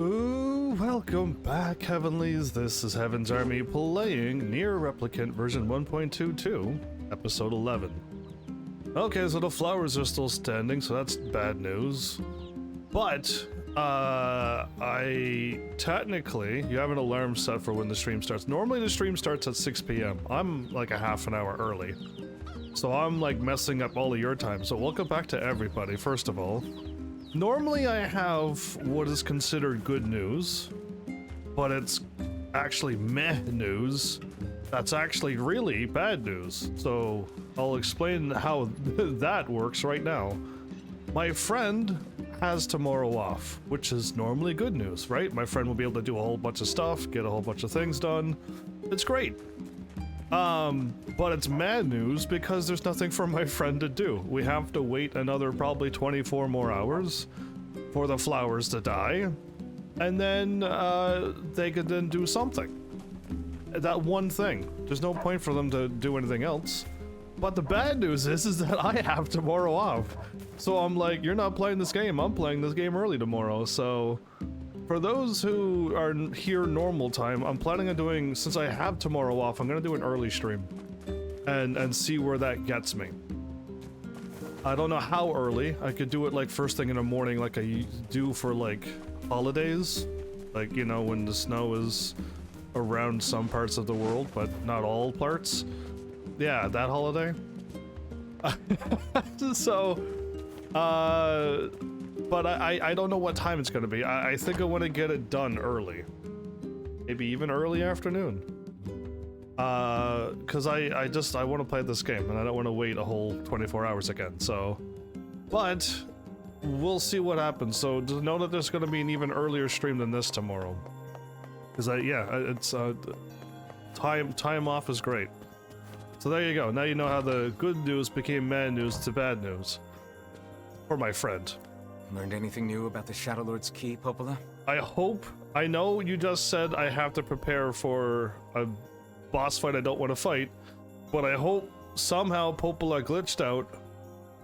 Ooh, welcome back, Heavenlies. This is Heaven's Army playing NieR Replicant version 1.22, episode 11. Okay, so the flowers are still standing, so that's bad news. But, you have an alarm set for when the stream starts. Normally the stream starts at 6 p.m. I'm like a half an hour early. So I'm like messing up all of your time. So welcome back to everybody, first of all. Normally I have what is considered good news, but it's actually meh news. That's actually really bad news. So I'll explain how that works right now. My friend has tomorrow off, which is normally good news, right? My friend will be able to do a whole bunch of stuff, get a whole bunch of things done. It's great. But it's mad news because there's nothing for my friend to do. We have to wait another probably 24 more hours for the flowers to die, and then they could then do something. That one thing. There's no point for them to do anything else. But the bad news is that I have tomorrow off. So I'm like, you're not playing this game, I'm playing this game early tomorrow, so... For those who are here normal time, I'm planning on doing, since I have tomorrow off, I'm gonna do an early stream and see where that gets me. I don't know how early. I could do it like first thing in the morning like I do for like holidays. Like, you know, when the snow is around some parts of the world, but not all parts. Yeah, that holiday. So, but I don't know what time it's gonna be. I think I want to get it done early. Maybe even early afternoon. Cause I want to play this game and I don't want to wait a whole 24 hours again, so. But, we'll see what happens. So, just know that there's gonna be an even earlier stream than this tomorrow. Cause it's, time off is great. So there you go. Now you know how the good news became bad news to bad news. For my friend. Learned anything new about the Shadow Lord's key, Popola? I know you just said I have to prepare for a boss fight I don't want to fight, but I hope somehow Popola glitched out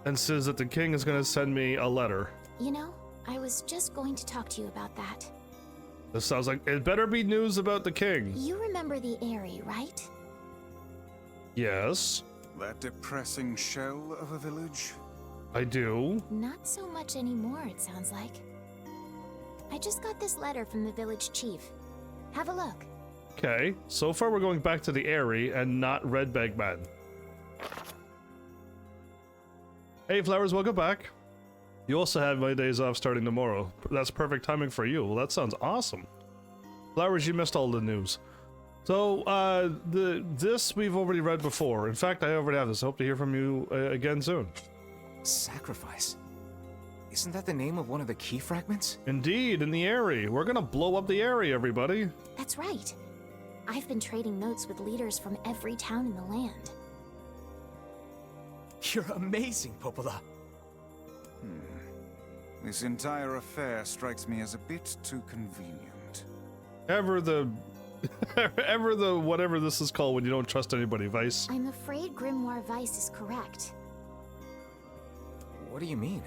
and says that the king is going to send me a letter. You know, I was just going to talk to you about that. This sounds like it better be news about the king. You remember the Eyrie, right? Yes. That depressing shell of a village? I do. Not so much anymore, it sounds like. I just got this letter from the village chief. Have a look. Okay, so far we're going back to the Eyrie and not Redbag Man. Hey Flowers, welcome back. You also have my days off starting tomorrow. That's perfect timing for you. Well, that sounds awesome. Flowers, you missed all the news. So, this we've already read before. In fact, I already have this. I hope to hear from you again soon. Sacrifice? Isn't that the name of one of the key fragments? Indeed, in the Eyrie. We're gonna blow up the Eyrie, everybody. That's right. I've been trading notes with leaders from every town in the land. You're amazing, Popola. This entire affair strikes me as a bit too convenient. Ever the whatever this is called when you don't trust anybody, Vice. I'm afraid Grimoire Vice is correct. What do you mean?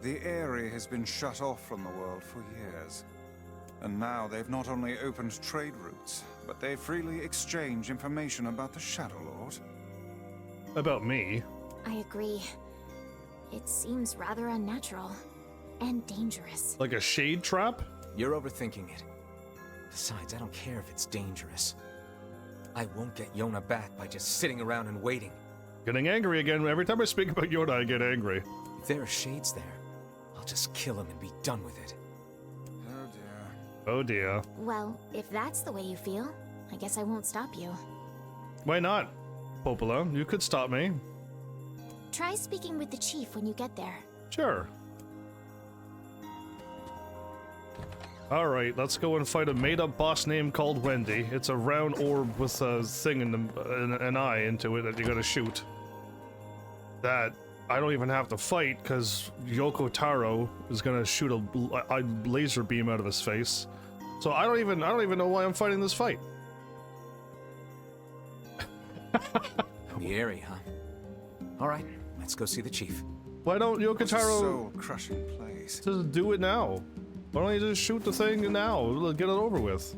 The Eyrie has been shut off from the world for years. And now they've not only opened trade routes, but they freely exchange information about the Shadow Lord. About me? I agree. It seems rather unnatural and dangerous. Like a shade trap? You're overthinking it. Besides, I don't care if it's dangerous. I won't get Yona back by just sitting around and waiting. Getting angry again. Every time I speak about Yoda, I get angry. If there are shades there, I'll just kill him and be done with it. Oh dear. Oh dear. Well, if that's the way you feel, I guess I won't stop you. Why not? Popola, you could stop me. Try speaking with the chief when you get there. Sure. Alright, let's go and fight a made-up boss name called Wendy. It's a round orb with a thing in an eye into it that you gotta shoot. That I don't even have to fight because Yoko Taro is gonna shoot a laser beam out of his face. So I don't even know why I'm fighting this fight. The Eyrie, huh? All right, let's go see the chief. Why don't Yoko What a Taro... soul-crushing place. please. Just do it now. Why don't you just shoot the thing now? Get it over with.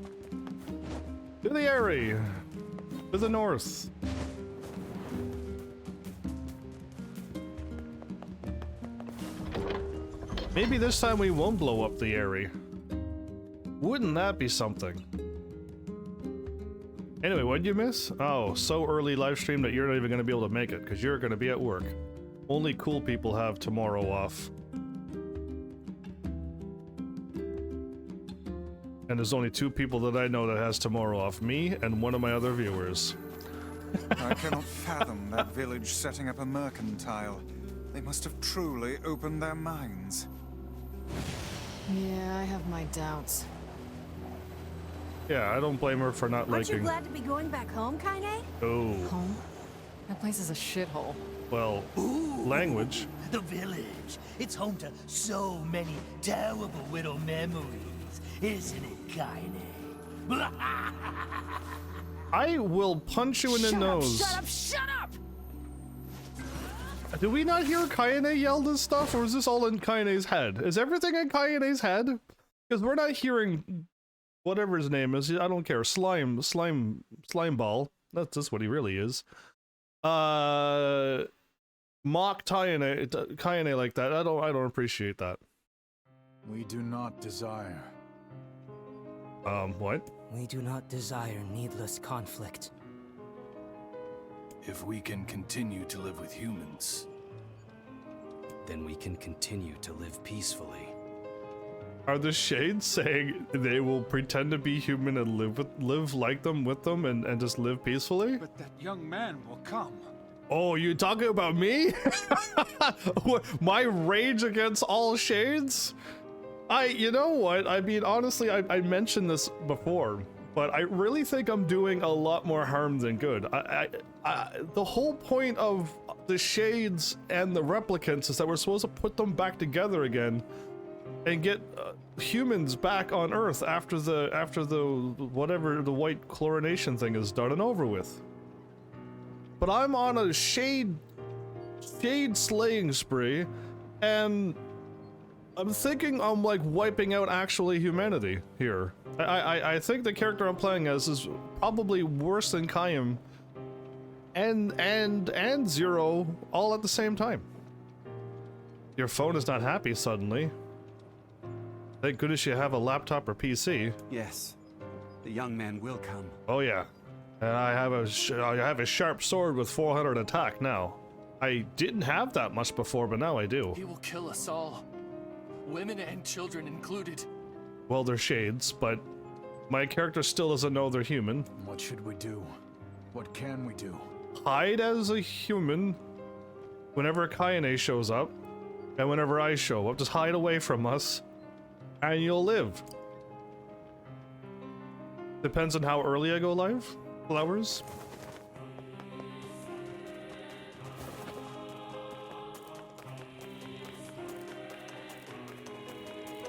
To the area. To the north. Maybe this time we won't blow up the area. Wouldn't that be something? Anyway, what'd you miss? Oh, so early live stream that you're not even going to be able to make it because you're going to be at work. Only cool people have tomorrow off. And there's only 2 people that I know that has tomorrow off. Me and one of my other viewers. I cannot fathom that village setting up a mercantile. They must have truly opened their minds. Yeah, I have my doubts. Yeah, I don't blame her for not Aren't you liking. glad to be going back home, Kaine? Oh, Home? That place is a shithole. well, language. The village. It's home to so many terrible little memories, isn't it, Kaine? I will punch you in the nose. Shut up, shut up! Do we not hear Kaine yell this stuff, or is this all in Kaine's head? Is everything in Kaine's head? Because we're not hearing whatever his name is. I don't care. Slime ball. That's just what he really is. Mock Kaine like that. I don't appreciate that. We do not desire. What? We do not desire needless conflict. If we can continue to live with humans, Then we can continue to live peacefully. Are the Shades saying they will pretend to be human and live like them with them and just live peacefully? But that young man will come. Oh, you talking about me? My rage against all Shades? You know what? I mean, honestly, I mentioned this before, but I really think I'm doing a lot more harm than good. The whole point of the Shades and the Replicants is that we're supposed to put them back together again and get humans back on Earth after the whatever the white chlorination thing is done and over with. But I'm on a shade slaying spree, and I'm thinking I'm like wiping out actually humanity here. I think the character I'm playing as is probably worse than Kaim and Zero all at the same time. Your phone is not happy suddenly. Thank goodness you have a laptop or PC. Yes, the young man will come. Oh yeah, and I have a sharp sword with 400 attack now. I didn't have that much before, but now I do. He will kill us all, women and children included. Well, they're Shades, but my character still doesn't know they're human. what should we do? What can we do? Hide as a human whenever Kaine shows up, and whenever I show up, just hide away from us, and you'll live. Depends on how early I go live. Flowers.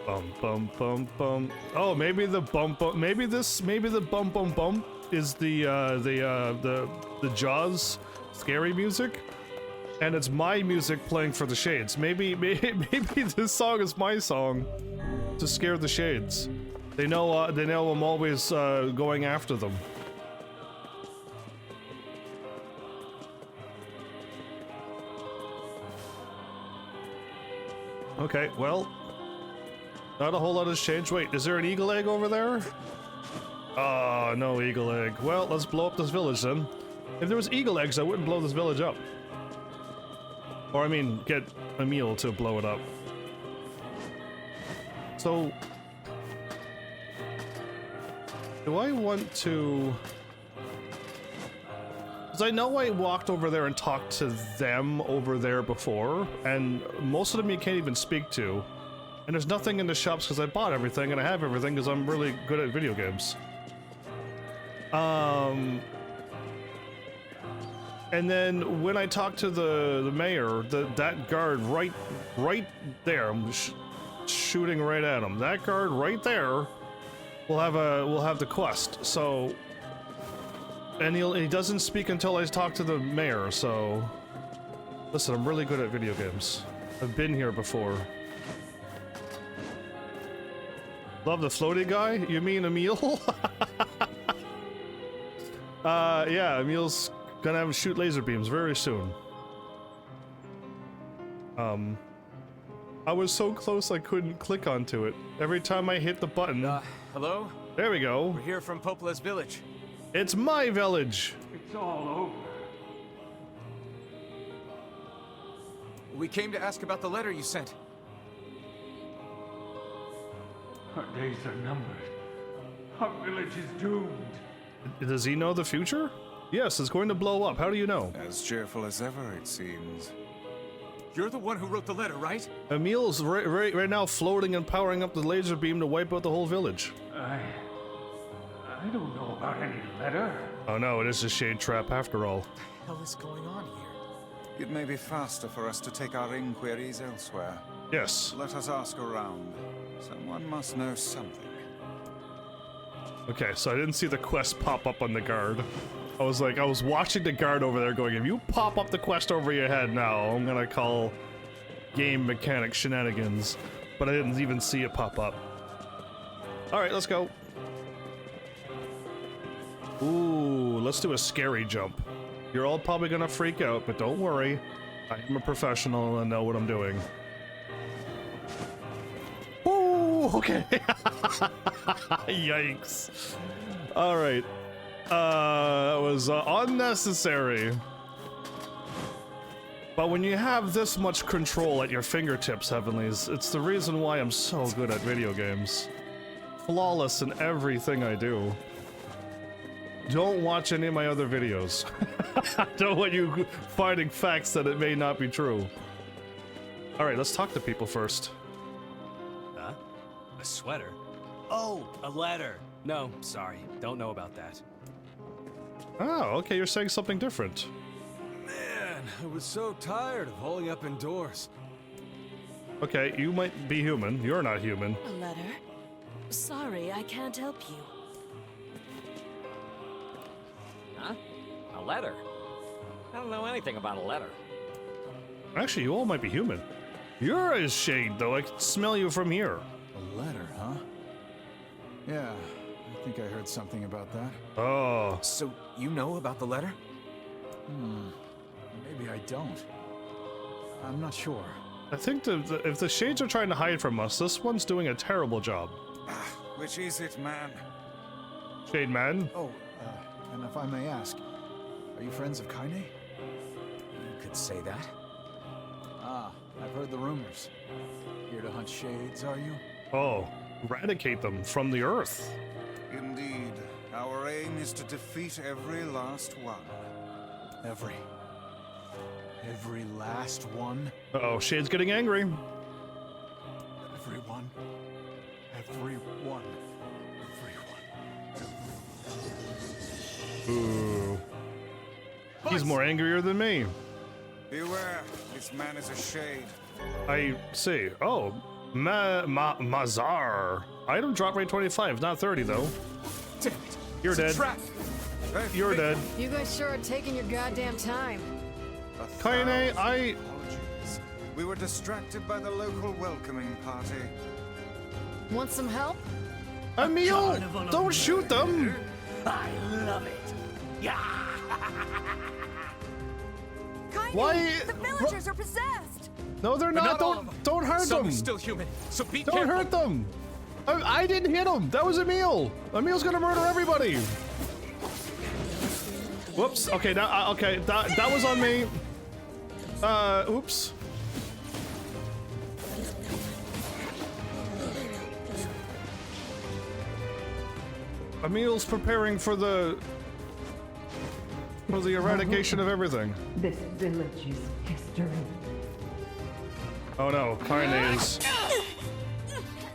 Bum bum bum bum. Oh, maybe the bump bump. Maybe the bum bum bump is the Jaws scary music, and it's my music playing for the Shades. Maybe this song is my song to scare the Shades. They know I'm always going after them. Okay, well, not a whole lot has changed. Wait, is there an eagle egg over there? Oh, no eagle egg. Well, let's blow up this village then. If there was eagle eggs, I wouldn't blow this village up. Or I mean, get Emil to blow it up. So, do I want to... Because I know I walked over there and talked to them over there before, and most of them you can't even speak to. And there's nothing in the shops because I bought everything and I have everything because I'm really good at video games. And then when I talk to the mayor, that guard right there, I'm shooting right at him. That guard right there will have the quest. So, and he doesn't speak until I talk to the mayor. So, listen, I'm really good at video games. I've been here before. Love the floaty guy? You mean Emil? Yeah, Emil's gonna have shoot laser beams very soon. I was so close I couldn't click onto it. Every time I hit the button. Hello? There we go. We're here from Popola's village. It's my village. It's all over. We came to ask about the letter you sent. Our days are numbered. Our village is doomed. Does he know the future? Yes, it's going to blow up. How do you know? As cheerful as ever, it seems. You're the one who wrote the letter, right? Emil's right now floating and powering up the laser beam to wipe out the whole village. I don't know about any letter. Oh no, it is a shade trap after all. What the hell is going on here? It may be faster for us to take our inquiries elsewhere. Yes. Let us ask around. Someone must know something. Okay, so I didn't see the quest pop up on the guard. I was watching the guard over there going, if you pop up the quest over your head now, I'm gonna call game mechanic shenanigans. But I didn't even see it pop up. Alright, let's go. Ooh, let's do a scary jump. You're all probably gonna freak out, but don't worry. I am a professional and know what I'm doing. Ooh, okay. Yikes. Alright. That was unnecessary. But when you have this much control at your fingertips, Heavenlies, it's the reason why I'm so good at video games. Flawless in everything I do. Don't watch any of my other videos. Don't want you finding facts that it may not be true. Alright, let's talk to people first. Huh? A sweater? Oh, a letter. No, sorry. Don't know about that. Oh, okay, you're saying something different. Man, I was so tired of holding up indoors. Okay, you might be human. You're not human. A letter? Sorry, I can't help you. Huh? A letter? I don't know anything about a letter. Actually, you all might be human. You're a shade, though. I can smell you from here. A letter, huh? Yeah, I think I heard something about that. Oh. So, you know about the letter? Maybe I don't. I'm not sure. I think if the shades are trying to hide from us, this one's doing a terrible job. Which is it, man? Shade man? Oh, and if I may ask, are you friends of Kaine? You could say that. Ah, I've heard the rumors. Here to hunt shades, are you? Oh, eradicate them from the earth. Indeed. Our aim is to defeat every last one. Every last one? Uh-oh, Shade's getting angry. Everyone. Ooh. He's more angrier than me. Beware, this man is a shade. I see. Oh, Mazar. Item drop rate 25, not 30 though. Damn it. You're dead. Trap. You're dead. You guys sure are taking your goddamn time. Kaine, Apologies. We were distracted by the local welcoming party. Want some help? Emil, don't shoot them. I love it. Yeah. Kaine, Why? the villagers are possessed. No, they're not. Don't hurt Some them. are still human, so be Don't careful. hurt them. I didn't hit him. That was Emil. Emil's gonna murder everybody. Whoops. Okay, that was on me. Oops. Emil's preparing for the eradication of everything. This village is history. Oh no, Kaine is.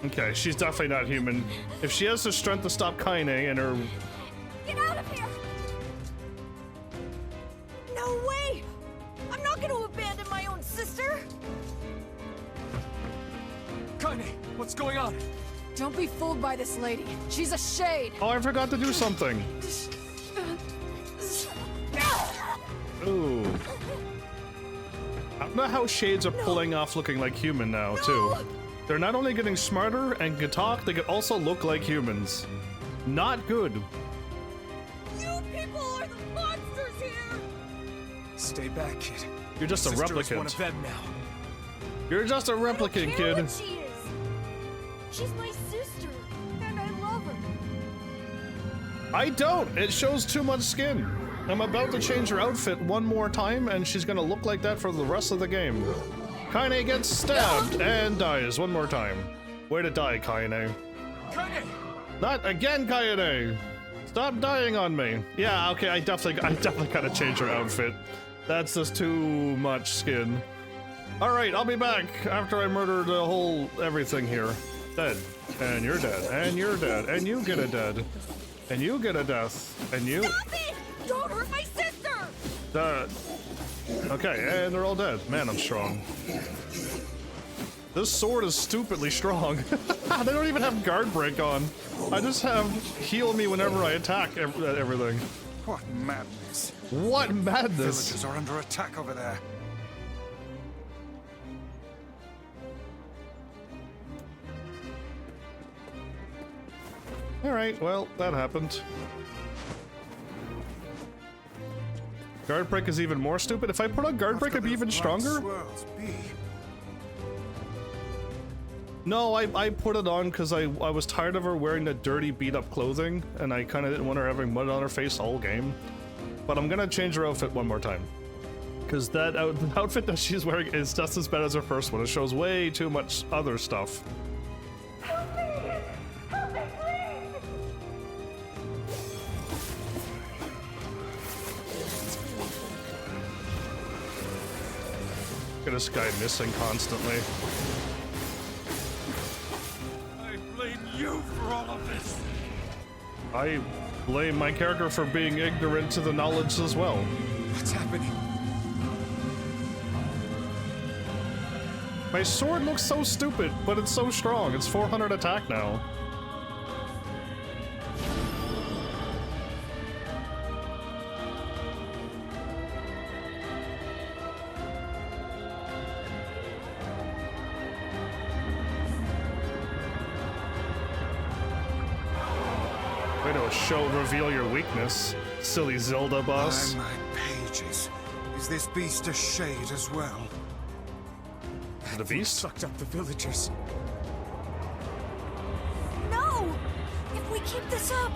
Okay, she's definitely not human. If she has the strength to stop Kaine and her. Get out of here! No way! I'm not going to abandon my own sister! Kaine, what's going on? Don't be fooled by this lady. She's a shade. Oh, I forgot to do something. Ooh. I don't know how shades are pulling off looking like human now, too. They're not only getting smarter and can talk, they can also look like humans. Not good. You people are the monsters here! Stay back, kid. You're just a Sister is replicant. one of them now. You're just a replicant, kid. What she is. She's my sister, and I love her. I don't. It shows too much skin. I'm about to change her outfit one more time, and she's gonna look like that for the rest of the game. Kaine gets stabbed and dies one more time. Way to die, Kaine. Kaine! Not again, Kaine! Stop dying on me. Yeah, okay, I definitely gotta change her outfit. That's just too much skin. Alright, I'll be back after I murder the whole everything here. Dead. And you're dead. And you're dead. And you get a dead. And you get a death. And you... Stop it! Don't hurt my sister! Okay, and they're all dead. Man, I'm strong. This sword is stupidly strong. They don't even have guard break on. I just have heal me whenever I attack everything. What madness. What madness? Villagers are under attack over there. Alright, well, that happened. Guard break is even more stupid. If I put on guard break, it'd be even stronger? No, I put it on because I was tired of her wearing the dirty, beat-up clothing, and I kind of didn't want her having mud on her face all game. But I'm gonna change her outfit one more time. Because that outfit that she's wearing is just as bad as her first one. It shows way too much other stuff. Help me! Help me, please! Look at this guy missing constantly. I blame you for all of this. I blame my character for being ignorant to the knowledge as well. What's happening? My sword looks so stupid, but it's so strong. It's 400 attack now. Way to reveal your weakness, silly Zelda boss. By my pages. Is this beast a shade as well? The beast sucked up the villagers. No! If we keep this up,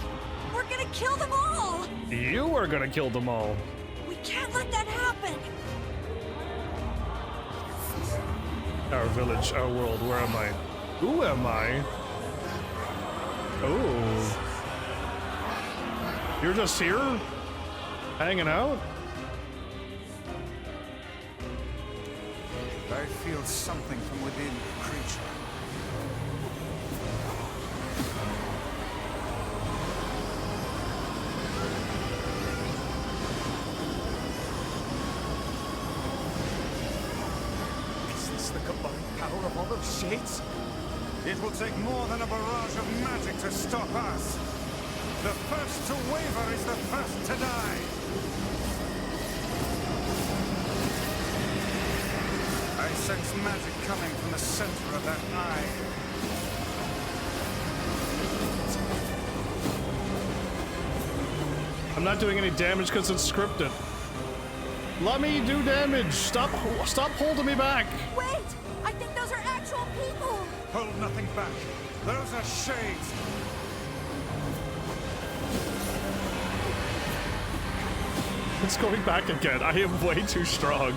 we're gonna kill them all! You are gonna kill them all. We can't let that happen! Our village, our world, where am I? Who am I? Oh. You're just here? Hanging out? I feel something from within the creature. Is this the combined power of all those shades? It will take more than a barrage of magic to stop us. The first to waver is the first to die. I sense magic coming from the center of that eye. I'm not doing any damage because it's scripted. Let me do damage. Stop holding me back. Wait! I think those are actual people! Hold nothing back. Those are shades. It's going back again. I am way too strong.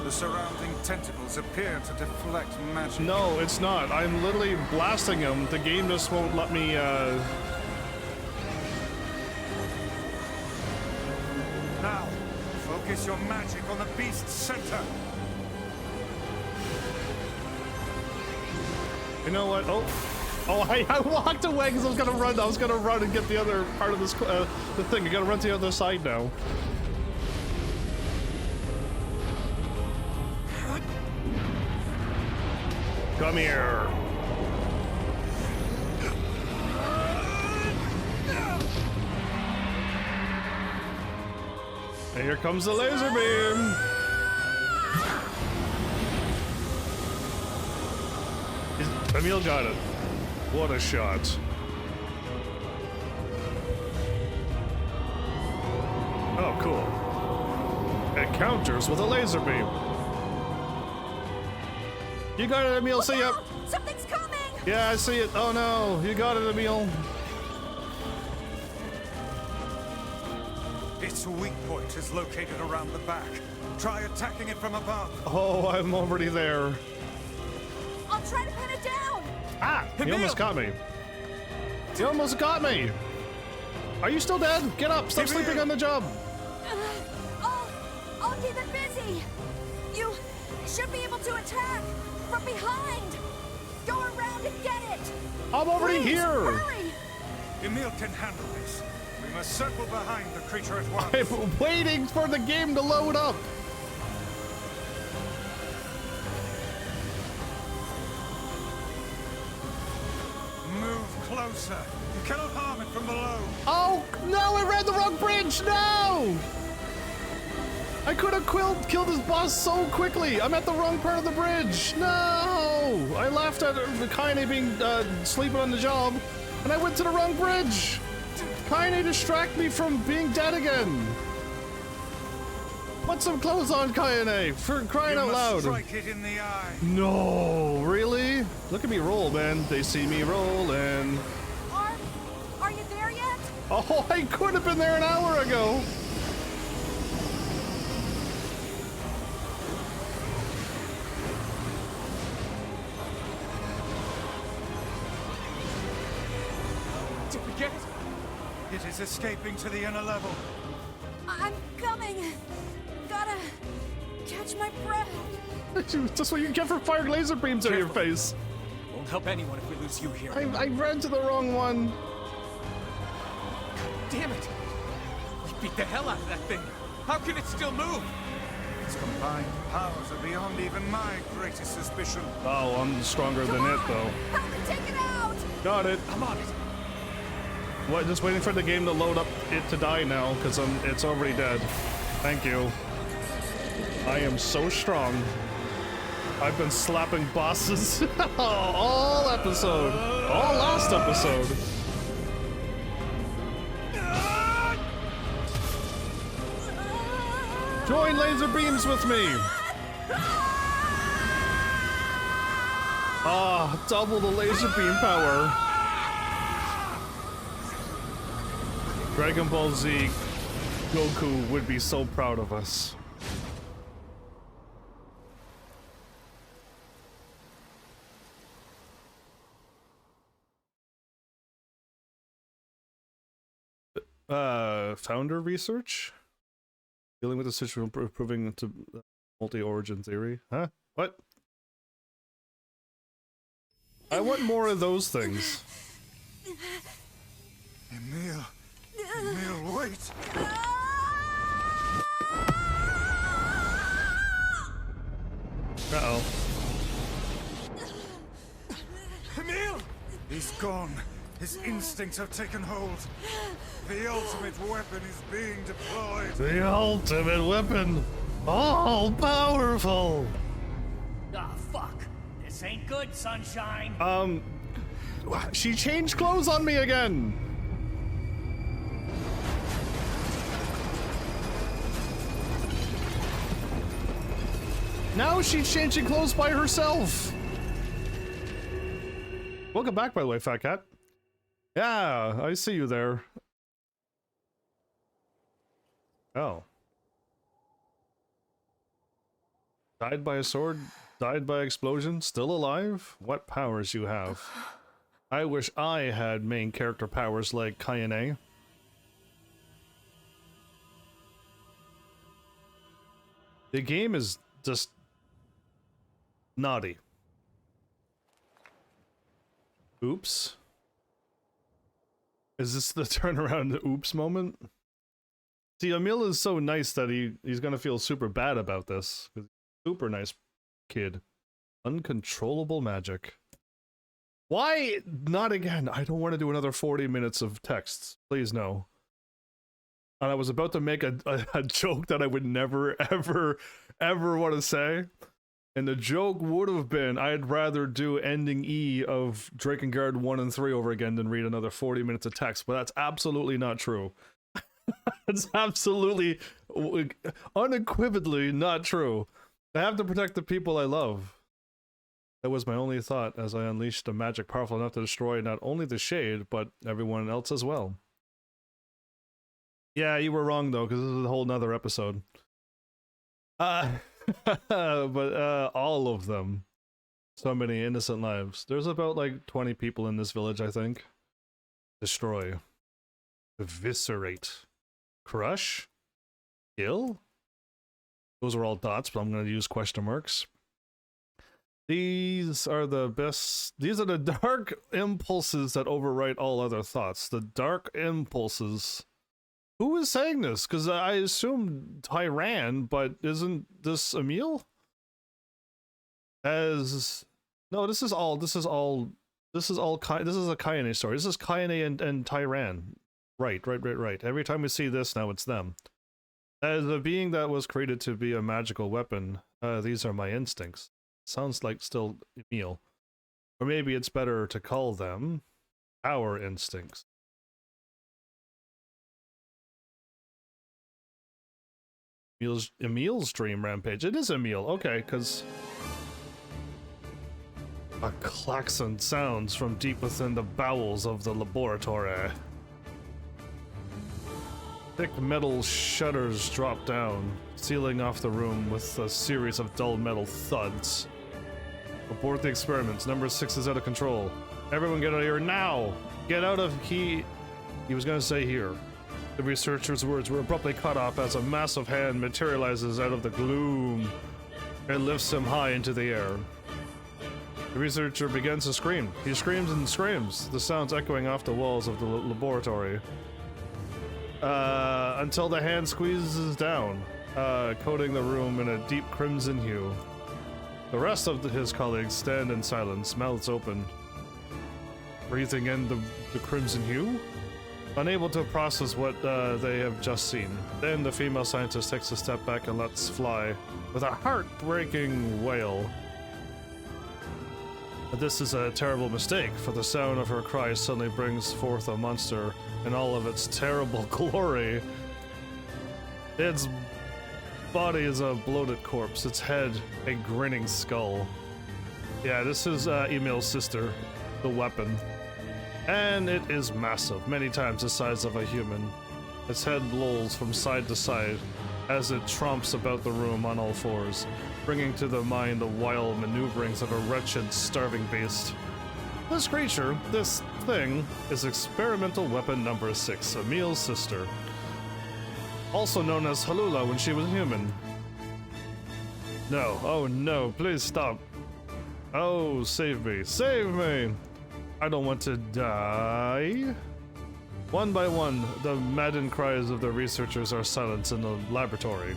The surrounding tentacles appear to deflect magic. No, it's not. I'm literally blasting them. The game just won't let me, Now, focus your magic on the beast's center. You know what? Oh, I walked away because I was gonna run. I was gonna run and get the other part of this, the thing. I gotta run to the other side now. Come here. And here comes the laser beam. Emil got it. What a shot. Oh, cool. It counters with a laser beam. You got it, Emil. See ya. Something's coming! Yeah, I see it. Oh no, you got it, Emil. Its weak point is located around the back. Try attacking it from above. Oh, I'm already there. I'll try to pin it down! Ah, he almost got me. He almost got me. Are you still dead? Get up, stop sleeping on the job. I'll keep it busy. You should be able to attack from behind. Go around and get it. I'm already Please, here. Hurry. Emil can handle this. We must circle behind the creature at once. I'm waiting for the game to load up. Move closer. You cannot harm it from below. Oh, no, I ran the wrong bridge. No. I could have killed this boss so quickly. I'm at the wrong part of the bridge. No. I laughed at Kaine being sleeping on the job, and I went to the wrong bridge. Kaine distract me from being dead again. Put some clothes on, Kaine, for crying out loud. Strike it in the eye. No, really? Look at me roll, man. They see me rolling. Are you there yet? Oh, I could have been there an hour ago. Did we get it? It is escaping to the inner level. I'm coming. Gotta catch my breath. That's what you get for firing laser beams at your face. Won't help anyone if we lose you here. I ran to the wrong one. Damn it! We beat the hell out of that thing. How can it still move? Its combined powers are beyond even my greatest suspicion. Oh, I'm stronger than it, though. Help me take it out. Got it. I'm on it. What? Just waiting for the game to load up it to die now, because it's already dead. Thank you. I am so strong. I've been slapping bosses all episode, all last episode. Join laser beams with me. Ah, double the laser beam power. Dragon Ball Z Goku would be so proud of us. Founder research? Dealing with the situation proving to multi-origin theory? Huh? What? I want more of those things. Emil. Emil, wait. Uh-oh. Emil! He's gone. His instincts have taken hold. The ultimate weapon is being deployed. The ultimate weapon! All powerful! Ah, fuck. This ain't good, sunshine. She changed clothes on me again! Now she's changing clothes by herself! Welcome back, by the way, Fat Cat. Yeah, I see you there. Oh. Died by a sword, died by explosion, still alive? What powers you have. I wish I had main character powers like Kaine. The game is just naughty. Oops. Is this the turnaround to oops moment? See, Emil is so nice that he's gonna feel super bad about this. Super nice kid. Uncontrollable magic. Why not again? I don't want to do another 40 minutes of texts. Please no. And I was about to make a joke that I would never, ever want to say. And the joke would have been, I'd rather do ending E of Drakengard 1 and 3 over again than read another 40 minutes of text, but that's absolutely not true. It's absolutely, unequivocally not true. I have to protect the people I love. That was my only thought as I unleashed a magic powerful enough to destroy not only the Shade, but everyone else as well. Yeah, you were wrong though, because this is a whole nother episode. But all of them. So many innocent lives. There's about like 20 people in this village, I think. Destroy. Eviscerate. Crush? Kill? Those are all dots, but I'm going to use question marks. These are the best. These are the dark impulses that overwrite all other thoughts. The dark impulses. Who is saying this? Because I assume Tyran, but isn't this Emil? As no, this is a Kaine story. This is Kaine and Tyran. Right. Every time we see this, now it's them. As a being that was created to be a magical weapon, these are my instincts. Sounds like still Emil. Or maybe it's better to call them our instincts. Emil's dream rampage. It is Emil, okay, because a klaxon sounds from deep within the bowels of the laboratory. Thick metal shutters drop down, sealing off the room with a series of dull metal thuds. Abort the experiments. Number 6 is out of control. Everyone get out of here now! Get out of he was gonna say here. The researcher's words were abruptly cut off as a massive hand materializes out of the gloom and lifts him high into the air. The researcher begins to scream. He screams and screams, the sounds echoing off the walls of the laboratory. Until the hand squeezes down, coating the room in a deep crimson hue. The rest of his colleagues stand in silence, mouths open, breathing in the crimson hue, unable to process what they have just seen. Then the female scientist takes a step back and lets fly with a heart-breaking wail. But this is a terrible mistake, for the sound of her cries suddenly brings forth a monster in all of its terrible glory. Its body is a bloated corpse, its head a grinning skull. Yeah, this is Emil's sister, the weapon. And it is massive, many times the size of a human. Its head lolls from side to side as it tromps about the room on all fours, bringing to the mind the wild maneuverings of a wretched, starving beast. This creature, this thing, is experimental weapon number 6, Emil's sister. Also known as Halula when she was human. No, oh no, please stop. Oh, save me, save me! I don't want to die. One by one, the maddened cries of the researchers are silenced in the laboratory.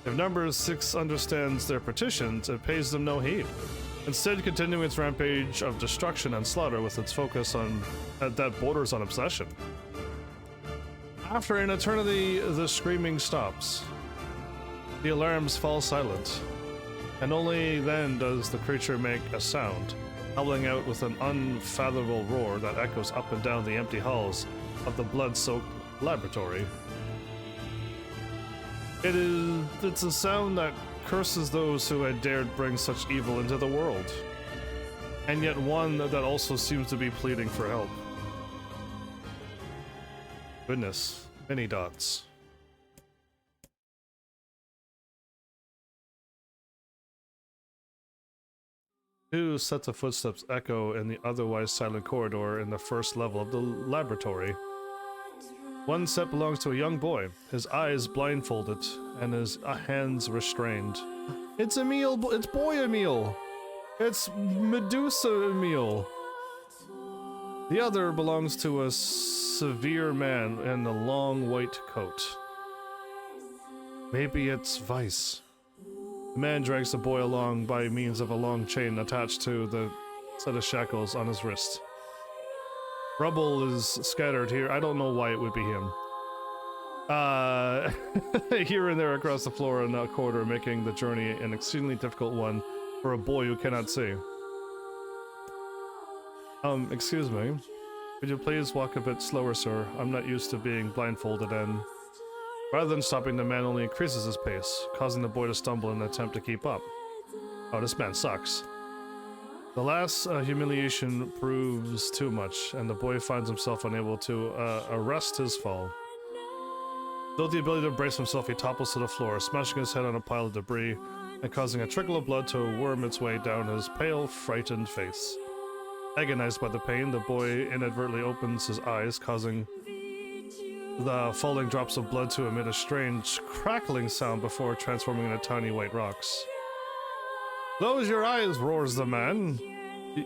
If number 6 understands their petitions, it pays them no heed, instead continuing its rampage of destruction and slaughter with its focus on that borders on obsession. After an eternity, the screaming stops. The alarms fall silent, and only then does the creature make a sound, howling out with an unfathomable roar that echoes up and down the empty halls of the blood-soaked laboratory. It's a sound that curses those who had dared bring such evil into the world, and yet one that also seems to be pleading for help. Goodness, many dots. Two sets of footsteps echo in the otherwise silent corridor in the first level of the laboratory. One set belongs to a young boy, his eyes blindfolded and his hands restrained. It's Emil, it's boy Emil! It's Medusa Emil! The other belongs to a severe man in a long white coat. Maybe it's Vice. The man drags the boy along by means of a long chain attached to the set of shackles on his wrist. Rubble is scattered here. I don't know why it would be him. Here and there across the floor in that corridor, making the journey an exceedingly difficult one for a boy who cannot see. Excuse me. Could you please walk a bit slower, sir? I'm not used to being blindfolded and... Rather than stopping, the man only increases his pace, causing the boy to stumble in an attempt to keep up. Oh, this man sucks. The last humiliation proves too much, and the boy finds himself unable to arrest his fall. Without the ability to brace himself, he topples to the floor, smashing his head on a pile of debris and causing a trickle of blood to worm its way down his pale, frightened face. Agonized by the pain, the boy inadvertently opens his eyes, causing the falling drops of blood to emit a strange, crackling sound before transforming into tiny white rocks. "Close your eyes," roars the man.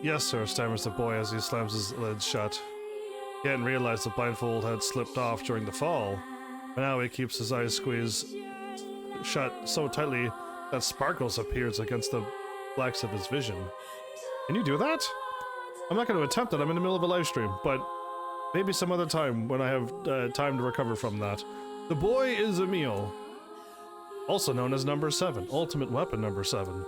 "Yes, sir," stammers the boy as he slams his lids shut. He hadn't realized the blindfold had slipped off during the fall, but now he keeps his eyes squeezed shut so tightly that sparkles appears against the blacks of his vision. Can you do that? I'm not going to attempt it. I'm in the middle of a live stream, but maybe some other time when I have time to recover from that. The boy is Emil, also known as Number 7, Ultimate Weapon Number 7.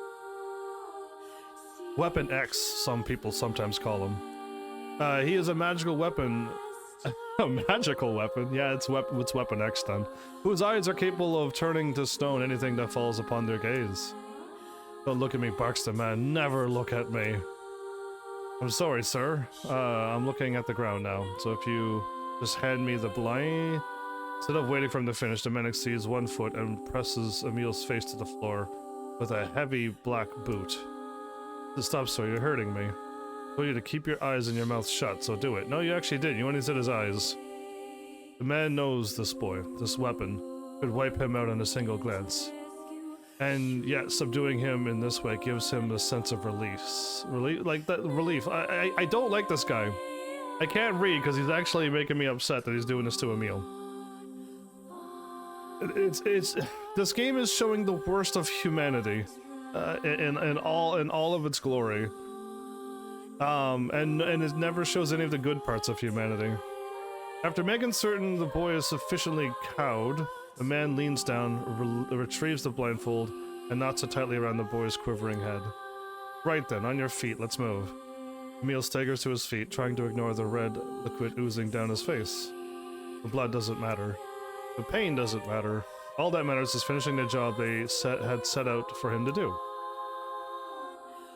Weapon X, some people sometimes call him. He is a magical weapon. A magical weapon? Yeah, it's Weapon X then. Whose eyes are capable of turning to stone anything that falls upon their gaze. Don't look at me, barks the man. Never look at me. I'm sorry, sir. I'm looking at the ground now, so if you just hand me the blind... Instead of waiting for him to finish, the man exceeds 1 foot and presses Emil's face to the floor with a heavy black boot. Stop, sir, you're hurting me. I told you to keep your eyes and your mouth shut, so do it. No, you actually did. You only said his eyes. The man knows this boy, this weapon, could wipe him out in a single glance. And yet, subduing him in this way gives him a sense of release. Relief. I don't like this guy. I can't read because he's actually making me upset that he's doing this to Emil. This game is showing the worst of humanity, in all of its glory. And it never shows any of the good parts of humanity. After making certain the boy is sufficiently cowed, the man leans down, retrieves the blindfold, and knots it tightly around the boy's quivering head. Right then, on your feet, let's move. Emil staggers to his feet, trying to ignore the red liquid oozing down his face. The blood doesn't matter. The pain doesn't matter. All that matters is finishing the job they had set out for him to do.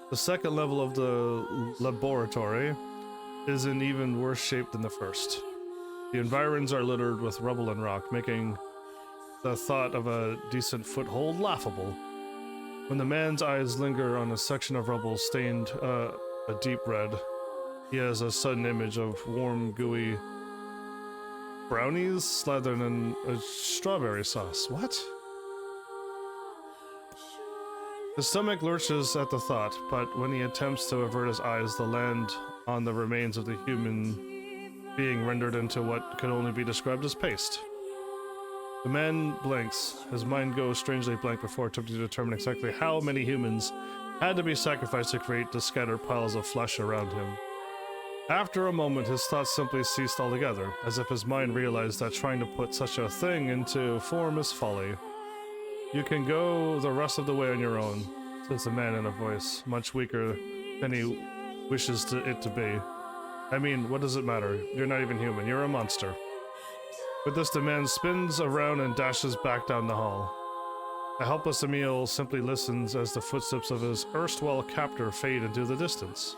The second level of the laboratory is in even worse shape than the first. The environs are littered with rubble and rock, making the thought of a decent foothold laughable. When the man's eyes linger on a section of rubble stained a deep red, he has a sudden image of warm, gooey brownies slathered in a strawberry sauce. What? His stomach lurches at the thought, but when he attempts to avert his eyes, they land on the remains of the human being rendered into what could only be described as paste. The man blinks, his mind goes strangely blank before attempting to determine exactly how many humans had to be sacrificed to create the scattered piles of flesh around him. After a moment, his thoughts simply ceased altogether, as if his mind realized that trying to put such a thing into form is folly. You can go the rest of the way on your own, says the man in a voice, much weaker than he wishes it to be. I mean, what does it matter? You're not even human, you're a monster. With this, the man spins around and dashes back down the hall. The helpless Emil simply listens as the footsteps of his erstwhile captor fade into the distance.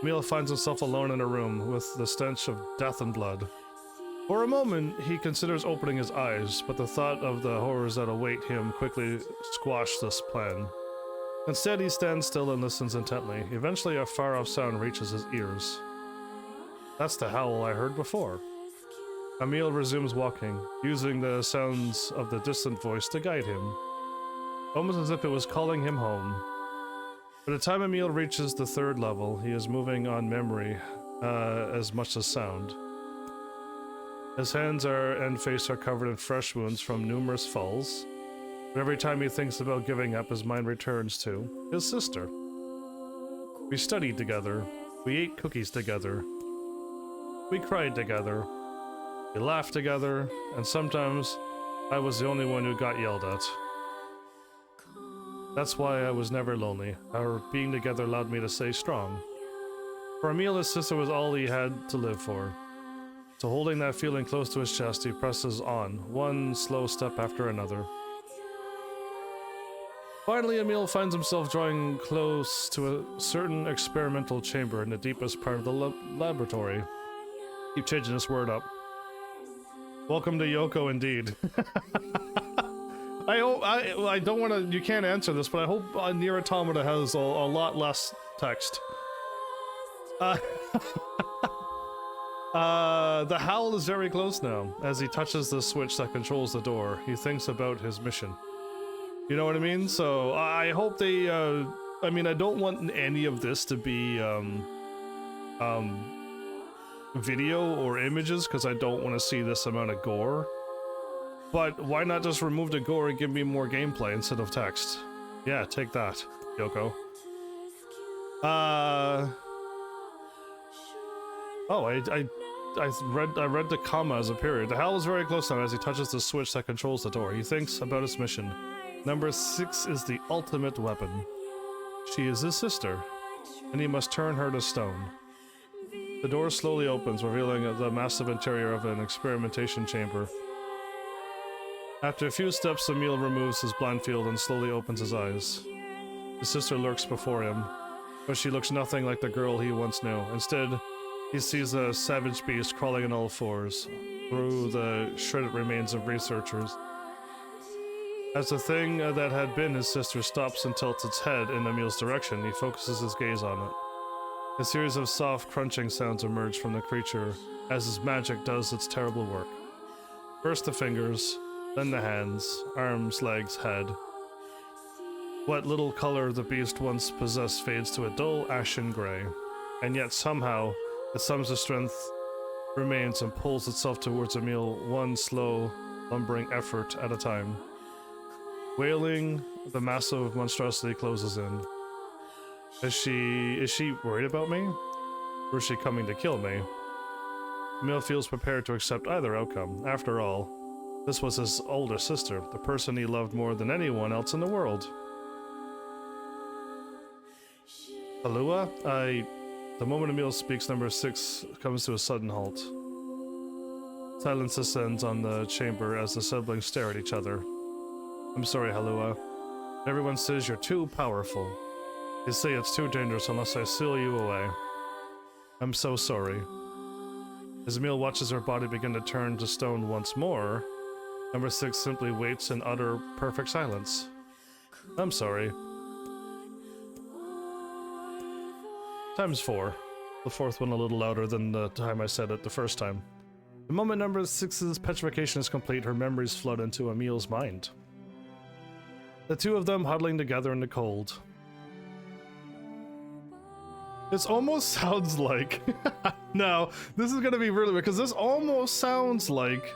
Emil finds himself alone in a room with the stench of death and blood. For a moment, he considers opening his eyes, but the thought of the horrors that await him quickly squashes this plan. Instead, he stands still and listens intently. Eventually, a far-off sound reaches his ears. That's the howl I heard before. Emil resumes walking, using the sounds of the distant voice to guide him, almost as if it was calling him home. By the time Emil reaches the third level, he is moving on memory as much as sound. His hands and face are covered in fresh wounds from numerous falls, but every time he thinks about giving up, his mind returns to his sister. We studied together, we ate cookies together, we cried together. We laughed together, and sometimes I was the only one who got yelled at. That's why I was never lonely. Our being together allowed me to stay strong. For Emil, his sister was all he had to live for. So holding that feeling close to his chest, he presses on, one slow step after another. Finally, Emil finds himself drawing close to a certain experimental chamber in the deepest part of the laboratory. Keep changing this word up. Welcome to Yoko, indeed. I don't want to. You can't answer this, but I hope NieR Automata has a lot less text. The Howl is very close now. As he touches the switch that controls the door, he thinks about his mission. You know what I mean? So I hope they. I mean, I don't want any of this to be video or images because I don't want to see this amount of gore. But why not just remove the gore and give me more gameplay instead of text? Yeah, take that, Yoko. Oh, I read the comma as a period. The Howl is very close now as he touches the switch that controls the door. He thinks about his mission. Number 6 is the ultimate weapon. She is his sister, and he must turn her to stone. The door slowly opens, revealing the massive interior of an experimentation chamber. After a few steps, Emil removes his blindfold and slowly opens his eyes. His sister lurks before him, but she looks nothing like the girl he once knew. Instead, he sees a savage beast crawling on all fours through the shredded remains of researchers. As the thing that had been his sister stops and tilts its head in Emil's direction, he focuses his gaze on it. A series of soft, crunching sounds emerge from the creature as his magic does its terrible work. First the fingers, then the hands, arms, legs, head. What little color the beast once possessed fades to a dull, ashen gray, and yet somehow the sums of strength remains and pulls itself towards Emil one slow, lumbering effort at a time. Wailing, the massive monstrosity closes in. Is she worried about me? Or is she coming to kill me? Emil feels prepared to accept either outcome. After all, this was his older sister, the person he loved more than anyone else in the world. Alua? The moment Emil speaks, number 6 comes to a sudden halt. Silence descends on the chamber as the siblings stare at each other. I'm sorry, Halua. Everyone says you're too powerful. They say it's too dangerous unless I seal you away. I'm so sorry. As Emil watches her body begin to turn to stone once more, number 6 simply waits in utter, perfect silence. I'm sorry. Times 4. The fourth one a little louder than the time I said it the first time. The moment number 6's petrification is complete, her memories flood into Emil's mind. The two of them huddling together in the cold. This almost sounds like... No, this is gonna be really weird, because this almost sounds like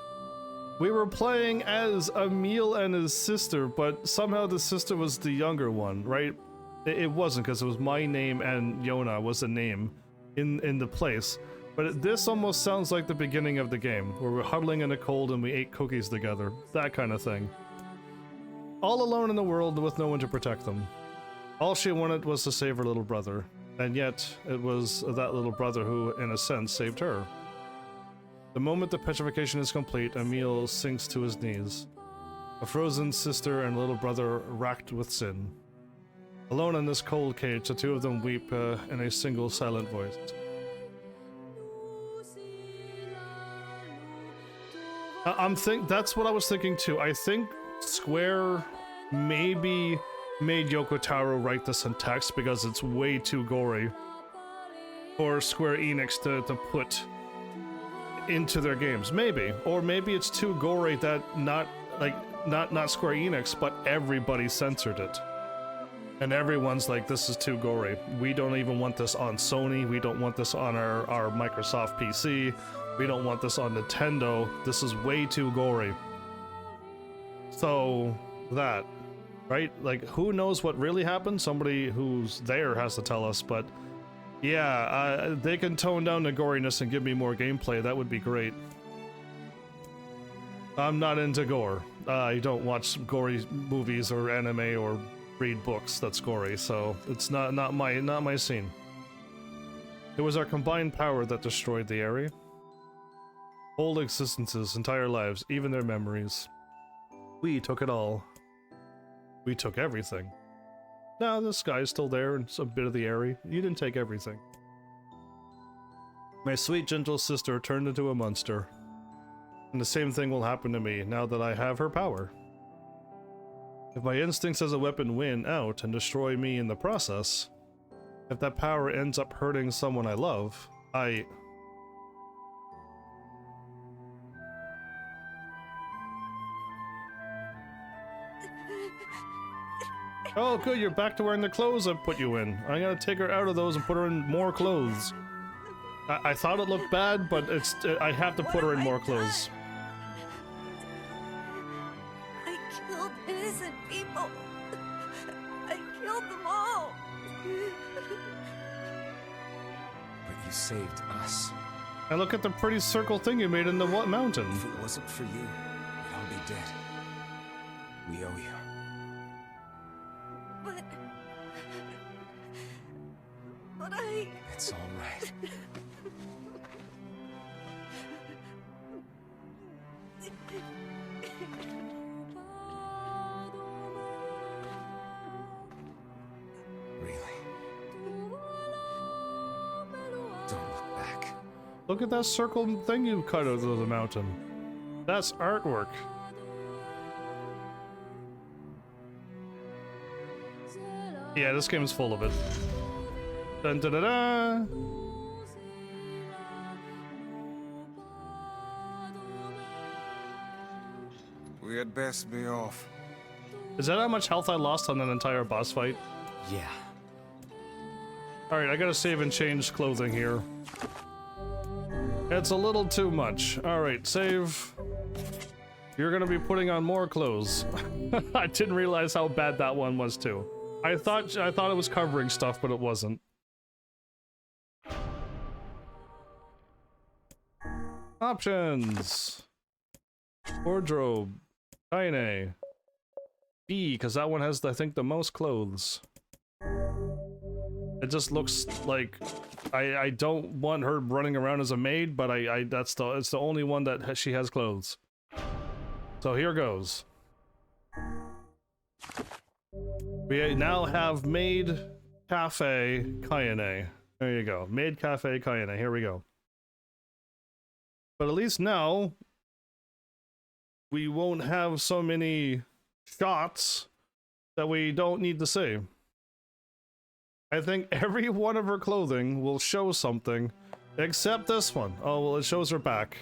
we were playing as Emil and his sister, but somehow the sister was the younger one, right? It wasn't, because it was my name and Yona was the name in the place. But this almost sounds like the beginning of the game, where we're huddling in the cold and we ate cookies together. That kind of thing. All alone in the world with no one to protect them. All she wanted was to save her little brother. And yet, it was that little brother who, in a sense, saved her. The moment the petrification is complete, Emil sinks to his knees. A frozen sister and little brother racked with sin. Alone in this cold cage, the two of them weep in a single silent voice. That's what I was thinking too. I think Square maybe made Yoko Taro write this in text because it's way too gory for Square Enix to put into their games. Maybe. Or maybe it's too gory that not Square Enix, but everybody censored it. And everyone's like, this is too gory. We don't even want this on Sony. We don't want this on our Microsoft PC. We don't want this on Nintendo. This is way too gory. So, that, right? Like, who knows what really happened? Somebody who's there has to tell us, but yeah, they can tone down the goriness and give me more gameplay. That would be great. I'm not into gore. I don't watch gory movies or anime or read books that's gory, so it's not my scene. It was our combined power that destroyed the area. Whole existences, entire lives, even their memories. We took it all. We took everything. Now the sky's still there and a bit of the area. You didn't take everything. My sweet gentle sister turned into a monster. And the same thing will happen to me now that I have her power. If my instincts as a weapon win out and destroy me in the process, if that power ends up hurting someone I love, Oh, good, you're back to wearing the clothes I put you in. I gotta take her out of those and put her in more clothes. I thought it looked bad, but I have to put her in more clothes. I killed innocent people. I killed them all. But you saved us. And look at the pretty circle thing you made in the mountain. If it wasn't for you, we'd all be dead. We owe you. But I... It's all right. Really? Don't look back. Look at that circle thing you cut out of the mountain. That's artwork. Yeah, this game's full of it. Dun da da da! We had best be off. Is that how much health I lost on that entire boss fight? Yeah. Alright, I gotta save and change clothing here. It's a little too much. Alright, save. You're gonna be putting on more clothes. I didn't realize how bad that one was too. I thought it was covering stuff, but it wasn't. Options. Wardrobe. Kaine. B, because that one has, I think, the most clothes. It just looks like I don't want her running around as a maid, but it's the only one that she has clothes. So here goes. We now have Maid Cafe Kaine. There you go. Maid Cafe Kaine. Here we go. But at least now we won't have so many shots that we don't need to see. I think every one of her clothing will show something, except this one. Oh, well, it shows her back.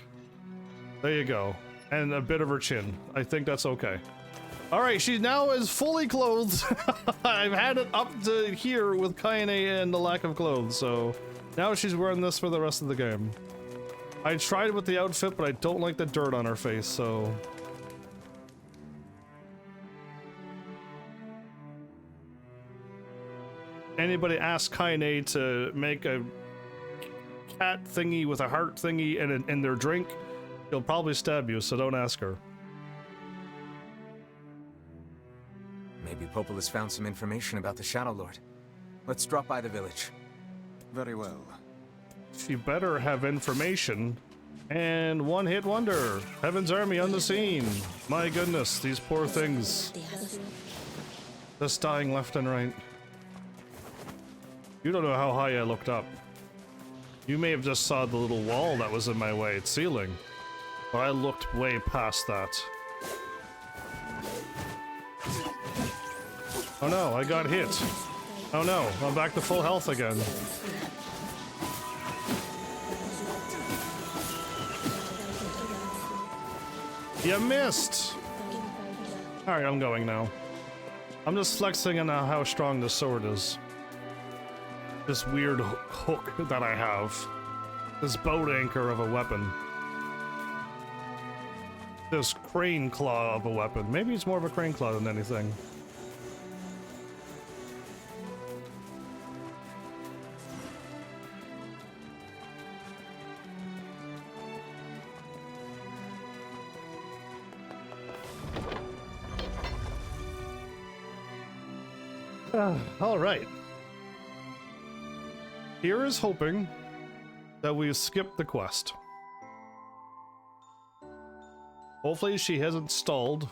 There you go. And a bit of her chin. I think that's okay. Alright, she now is fully clothed. I've had it up to here with Kaine and the lack of clothes, so now she's wearing this for the rest of the game. I tried with the outfit, but I don't like the dirt on her face, so... Anybody ask Kaine to make a cat thingy with a heart thingy in their drink, he'll probably stab you, so don't ask her. Maybe Popol has found some information about the Shadow Lord. Let's drop by the village. Very well. She better have information. And one-hit wonder. Heaven's Army on the scene. My goodness, these poor things. Just dying left and right. You don't know how high I looked up. You may have just saw the little wall that was in my way, its ceiling. But I looked way past that. Oh no, I got hit. Oh no, I'm back to full health again. You missed! Alright, I'm going now. I'm just flexing on how strong this sword is. This weird hook that I have. This boat anchor of a weapon. This crane claw of a weapon. Maybe it's more of a crane claw than anything. All right. Here is hoping that we skip the quest. Hopefully she hasn't stalled.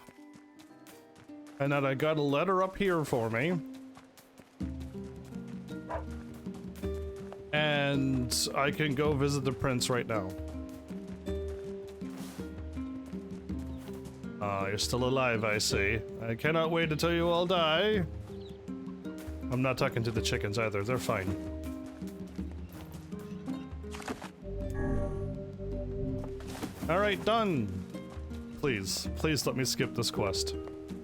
And that I got a letter up here for me. And I can go visit the prince right now. Ah, you're still alive, I see. I cannot wait until you all die. I'm not talking to the chickens either, they're fine. Alright, done! Please, please let me skip this quest.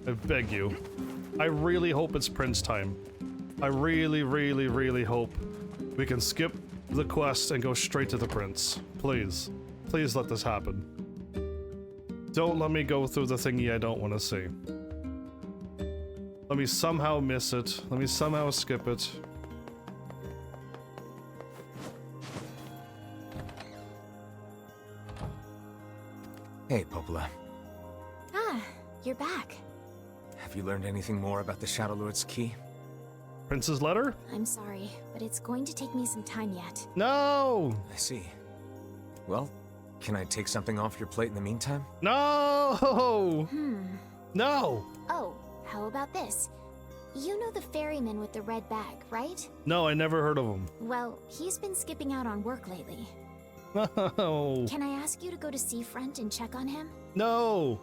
I beg you. I really hope it's prince time. I really, really, really hope we can skip the quest and go straight to the prince. Please. Please let this happen. Don't let me go through the thingy I don't want to see. Let me somehow miss it. Let me somehow skip it. Hey, Popola. Ah, you're back. Have you learned anything more about the Shadow Lord's key? Prince's letter? I'm sorry, but it's going to take me some time yet. No! I see. Well, can I take something off your plate in the meantime? No! No! Oh, how about this? You know the ferryman with the red bag, right? No, I never heard of him. Well, he's been skipping out on work lately. No. Can I ask you to go to Seafront and check on him? No.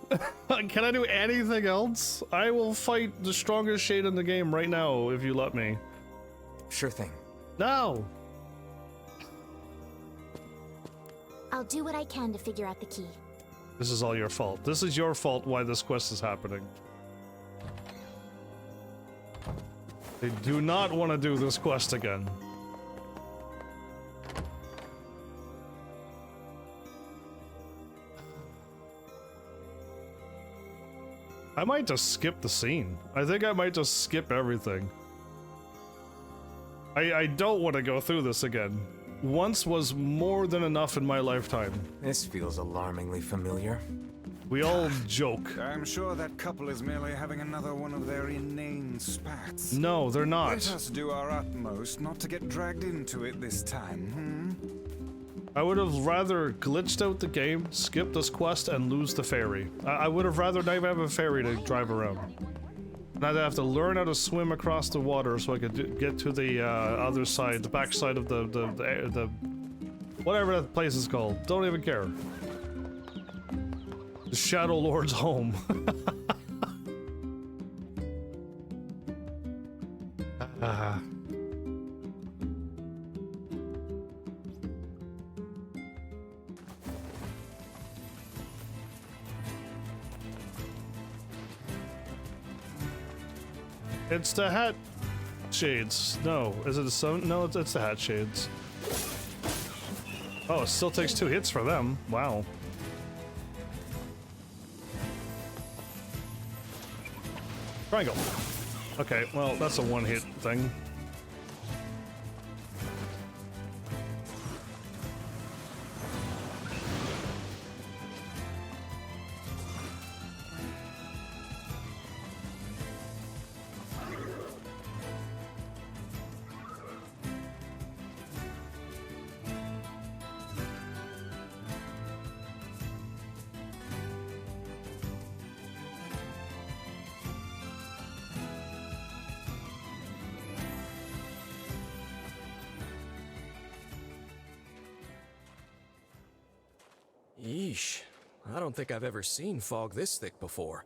Can I do anything else? I will fight the strongest shade in the game right now if you let me. Sure thing. No. I'll do what I can to figure out the key. This is all your fault. This is your fault why this quest is happening. They do not want to do this quest again. I might just skip the scene. I think I might just skip everything. I don't want to go through this again. Once was more than enough in my lifetime. This feels alarmingly familiar. We all joke. I'm sure that couple is merely having another one of their inane spats. No, they're not. Let us do our utmost not to get dragged into it this time, I would have rather glitched out the game, skipped this quest, and lose the ferry. I would have rather not even have a ferry to drive around. And I'd have to learn how to swim across the water so I could get to the other side, the back side of the whatever that place is called. Don't even care. The Shadow Lord's home. It's the hat shades. No, is it the sun? No, it's the hat shades. Oh, it still takes 2 hits for them. Wow. Triangle. Okay, well, that's a 1-hit thing. Yeesh. I don't think I've ever seen fog this thick before.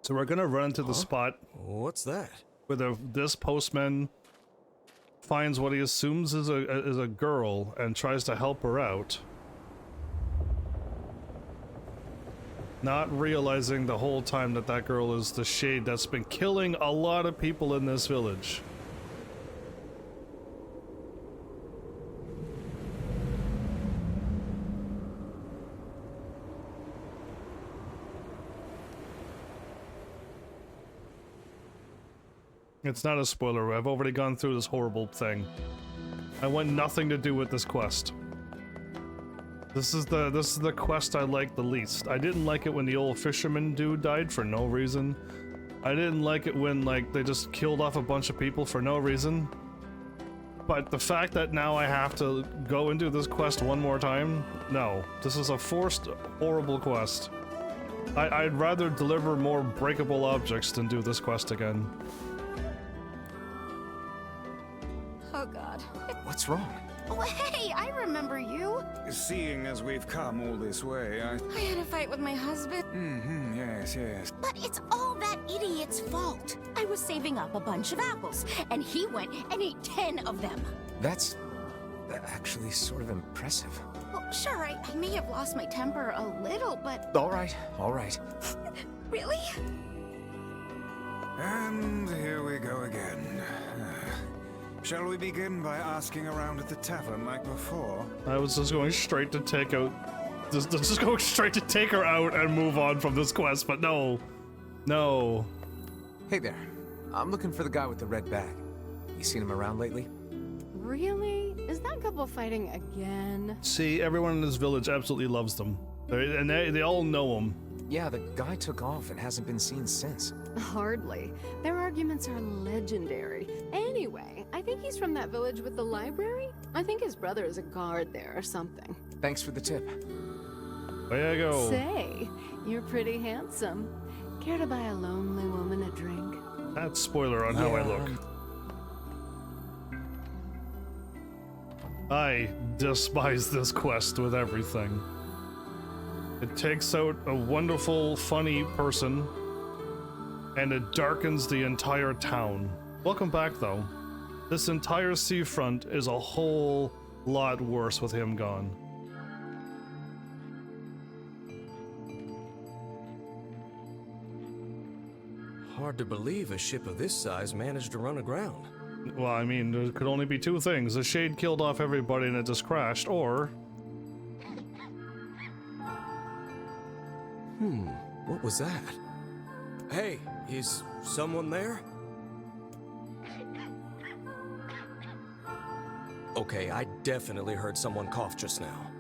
So we're gonna run to the spot. What's that? Where this postman finds what he assumes is a girl and tries to help her out. Not realizing the whole time that that girl is the shade that's been killing a lot of people in this village. It's not a spoiler, I've already gone through this horrible thing. I want nothing to do with this quest. This is the quest I like the least. I didn't like it when the old fisherman dude died for no reason. I didn't like it when, like, they just killed off a bunch of people for no reason. But the fact that now I have to go and do this quest one more time? No. This is a forced, horrible quest. I'd rather deliver more breakable objects than do this quest again. Oh god. What's wrong? Oh hey, I remember you. Seeing as we've come all this way, I had a fight with my husband. Yes, yes. But it's all that idiot's fault. I was saving up a bunch of apples, and he went and ate 10 of them. That's actually sort of impressive. Well, sure, I may have lost my temper a little, but... All right, all right. Really? And here we go again. Shall we begin by asking around at the tavern like before? I was just going straight to take out... Just going straight to take her out and move on from this quest, but no. No. Hey there. I'm looking for the guy with the red bag. You seen him around lately? Really? Is that couple fighting again? See, everyone in this village absolutely loves them. They all know him. Yeah, the guy took off and hasn't been seen since. Hardly. Their arguments are legendary. Anyway, I think he's from that village with the library. I think his brother is a guard there or something. Thanks for the tip. Way to go. Say, you're pretty handsome. Care to buy a lonely woman a drink? That's spoiler on how I look. I despise this quest with everything. It takes out a wonderful, funny person, and it darkens the entire town. Welcome back, though. This entire seafront is a whole lot worse with him gone. Hard to believe a ship of this size managed to run aground. Well, I mean, there could only be two things. The Shade killed off everybody and it just crashed, or... What was that? Hey, is someone there? Okay, I definitely heard someone cough just now.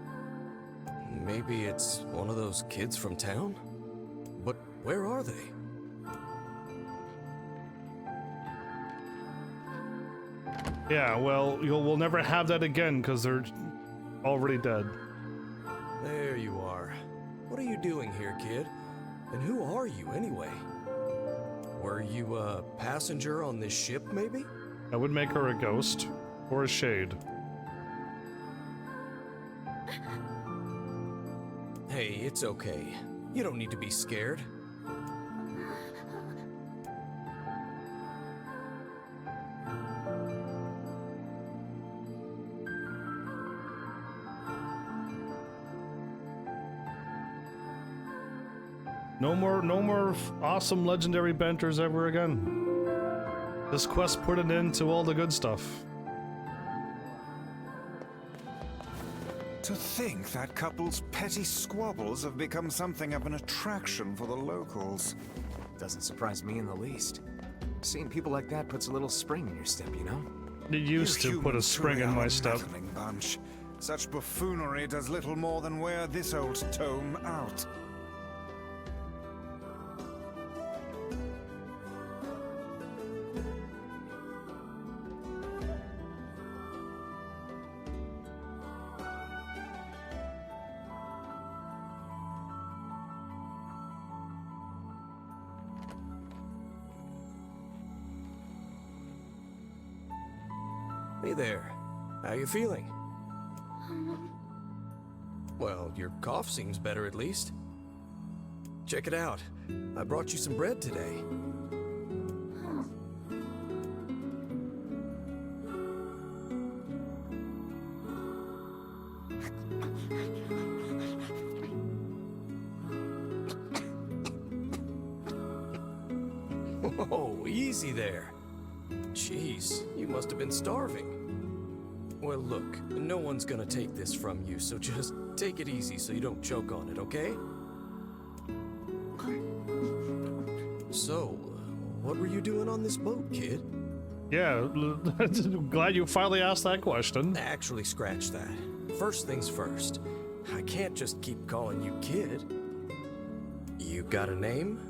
Maybe it's one of those kids from town? But where are they? Yeah, well, we'll never have that again because they're already dead. There you are. What are you doing here, kid? And who are you, anyway? Were you a passenger on this ship, maybe? I would make her a ghost or a shade. Hey, it's okay. You don't need to be scared. No more awesome legendary benters ever again. This quest put an end to all the good stuff. To think that couple's petty squabbles have become something of an attraction for the locals. Doesn't surprise me in the least. Seeing people like that puts a little spring in your step, you know? It used to put a spring in my step. Bunch. Such buffoonery does little more than wear this old tome out. Hey there. How you feeling? Well, your cough seems better at least. Check it out. I brought you some bread today. Whoa, easy there. Jeez, you must have been starving. Well, look, no one's gonna take this from you, so just take it easy so you don't choke on it, okay? So, what were you doing on this boat, kid? Yeah, glad you finally asked that question. Actually, scratch that. First things first. I can't just keep calling you kid. You got a name?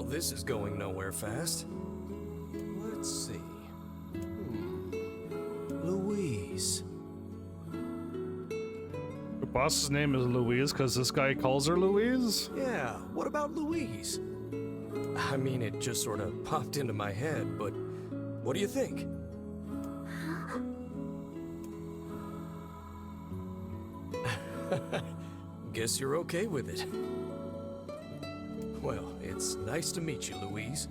Well, this is going nowhere fast. Let's see. Louise. The boss's name is Louise because this guy calls her Louise? Yeah, what about Louise? I mean, it just sort of popped into my head, but what do you think? Guess you're okay with it. Well, it's nice to meet you, Louise.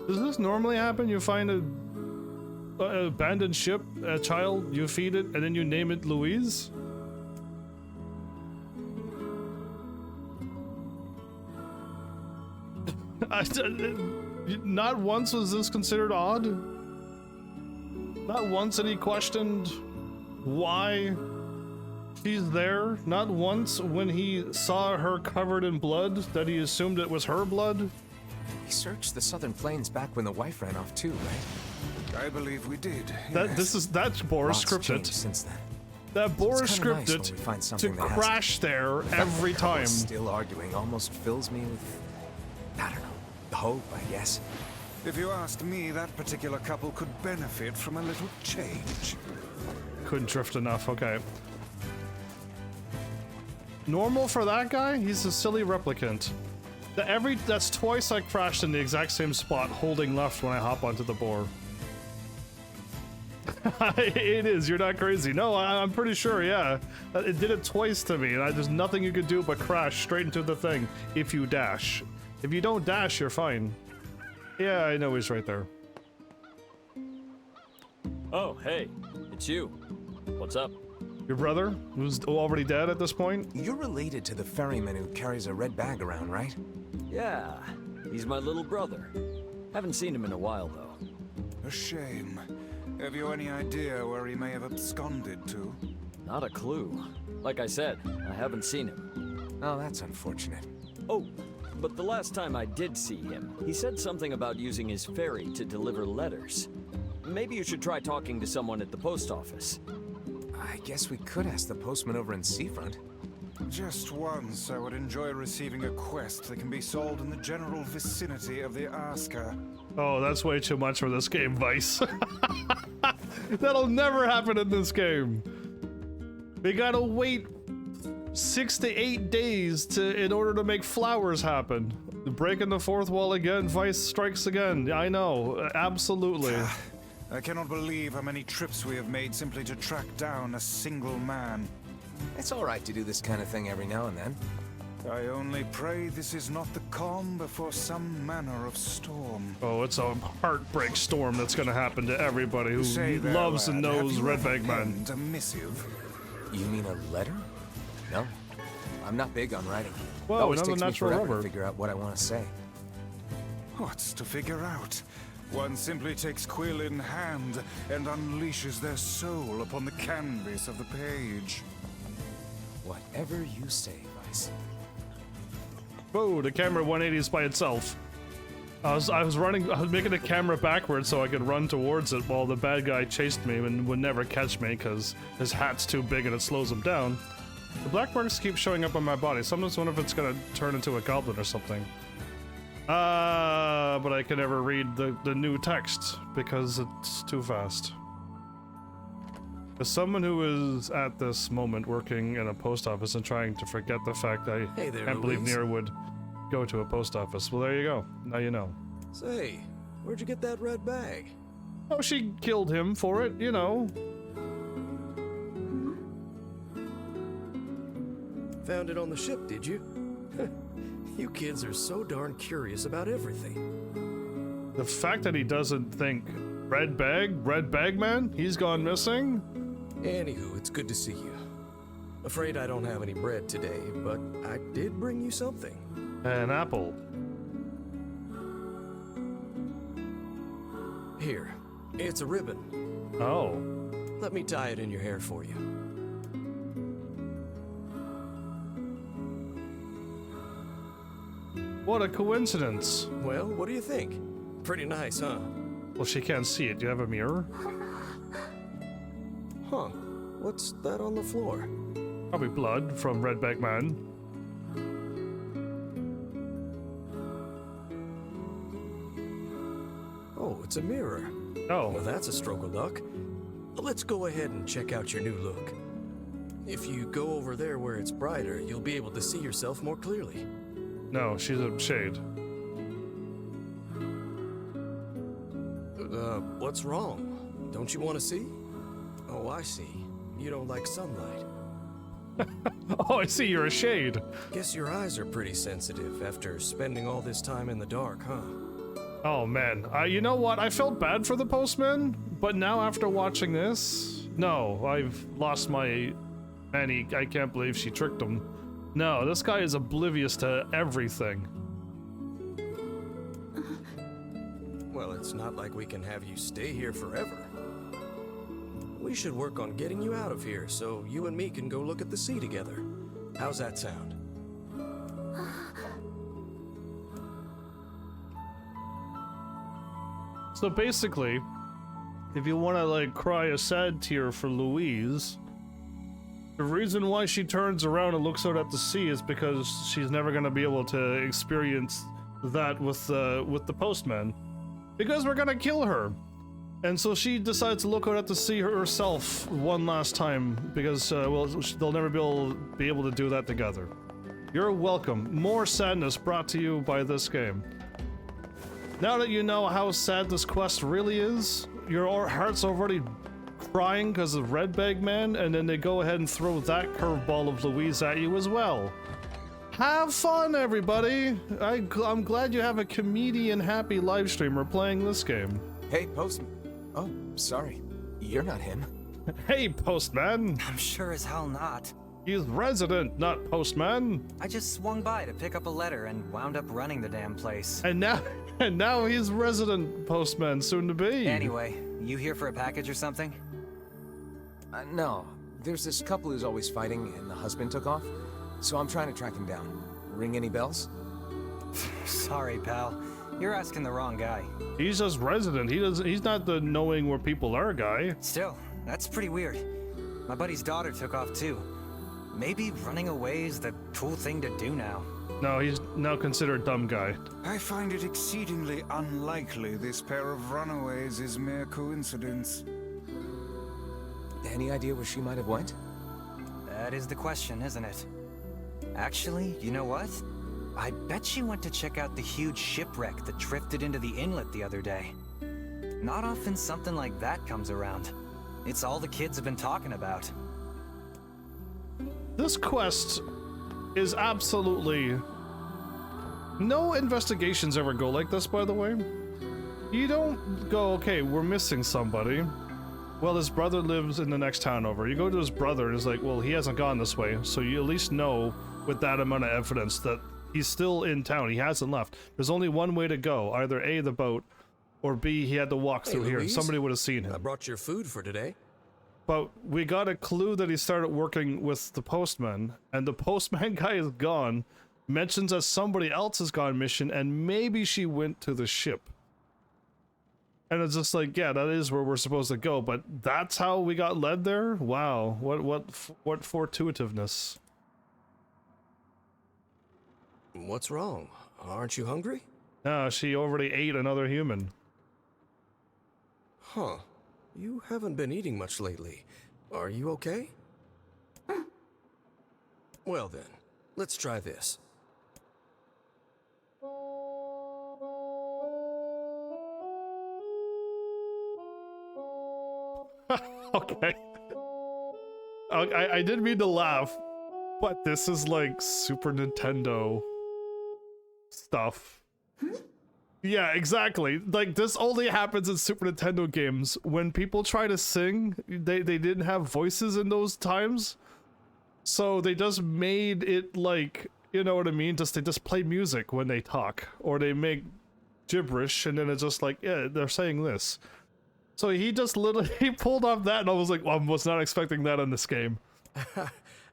Does this normally happen? You find an abandoned ship, a child, you feed it, and then you name it Louise? Not once was this considered odd? Not once had he questioned why she's there? Not once when he saw her covered in blood that he assumed it was her blood? We searched the southern plains back when the wife ran off too, right? I believe we did. That's Boris scripted. Since then. That Boris Nice scripted to crash there every time. Still arguing almost fills me with, I don't know, hope, I guess. If you asked me, that particular couple could benefit from a little change. Couldn't drift enough, okay. Normal for that guy? He's a silly replicant. That's twice I crashed in the exact same spot, holding left when I hop onto the boar. It is, you're not crazy. No, I'm pretty sure, yeah. It did it twice to me, and there's nothing you could do but crash straight into the thing if you dash. If you don't dash, you're fine. Yeah, I know he's right there. Oh, hey, it's you. What's up? Your brother, who's already dead at this point? You're related to the ferryman who carries a red bag around, right? Yeah, he's my little brother. Haven't seen him in a while, though. A shame. Have you any idea where he may have absconded to? Not a clue. Like I said, I haven't seen him. Oh, that's unfortunate. Oh, but the last time I did see him, he said something about using his ferry to deliver letters. Maybe you should try talking to someone at the post office. I guess we could ask the postman over in Seafront. Just once, I would enjoy receiving a quest that can be solved in the general vicinity of the Asker. Oh, that's way too much for this game, Vice. That'll never happen in this game. We gotta wait 6 to 8 days in order to make flowers happen. Breaking the fourth wall again, Vice strikes again. I know, absolutely. I cannot believe how many trips we have made simply to track down a single man. It's all right to do this kind of thing every now and then. I only pray this is not the calm before some manner of storm. Oh, it's a heartbreak storm that's gonna happen to everybody who loves and knows Redbag Man. A missive? You mean a letter? No, I'm not big on writing. Well, it always another takes me natural forever rubber. to figure out what I want to say. What's to figure out? One simply takes quill in hand and unleashes their soul upon the canvas of the page. Whatever you say, Vice. Whoa, the camera 180s by itself. I was making the camera backwards so I could run towards it while the bad guy chased me and would never catch me because his hat's too big and it slows him down. The black marks keep showing up on my body. Sometimes I wonder if it's gonna turn into a goblin or something. But I can never read the new text because it's too fast. As someone who is at this moment working in a post office and trying to forget the fact that I can't believe NieR would go to a post office. Well, there you go. Now you know. Say, where'd you get that red bag? Oh, she killed him for it, you know. Found it on the ship, did you? You kids are so darn curious about everything. The fact that he doesn't think red bag man, he's gone missing? Anywho, it's good to see you. Afraid I don't have any bread today, but I did bring you something. An apple. Here, it's a ribbon. Oh. Let me tie it in your hair for you. What a coincidence. Well, what do you think? Pretty nice, huh? Well, she can't see it. Do you have a mirror? Huh. What's that on the floor? Probably blood from Redback Man. it's a mirror. Oh. Well, that's a stroke of luck. Let's go ahead and check out your new look. If you go over there where it's brighter, you'll be able to see yourself more clearly. No, she's a shade. What's wrong? Don't you want to see? Oh, I see. You don't like sunlight. Oh, I see, you're a shade. Guess your eyes are pretty sensitive after spending all this time in the dark, huh? Oh man, you know what? I felt bad for the postman, but now after watching this, no, I've lost my Annie. I can't believe she tricked him. No, this guy is oblivious to everything. Well, it's not like we can have you stay here forever. We should work on getting you out of here so you and me can go look at the sea together. How's that sound? So basically, if you want to like cry a sad tear for Louise, the reason why she turns around and looks out at the sea is because she's never going to be able to experience that with the postman, because we're going to kill her. And so she decides to look out at the sea herself one last time, because well, they'll never be able to do that together. You're welcome. More sadness brought to you by this game. Now that you know how sad this quest really is, your heart's already crying because of Red Bag Man, and then they go ahead and throw that curveball of Louise at you as well. Have fun, everybody! I'm glad you have a comedian-happy live streamer playing this game. Hey, Postman. Oh, sorry. You're not him. Hey, Postman! I'm sure as hell not. He's resident, not Postman. I just swung by to pick up a letter and wound up running the damn place. And now he's resident Postman, soon to be. Anyway, you here for a package or something? No. There's this couple who's always fighting, and the husband took off. So I'm trying to track him down. Ring any bells? Sorry, pal. You're asking the wrong guy. He's just resident. He's not the knowing where people are guy. Still, that's pretty weird. My buddy's daughter took off too. Maybe running away is the cool thing to do now. No, he's now considered dumb guy. I find it exceedingly unlikely this pair of runaways is mere coincidence. Any idea where she might have went? That is the question, isn't it? Actually, you know what? I bet she went to check out the huge shipwreck that drifted into the inlet the other day. Not often something like that comes around. It's all the kids have been talking about. This quest is absolutely... No investigations ever go like this, by the way. You don't go, okay, we're missing somebody. Well, his brother lives in the next town over. You go to his brother and it's like, well, he hasn't gone this way. So you at least know with that amount of evidence that he's still in town. He hasn't left. There's only one way to go. Either A, the boat, or B, he had to walk through here. Somebody would have seen him. I brought your food for today. But we got a clue that he started working with the postman, and the postman guy is gone, mentions that somebody else has gone mission, and maybe she went to the ship. And it's just like, yeah, that is where we're supposed to go, but that's how we got led there? Wow, what fortuitiveness. What's wrong? Aren't you hungry? No, she already ate another human. Huh. You haven't been eating much lately. Are you okay? Well then, let's try this. Okay. I didn't mean to laugh, but this is like Super Nintendo stuff. Yeah, exactly. Like, this only happens in Super Nintendo games. When people try to sing, they didn't have voices in those times. So they just made it like, you know what I mean? They just play music when they talk. Or they make gibberish, and then it's just like, yeah, they're saying this. So he just literally pulled off that, and I was like, well, I was not expecting that in this game.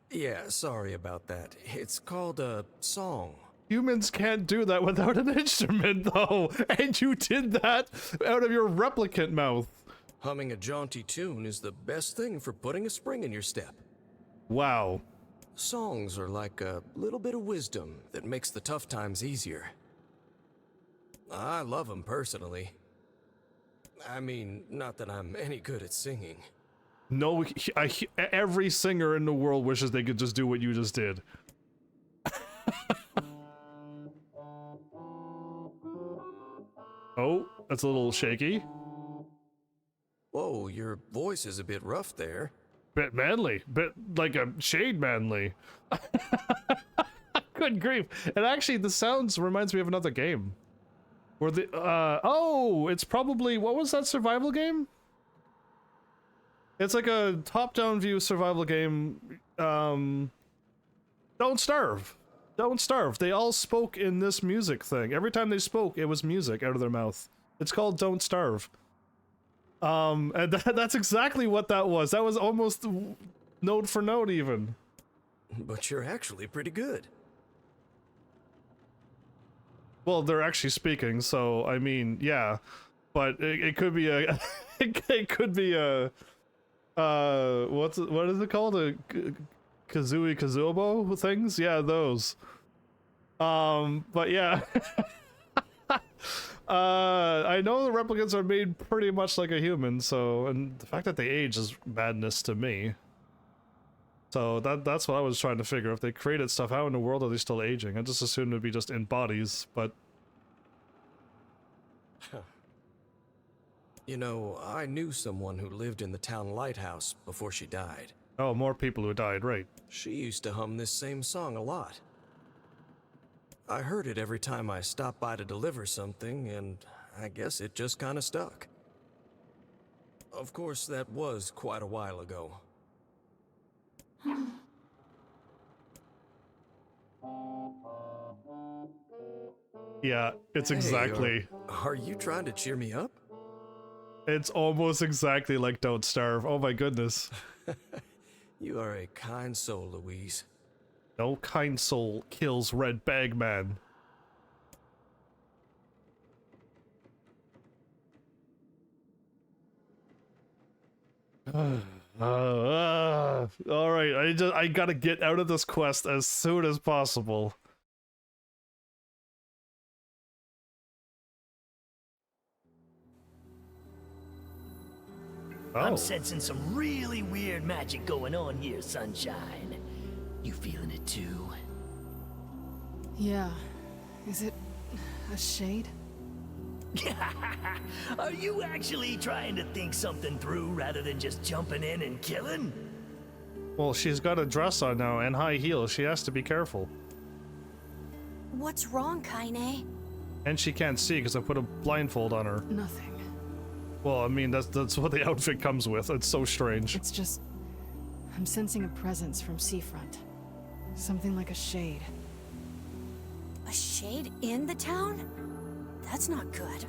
Yeah, sorry about that. It's called a song. Humans can't do that without an instrument, though, and you did that out of your replicant mouth. Humming a jaunty tune is the best thing for putting a spring in your step. Wow. Songs are like a little bit of wisdom that makes the tough times easier. I love them personally. I mean, not that I'm any good at singing. No, every singer in the world wishes they could just do what you just did. Oh, that's a little shaky. Whoa, your voice is a bit rough there. Bit manly, bit like a shade manly. Good grief. And actually, the sounds reminds me of another game. Where the, oh, it's probably, what was that survival game? It's like a top-down view survival game. Don't Starve. Don't Starve. They all spoke in this music thing. Every time they spoke, it was music out of their mouth. It's called Don't Starve. And that's exactly what that was. That was almost note for note, even. But you're actually pretty good. Well, they're actually speaking, so I mean, yeah. But it could be a, it could be a, what is it called? A Kazooie Kazuobo things? Yeah, those. But yeah. I know the replicants are made pretty much like a human, so, and the fact that they age is madness to me. So that's what I was trying to figure. If they created stuff, how in the world are they still aging? I just assumed it'd be just in bodies, but... You know, I knew someone who lived in the town lighthouse before she died. Oh, more people who died, right. She used to hum this same song a lot. I heard it every time I stopped by to deliver something, and I guess it just kinda stuck. Of course, that was quite a while ago. Yeah, it's exactly... Are you trying to cheer me up? It's almost exactly like Don't Starve. Oh my goodness. You are a kind soul, Louise. No kind soul kills Red Bag Man. Alright, I gotta get out of this quest as soon as possible. Oh. I'm sensing some really weird magic going on here, Sunshine. You feeling it too? Yeah. Is it a shade? Are you actually trying to think something through rather than just jumping in and killing? Well, she's got a dress on now and high heels. She has to be careful. What's wrong, Kaine? And she can't see because I put a blindfold on her. Nothing. Well, I mean, that's what the outfit comes with. It's so strange. It's just... I'm sensing a presence from seafront. Something like a shade. A shade in the town? That's not good.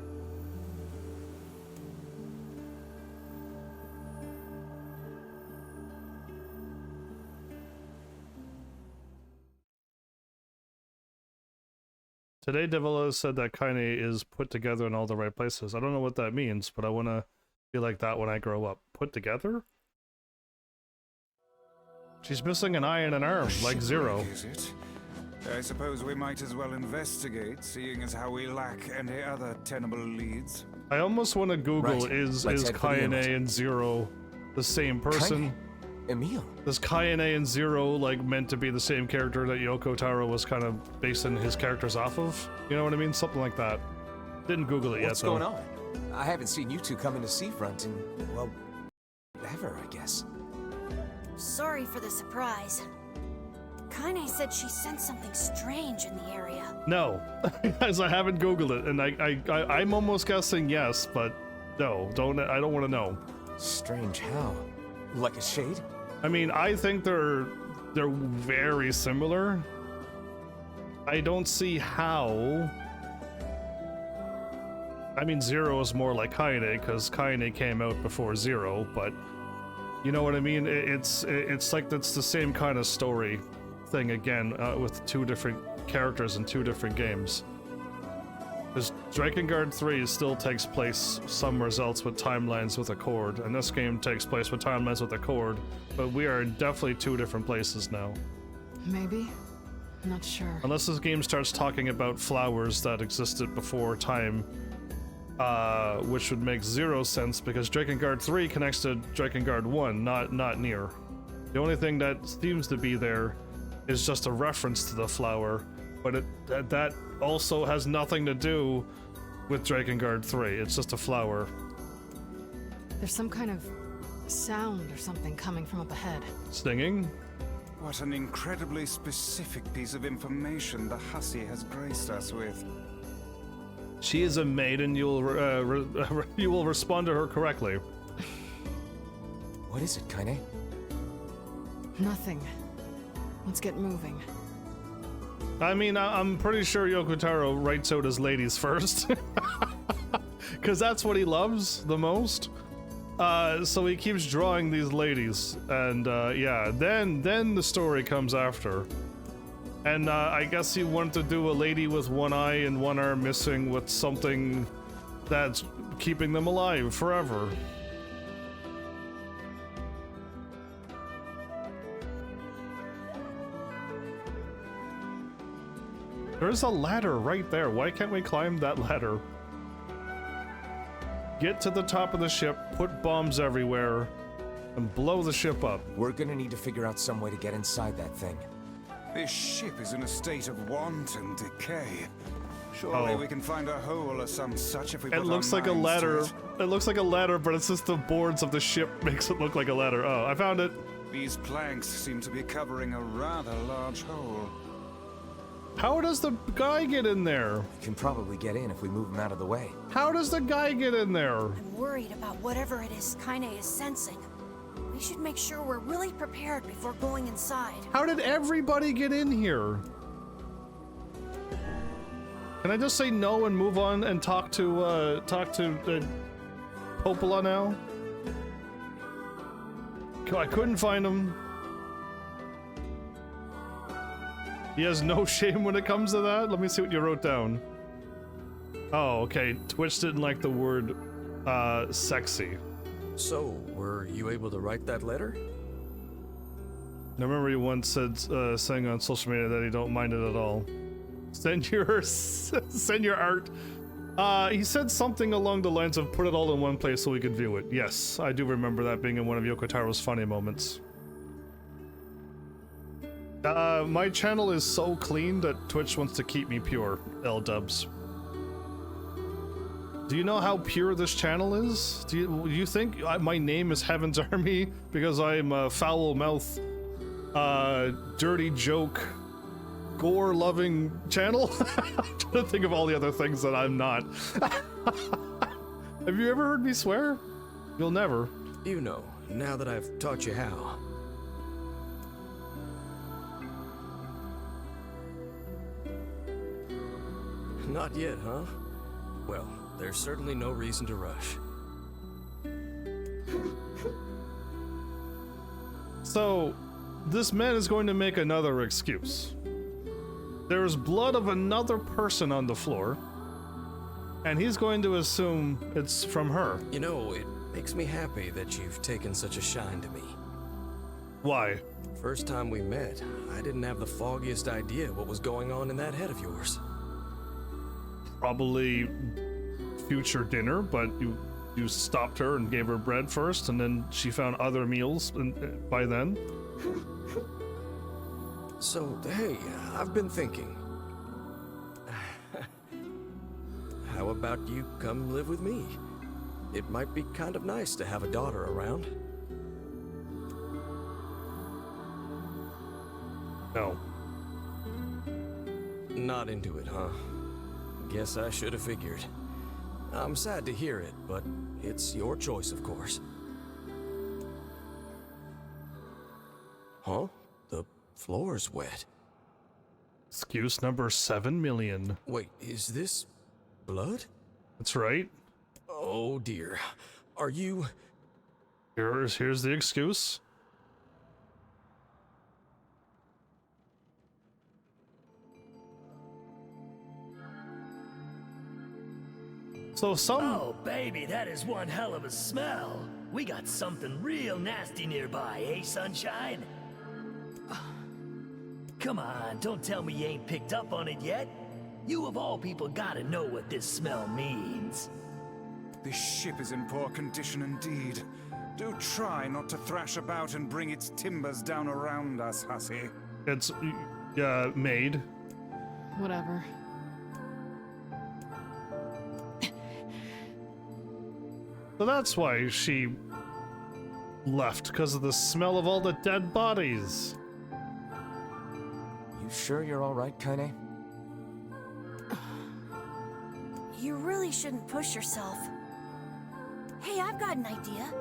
Today, Devilla said that Kaine is put together in all the right places. I don't know what that means, but I want to be like that when I grow up. Put together? She's missing an eye and an arm, like Zero. Is it? I suppose we might as well investigate, seeing as how we lack any other tenable leads. I almost want to Google, Right. is Let's head for the Kaine image. and Zero the same person? Emil. Is Kaine and Zero like meant to be the same character that Yoko Taro was kind of basing his characters off of? You know what I mean? Something like that. Didn't Google it What's yet, though. going on? I haven't seen you two come into Seafront in, well, ever, I guess. Sorry for the surprise. Kaine said she sensed something strange in the area. No, as I haven't Googled it, and I'm almost guessing yes, but no, I don't want to know. Strange how? Like a shade? I mean, I think they're very similar. I don't see how. I mean, Zero is more like Kaine, because Kaine came out before Zero, but you know what I mean? It's like that's the same kind of story thing again, with two different characters in two different games. Because Drakengard 3 still takes place somewhere else with timelines with Accord, and this game takes place with timelines with Accord, but we are in definitely two different places now. Maybe? I'm not sure. Unless this game starts talking about flowers that existed before time. which would make 0 sense because Drakengard 3 connects to Drakengard 1, not NieR. The only thing that seems to be there is just a reference to the flower, but that also has nothing to do with Drakengard 3. It's just a flower. There's some kind of sound or something coming from up ahead. Stinging? What an incredibly specific piece of information the hussy has graced us with. She is a maiden. You will respond to her correctly. What is it, Kaine? Nothing. Let's get moving. I mean, I'm pretty sure Yoko Taro writes out his ladies first. Because that's what he loves the most. So he keeps drawing these ladies. And yeah, then the story comes after. And I guess he wanted to do a lady with one eye and one arm missing with something that's keeping them alive forever. There's a ladder right there. Why can't we climb that ladder? Get to the top of the ship, put bombs everywhere, and blow the ship up. We're gonna need to figure out some way to get inside that thing. This ship is in a state of wanton decay. Surely we can find a hole or some such if we put It looks like a ladder. It looks like a ladder, but it's just the boards of the ship makes it look like a ladder. Oh, I found it. These planks seem to be covering a rather large hole. How does the guy get in there? We can probably get in if we move him out of the way. How does the guy get in there? I'm worried about whatever it is Kaine is sensing. We should make sure we're really prepared before going inside. How did everybody get in here? Can I just say no and move on and talk to Popola now? I couldn't find him. He has no shame when it comes to that? Let me see what you wrote down. Oh, okay. Twitch didn't like the word, sexy. So, were you able to write that letter? I remember he once said, saying on social media that he don't mind it at all. Send your art. He said something along the lines of put it all in one place so we could view it. Yes, I do remember that being in one of Yoko Taro's funny moments. My channel is so clean that Twitch wants to keep me pure, L-dubs. Do you know how pure this channel is? Do you think my name is Heaven's Army because I'm a foul-mouth, dirty joke, gore-loving channel? I'm trying to think of all the other things that I'm not. Have you ever heard me swear? You'll never. You know, now that I've taught you how. Not yet, huh? Well, there's certainly no reason to rush. So, this man is going to make another excuse. There's blood of another person on the floor, and he's going to assume it's from her. You know, it makes me happy that you've taken such a shine to me. Why? First time we met, I didn't have the foggiest idea what was going on in that head of yours. Probably future dinner, but you stopped her and gave her bread first, and then she found other meals by then. So, hey, I've been thinking. How about you come live with me? It might be kind of nice to have a daughter around. No. Not into it, huh? Guess I should have figured. I'm sad to hear it, but it's your choice, of course. Huh? The floor's wet. Excuse number 7 million. Wait, is this blood? That's right. Oh dear. Are you... Here's the excuse. So Oh, baby, that is one hell of a smell. We got something real nasty nearby, eh, Sunshine? Come on, don't tell me you ain't picked up on it yet. You of all people gotta know what this smell means. This ship is in poor condition indeed. Do try not to thrash about and bring its timbers down around us, hussy. It's, made. Whatever. So that's why she left, because of the smell of all the dead bodies. You sure you're all right, Kaine? You really shouldn't push yourself. Hey, I've got an idea.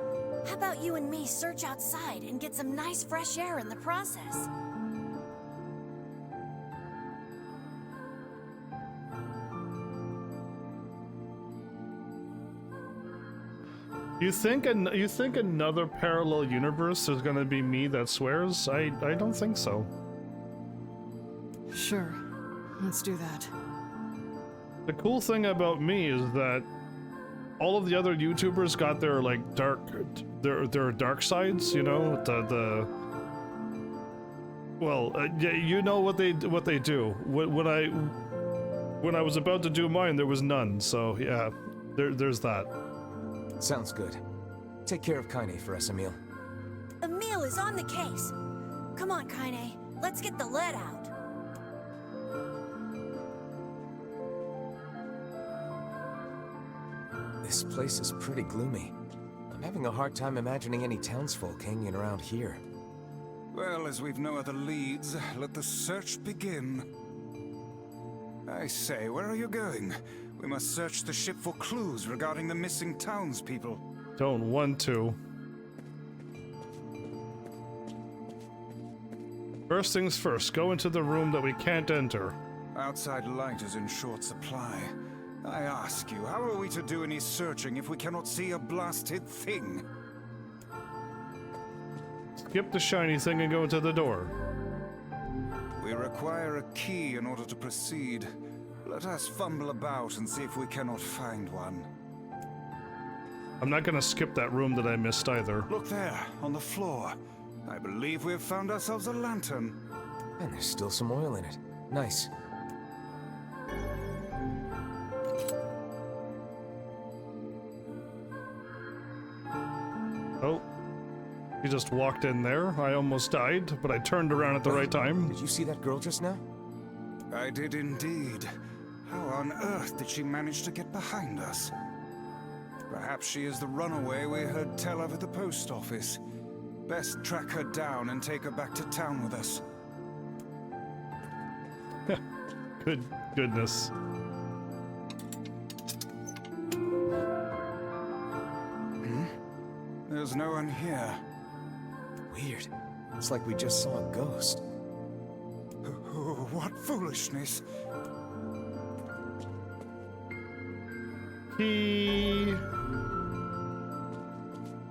How about you and me search outside and get some nice fresh air in the process? You think another parallel universe is gonna be me that swears? I don't think so. Sure. Let's do that. The cool thing about me is that all of the other YouTubers got their like their dark sides, you know, yeah, you know what they do. When I was about to do mine, there was none. So yeah, there's that. Sounds good. Take care of Kaine for us, Emil. Emil is on the case. Come on, Kaine. Let's get the lead out. This place is pretty gloomy. I'm having a hard time imagining any townsfolk hanging around here. Well, as we've no other leads, let the search begin. I say, where are you going? We must search the ship for clues regarding the missing townspeople. Don't want to. First things first, go into the room that we can't enter. Outside light is in short supply. I ask you, how are we to do any searching if we cannot see a blasted thing? Skip the shiny thing and go to the door. We require a key in order to proceed. Let us fumble about and see if we cannot find one. I'm not gonna skip that room that I missed either. Look there, on the floor. I believe we have found ourselves a lantern. And there's still some oil in it. Nice. Oh. He just walked in there. I almost died, but I turned around at the right time. Did you see that girl just now? I did indeed. How on earth did she manage to get behind us? Perhaps she is the runaway we heard tell of at the post office. Best track her down and take her back to town with us. Goodness. There's no one here. Weird. It's like we just saw a ghost. Oh, what foolishness.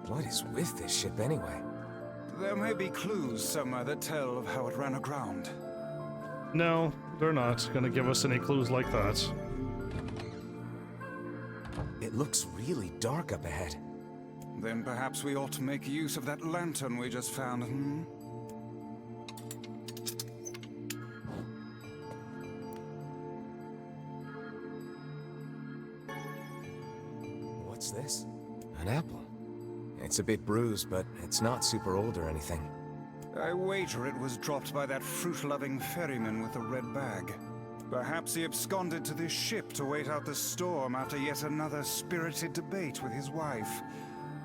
What is with this ship anyway? There may be clues somewhere that tell of how it ran aground. No, they're not gonna give us any clues like that. It looks really dark up ahead. Then perhaps we ought to make use of that lantern we just found, hmm? What's this? An apple. It's a bit bruised, but it's not super old or anything. I wager it was dropped by that fruit-loving ferryman with the red bag. Perhaps he absconded to this ship to wait out the storm after yet another spirited debate with his wife.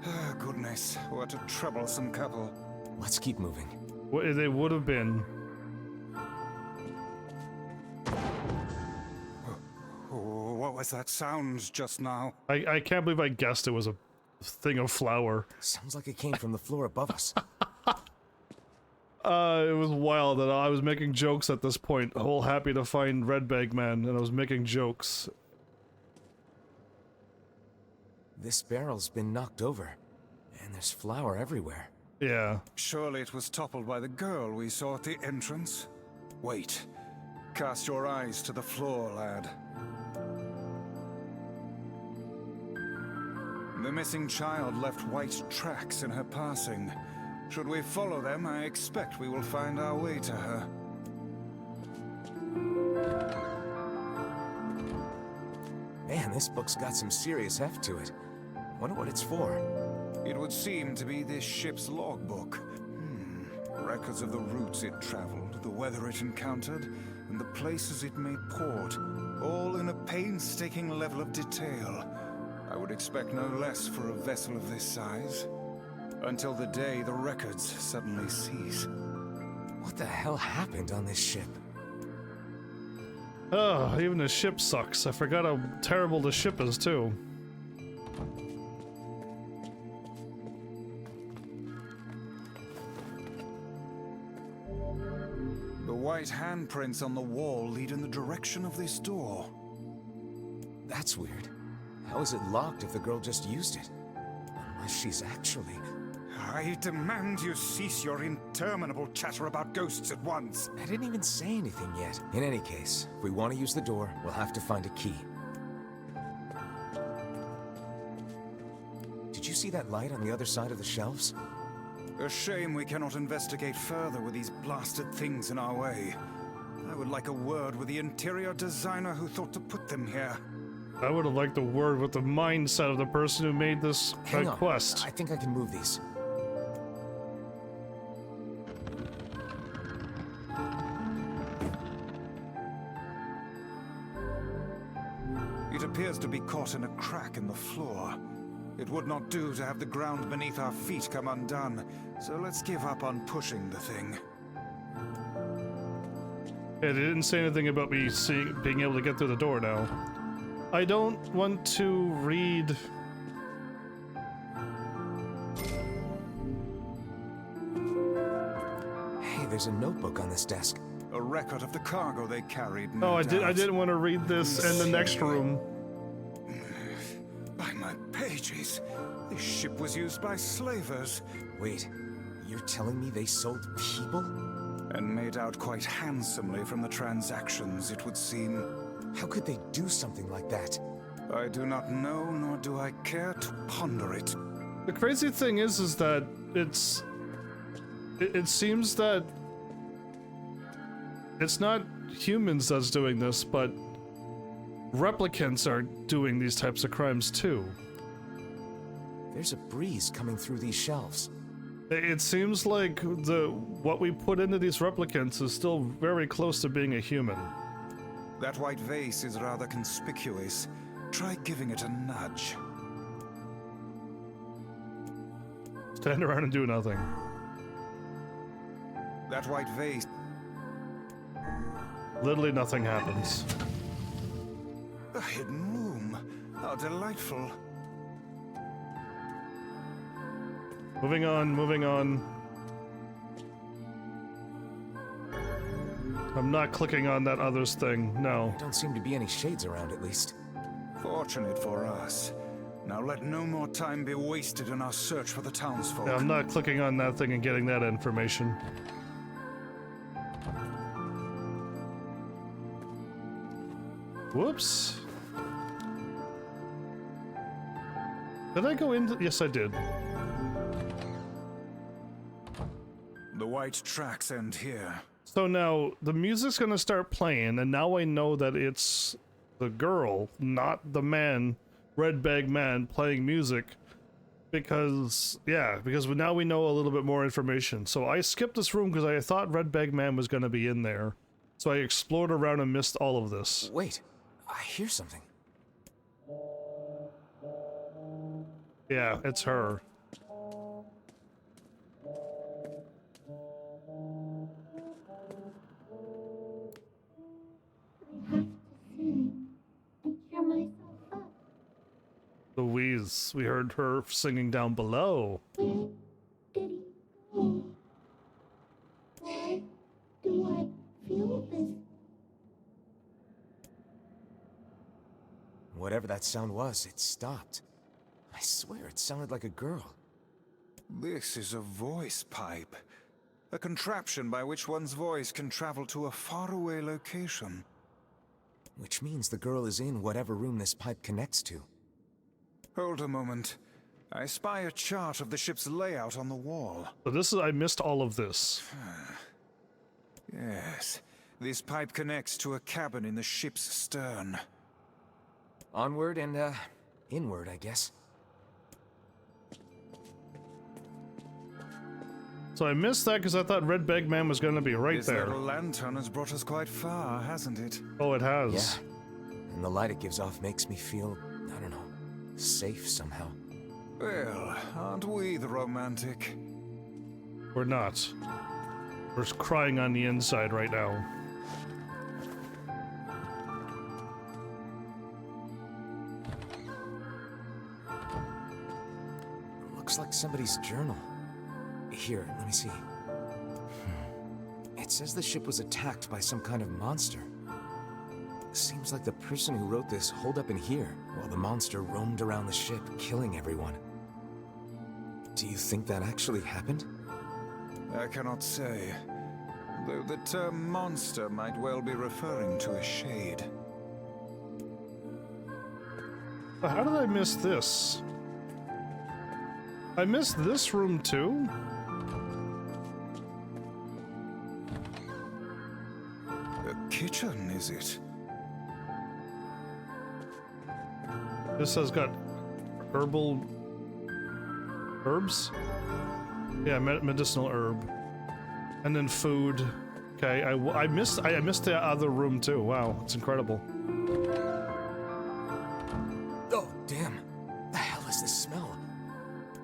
Ah, goodness, what a troublesome couple. Let's keep moving. What they would have been. Oh, what was that sound just now? I can't believe I guessed it was a thing of flour. Sounds like it came from the floor above us. It was wild that I was making jokes at this point. Whole happy to find Red Bag Man, and I was making jokes. This barrel's been knocked over, and there's flour everywhere. Yeah. Surely it was toppled by the girl we saw at the entrance. Wait. Cast your eyes to the floor, lad. The missing child left white tracks in her passing. Should we follow them, I expect we will find our way to her. Man, this book's got some serious heft to it. Wonder what it's for. It would seem to be this ship's logbook. Records of the routes it traveled, the weather it encountered, and the places it made port, all in a painstaking level of detail. I would expect no less for a vessel of this size. Until the day the records suddenly cease. What the hell happened on this ship? Oh, even the ship sucks. I forgot how terrible the ship is, too. The white handprints on the wall lead in the direction of this door. That's weird. How is it locked if the girl just used it? Unless she's actually... I demand you cease your interminable chatter about ghosts at once. I didn't even say anything yet. In any case, if we want to use the door, we'll have to find a key. Did you see that light on the other side of the shelves? A shame we cannot investigate further with these blasted things in our way. I would like a word with the interior designer who thought to put them here. I would have liked a word with the mindset of the person who made this quest. I think I can move these. It appears to be caught in a crack in the floor. It would not do to have the ground beneath our feet come undone, so let's give up on pushing the thing. Yeah, they didn't say anything about me being able to get through the door now. I don't want to read... Hey, there's a notebook on this desk. A record of the cargo they carried. Oh, I didn't want to read this in the next room. By my pages, this ship was used by slavers. Wait, you're telling me they sold people? And made out quite handsomely from the transactions, it would seem. How could they do something like that? I do not know, nor do I care to ponder it. The crazy thing is that it seems that it's not humans that's doing this, but replicants are doing these types of crimes too. There's a breeze coming through these shelves. It seems like what we put into these replicants is still very close to being a human. That white vase is rather conspicuous. Try giving it a nudge. Stand around and do nothing. That white vase... Literally nothing happens. A hidden room. How delightful. Moving on, moving on. I'm not clicking on that other's thing, no. There don't seem to be any shades around, at least. Fortunate for us. Now let no more time be wasted in our search for the townsfolk. Yeah, I'm not clicking on that thing and getting that information. Whoops. Did I go into... Yes, I did. The white tracks end here. So now, the music's gonna start playing, and now I know that it's the girl, not the man, red bag man, playing music. Because now we know a little bit more information. So I skipped this room because I thought red bag man was gonna be in there. So I explored around and missed all of this. Wait, I hear something. Yeah, it's her. Louise, we heard her singing down below. Where did he go? Why do I feel this? Whatever that sound was, it stopped. I swear it sounded like a girl. This is a voice pipe. A contraption by which one's voice can travel to a faraway location. Which means the girl is in whatever room this pipe connects to. Hold a moment. I spy a chart of the ship's layout on the wall. So this is... I missed all of this. Yes. This pipe connects to a cabin in the ship's stern. Onward and, inward, I guess. So I missed that because I thought Red Bag Man was going to be right This there. little lantern has brought us quite far, hasn't it? Oh, it has. Yeah. And the light it gives off makes me feel, I don't know, safe somehow. Well, aren't we the romantic? We're not. We're crying on the inside right now. Looks like somebody's journal. Here, let me see. It says the ship was attacked by some kind of monster. Seems like the person who wrote this holed up in here, while the monster roamed around the ship, killing everyone. Do you think that actually happened? I cannot say. Though the term monster might well be referring to a shade. How did I miss this? I missed this room too? A kitchen, is it? This has got herbal herbs? Yeah, medicinal herb. And then food. Okay, I missed the other room too. Wow, it's incredible. Oh, damn. The hell is this smell?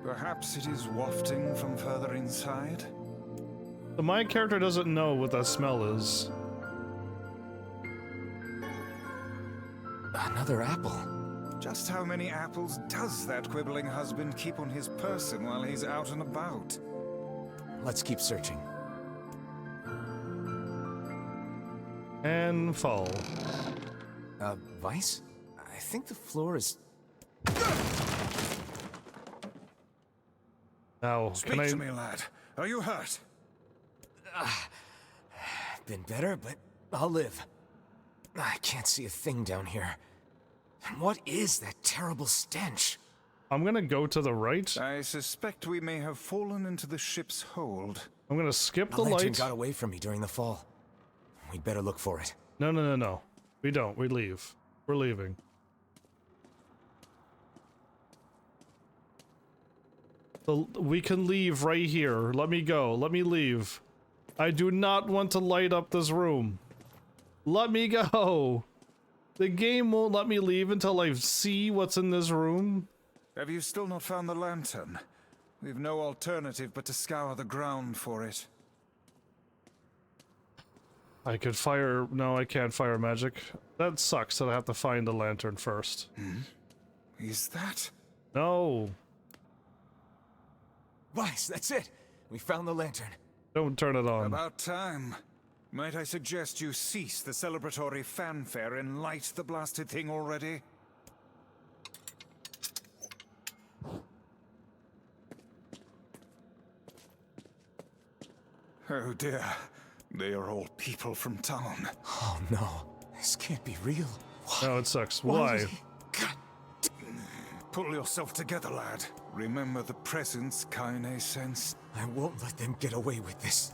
Perhaps it is wafting from further inside? So my character doesn't know what that smell is. Another apple. Just how many apples does that quibbling husband keep on his person while he's out and about? Let's keep searching. And fall. Vice? I think the floor is... Now, Speak to me, lad. Are you hurt? Been better, but I'll live. I can't see a thing down here. What is that terrible stench? I'm gonna go to the right. I suspect we may have fallen into the ship's hold. I'm gonna skip the lantern light. got away from me during the fall. We'd better look for it. No. We don't. We leave. We're leaving. So we can leave right here. Let me go. Let me leave. I do not want to light up this room. Let me go. The game won't let me leave until I see what's in this room. Have you still not found the lantern? We've no alternative but to scour the ground for it. I could fire... No, I can't fire magic. That sucks that I have to find the lantern first. Is that... No. Vice, that's it. We found the lantern. Don't turn it on. About time. Might I suggest you cease the celebratory fanfare and light the blasted thing already? Oh dear. They are all people from town. Oh no. This can't be real. No, it sucks. Why? Pull yourself together, lad. Remember the presence Kaine sensed. I won't let them get away with this.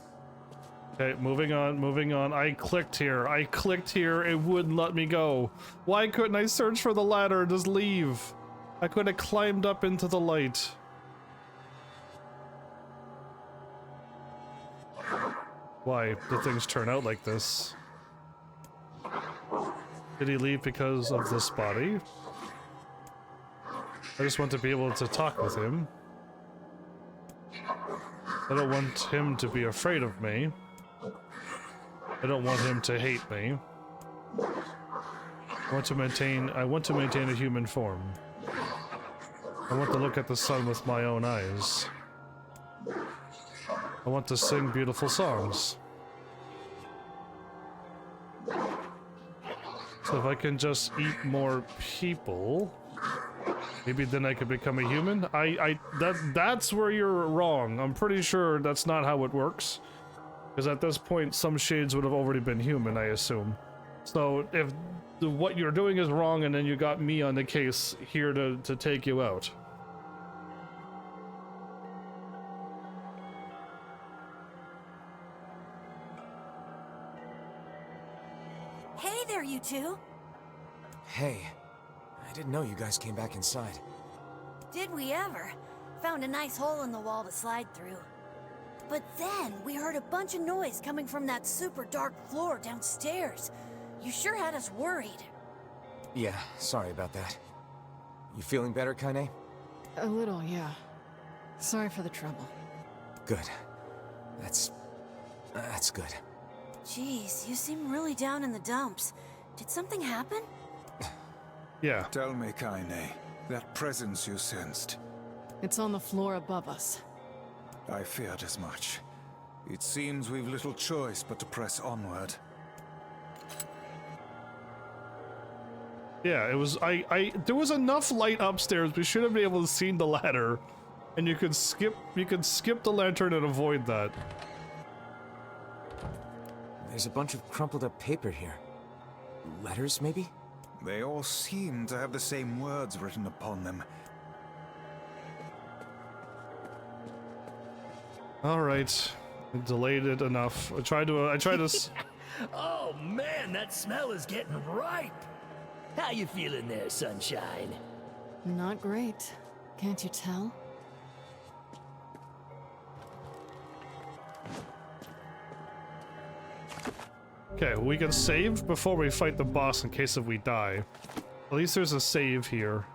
Okay, moving on. I clicked here. It wouldn't let me go. Why couldn't I search for the ladder and just leave? I could have climbed up into the light. Why did things turn out like this? Did he leave because of this body? I just want to be able to talk with him. I don't want him to be afraid of me. I don't want him to hate me. I want to maintain a human form. I want to look at the sun with my own eyes. I want to sing beautiful songs. So if I can just eat more people, maybe then I could become a human? That's where you're wrong. I'm pretty sure that's not how it works. Because at this point, some shades would have already been human, I assume. So if what you're doing is wrong and then you got me on the case here to take you out. Hey there, you two. Hey, I didn't know you guys came back inside. Did we ever? Found a nice hole in the wall to slide through. But then we heard a bunch of noise coming from that super dark floor downstairs. You sure had us worried. Yeah, sorry about that. You feeling better, Kaine? A little, yeah. Sorry for the trouble. Good. That's good. Jeez, you seem really down in the dumps. Did something happen? Yeah. Tell me, Kaine, that presence you sensed. It's on the floor above us. I feared as much. It seems we've little choice but to press onward. Yeah, it was, there was enough light upstairs, we should have been able to see the ladder. And you could skip the lantern and avoid that. There's a bunch of crumpled up paper here. Letters, maybe? They all seem to have the same words written upon them. Alright. I delayed it enough. I tried to Oh man, that smell is getting ripe. How you feeling there, sunshine? Not great. Can't you tell? Okay, we can save before we fight the boss in case if we die. At least there's a save here.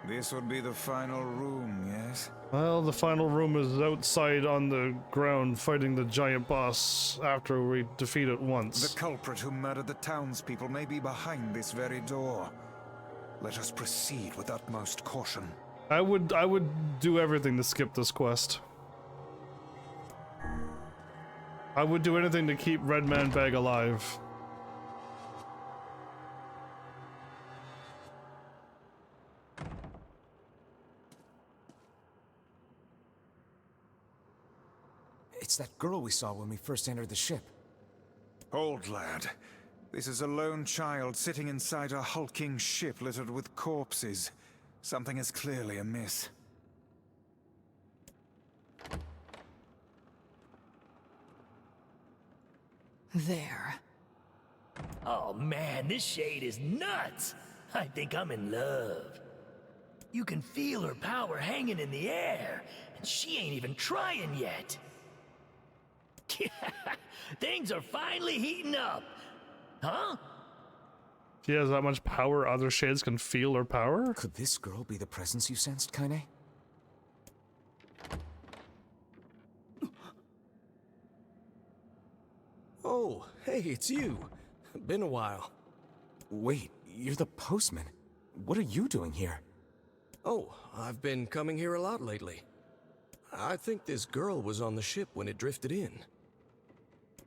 This would be the final room, yes? Well, the final room is outside on the ground fighting the giant boss after we defeat it once. The culprit who murdered the townspeople may be behind this very door. Let us proceed with utmost caution. I would do everything to skip this quest. I would do anything to keep Red Man Bag alive. It's that girl we saw when we first entered the ship. Hold, lad. This is a lone child sitting inside a hulking ship littered with corpses. Something is clearly amiss. There. Oh man, this shade is nuts. I think I'm in love. You can feel her power hanging in the air, and she ain't even trying yet. Things are finally heating up. Huh? She has that much power other shades can feel her power? Could this girl be the presence you sensed, Kaine? Oh, hey, it's you. Been a while. Wait, you're the postman. What are you doing here? Oh, I've been coming here a lot lately. I think this girl was on the ship when it drifted in.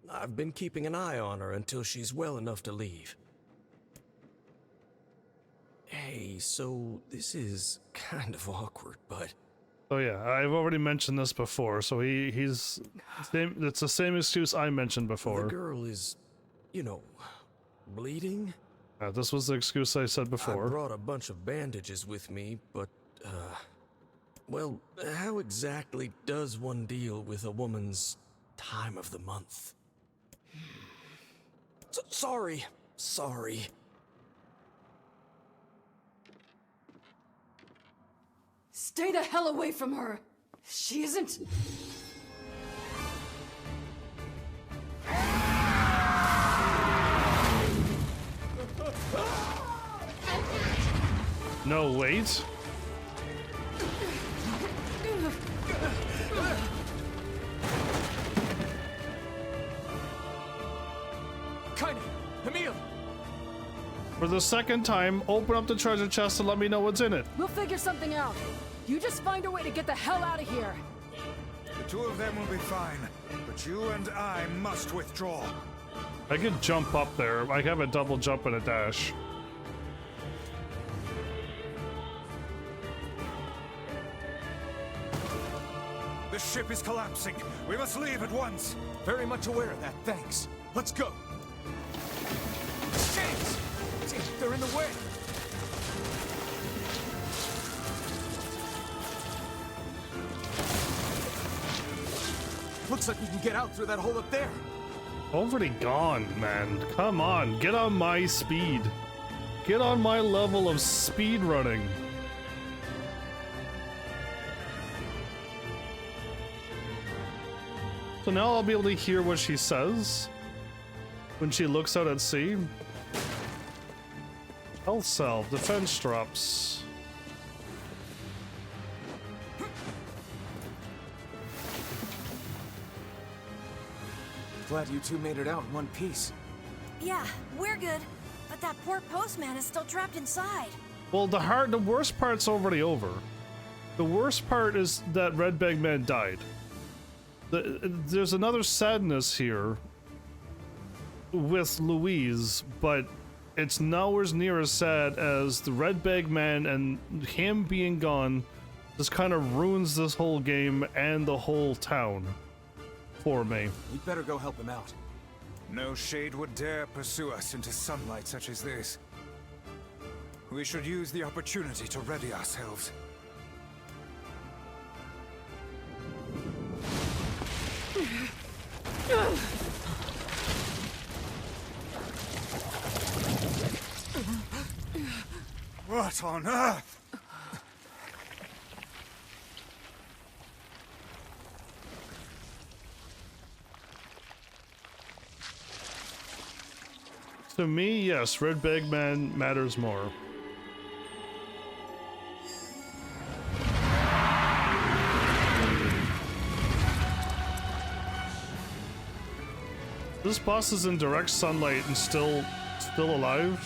I've been keeping an eye on her until she's well enough to leave. Hey, so this is kind of awkward, but... Oh yeah, I've already mentioned this before, so he's... It's the same excuse I mentioned before. The girl is, you know, bleeding? This was the excuse I said before. I brought a bunch of bandages with me, but, well, how exactly does one deal with a woman's time of the month? Sorry. Stay the hell away from her! She isn't... No, wait. Kaine! Emil! For the second time, open up the treasure chest and let me know what's in it. We'll figure something out. You just find a way to get the hell out of here. The two of them will be fine, but you and I must withdraw. I could jump up there. I have a double jump and a dash. The ship is collapsing. We must leave at once. Very much aware of that, thanks. Let's go. James! They're in the way. Looks like we can get out through that hole up there. Already gone, man. Come on, get on my speed. Get on my level of speed running. So now I'll be able to hear what she says when she looks out at sea. Health salve, defense drops. Glad you two made it out in one piece. Yeah, we're good. But that poor postman is still trapped inside. Well, the worst part's already over. The worst part is that Red Bag Man died. There's another sadness here with Louise, but it's nowhere near as sad as the Red Bag Man, and him being gone just kind of ruins this whole game and the whole town for me. You'd better go help him out. No shade would dare pursue us into sunlight such as this. We should use the opportunity to ready ourselves. What on earth? To me, yes, Red Bag Man matters more. This boss is in direct sunlight and still alive.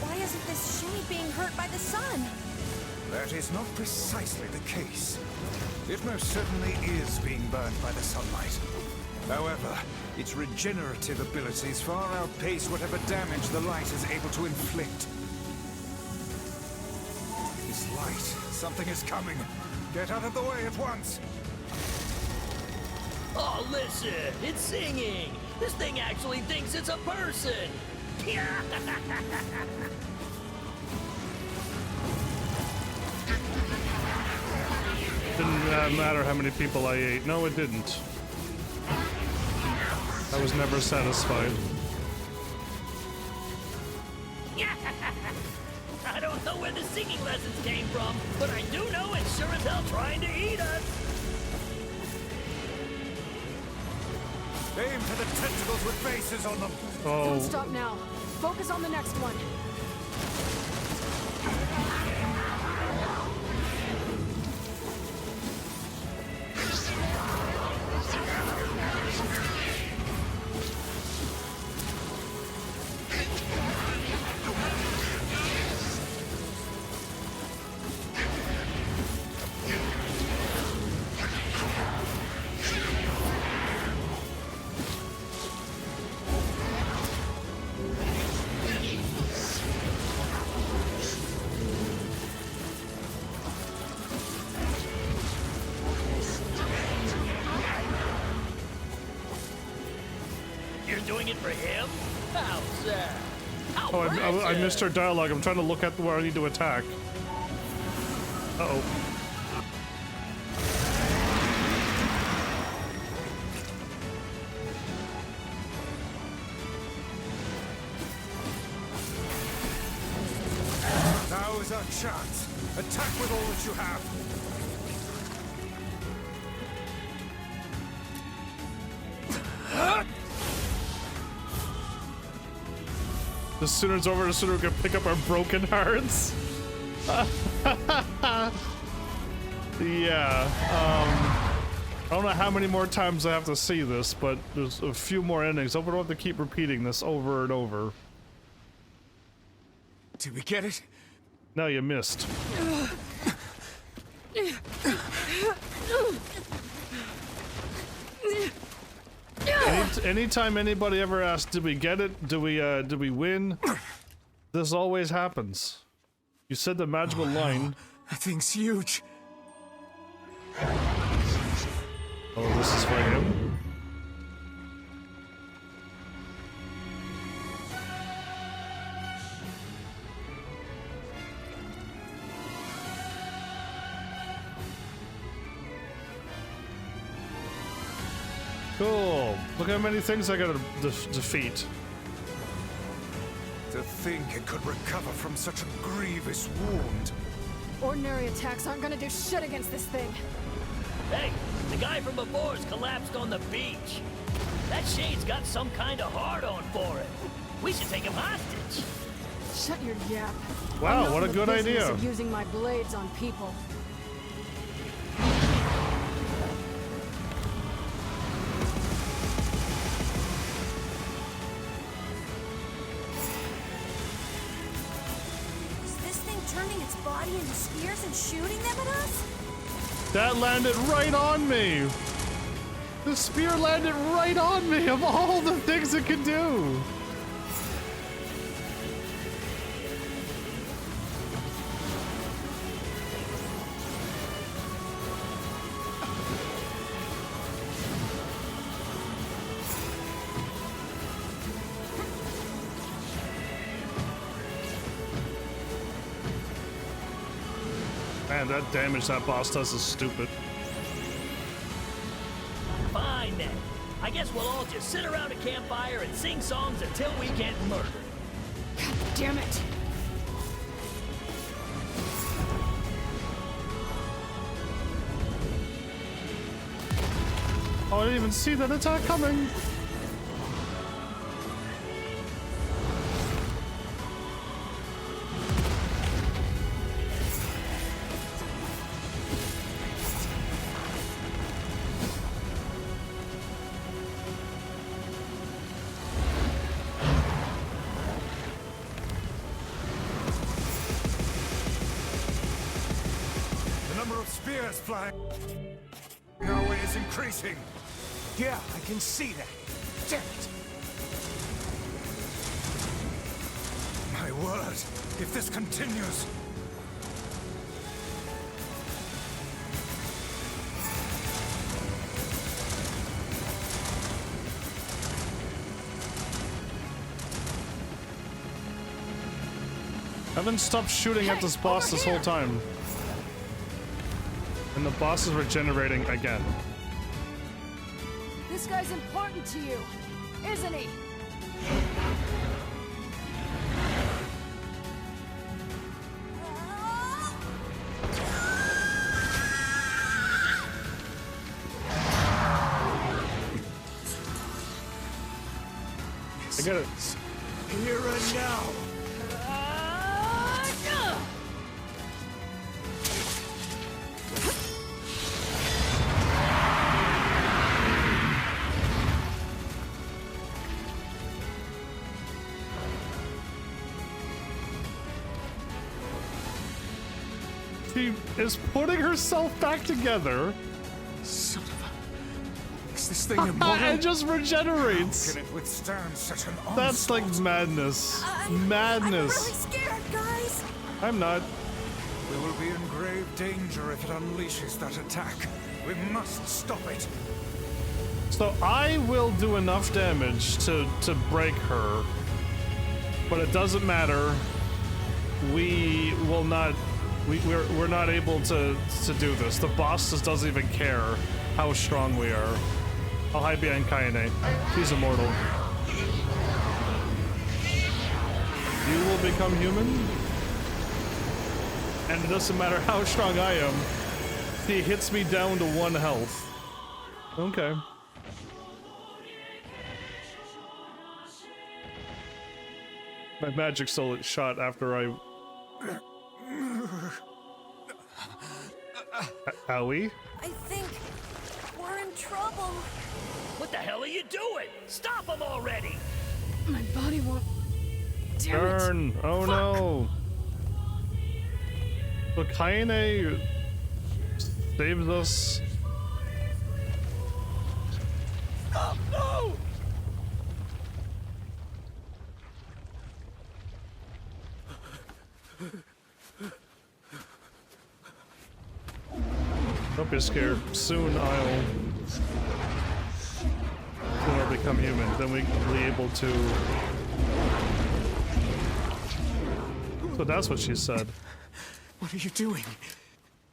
Why isn't this shade being hurt by the sun? That is not precisely the case. It most certainly is being burned by the sunlight. However, its regenerative abilities far outpace whatever damage the light is able to inflict. This light, something is coming. Get out of the way at once! Oh, listen, it's singing. This thing actually thinks it's a person. Didn't matter how many people I ate. No, it didn't. I was never satisfied. I don't know where the singing lessons came from, but I do know it's sure as hell trying to eat us. Aim for the tentacles with bases on them. Oh. Don't stop now. Focus on the next one. Doing it for him? How sad. How Oh, I missed her dialogue. I'm trying to look at where I need to attack. Uh-oh. Now is our chance. Attack with all that you have. The sooner it's over, the sooner we can pick up our broken hearts. Yeah. I don't know how many more times I have to see this, but there's a few more endings. I hope I don't have to keep repeating this over and over. Did we get it? No, you missed. Anytime anybody ever asks, did we get it? Did we win? This always happens. You said the magical line. That thing's huge. Oh, this is for him. Cool. Look how many things I gotta defeat. To think it could recover from such a grievous wound. Ordinary attacks aren't gonna do shit against this thing. Hey, The guy from before's collapsed on the beach. That shade's got some kind of hard-on for it. We should take him hostage. Shut your yap. Wow, I'm not what a in the good business idea. of using my blades on people. Is this thing turning its body into spears and shooting them at us? That landed right on me. The spear landed right on me of all the things it could do. Man, that damage that boss does is stupid. Fine then. I guess we'll all just sit around a campfire and sing songs until we get murdered. God damn it. Oh, I didn't even see that attack coming. The number of spears flying our way is increasing. Yeah, I can see that. Damn it! My word, if this continues... I haven't stopped shooting at this boss this whole time. And the boss is regenerating again. This guy's important to you, isn't he? I get it. Here and now. She is putting herself back together. Son of a... Is this thing immortal? It just regenerates. How can it withstand such an onslaught? That's like madness. Madness. I'm really scared, guys. I'm not. We will be in grave danger if it unleashes that attack. We must stop it. So I will do enough damage to break her, but it doesn't matter. We will not. We're not able to do this. The boss just doesn't even care how strong we are. I'll hide behind Kaine. He's immortal. You will become human, and it doesn't matter how strong I am. He hits me down to 1 health. Okay. My magic soul shot after I... Owie? I think we're in trouble. What the hell are you doing? Stop him already! My body won't... Damn Turn! it. Oh Fuck. no! So Kaine saves us. Oh, no! Don't be scared. Soon I'll become human. Then we'll be able to... So that's what she said. What are you doing?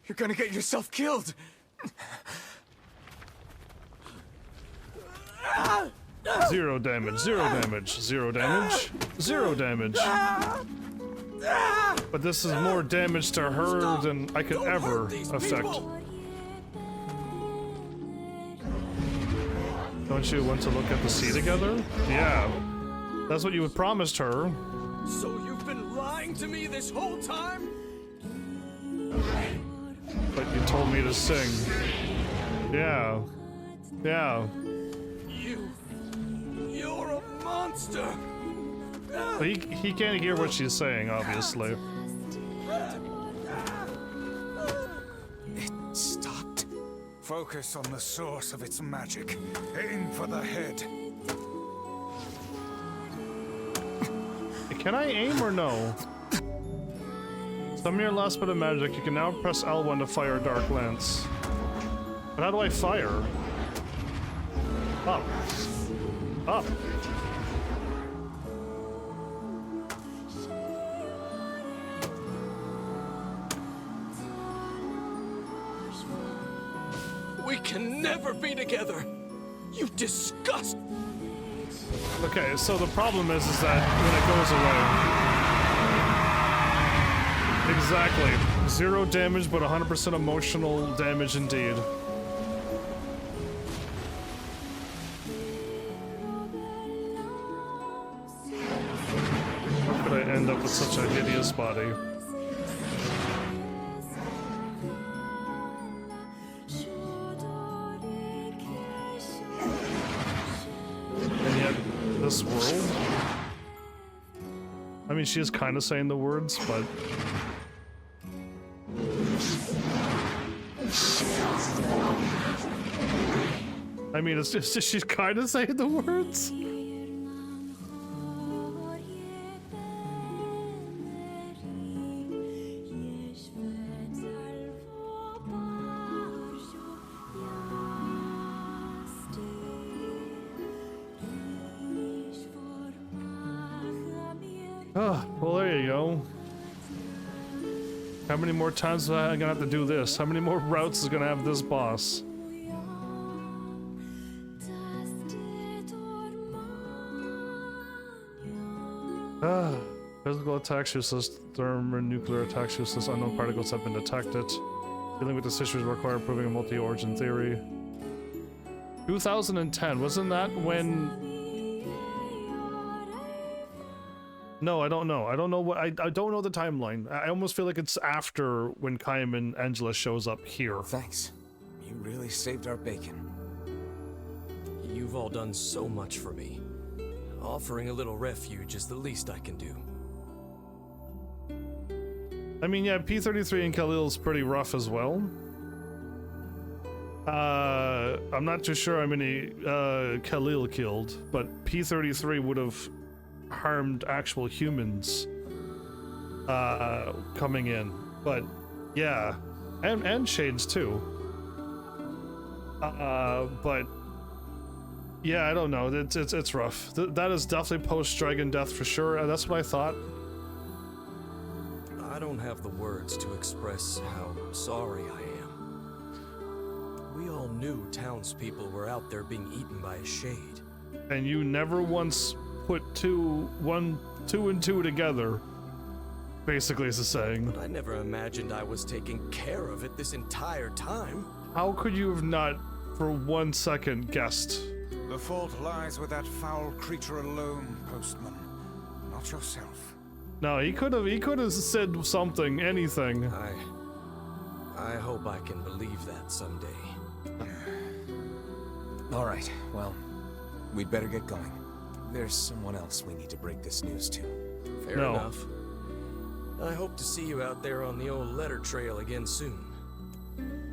You're gonna get yourself killed. Zero damage, zero damage, zero damage, zero damage. But this is more damage to her than I could ever affect. Don't you want to look at the sea together? Yeah. That's what you had promised her. So you've been lying to me this whole time? But you told me to sing. Yeah. Yeah. You're a monster! But he can't hear what she's saying, obviously. It stopped. Focus on the source of its magic. Aim for the head. Can I aim or no? Summon your last bit of magic. You can now press L1 to fire a dark lance. But how do I fire? Up. Up. We can never be together! You disgust! Okay, so the problem is that when it goes away... Exactly. 0 damage, but 100% emotional damage indeed. How could I end up with such a hideous body? And yet, this world? I mean, she is kind of saying the words, but... I mean, it's just she's kind of saying the words. Oh, well, there you go. How many more times am I gonna have to do this? How many more routes is gonna have this boss? Physical attacks useless, thermonuclear attacks useless, unknown particles have been detected. Dealing with this issue require proving a multi-origin theory. 2010, wasn't that when... No, I don't know. I don't know what... I don't know the timeline. I almost feel like it's after when Chaim and Angela shows up here. Thanks. You really saved our bacon. You've all done so much for me. Offering a little refuge is the least I can do. I mean, yeah, P-33 and Khalil's pretty rough as well. I'm not too sure how many Khalil killed, but P-33 would have harmed actual humans coming in. But yeah, and Shades too. But yeah, I don't know. It's rough. That is definitely post-Dragon Death for sure. That's what I thought. I don't have the words to express how sorry I am. We all knew townspeople were out there being eaten by a shade. And you never once put two and two together, basically is the saying. But I never imagined I was taking care of it this entire time. How could you have not for 1 second guessed? The fault lies with that foul creature alone, Postman, not yourself. No, he could have said something, anything. I hope I can believe that someday. All right, well, we'd better get going. There's someone else we need to break this news to. Fair enough. I hope to see you out there on the old letter trail again soon.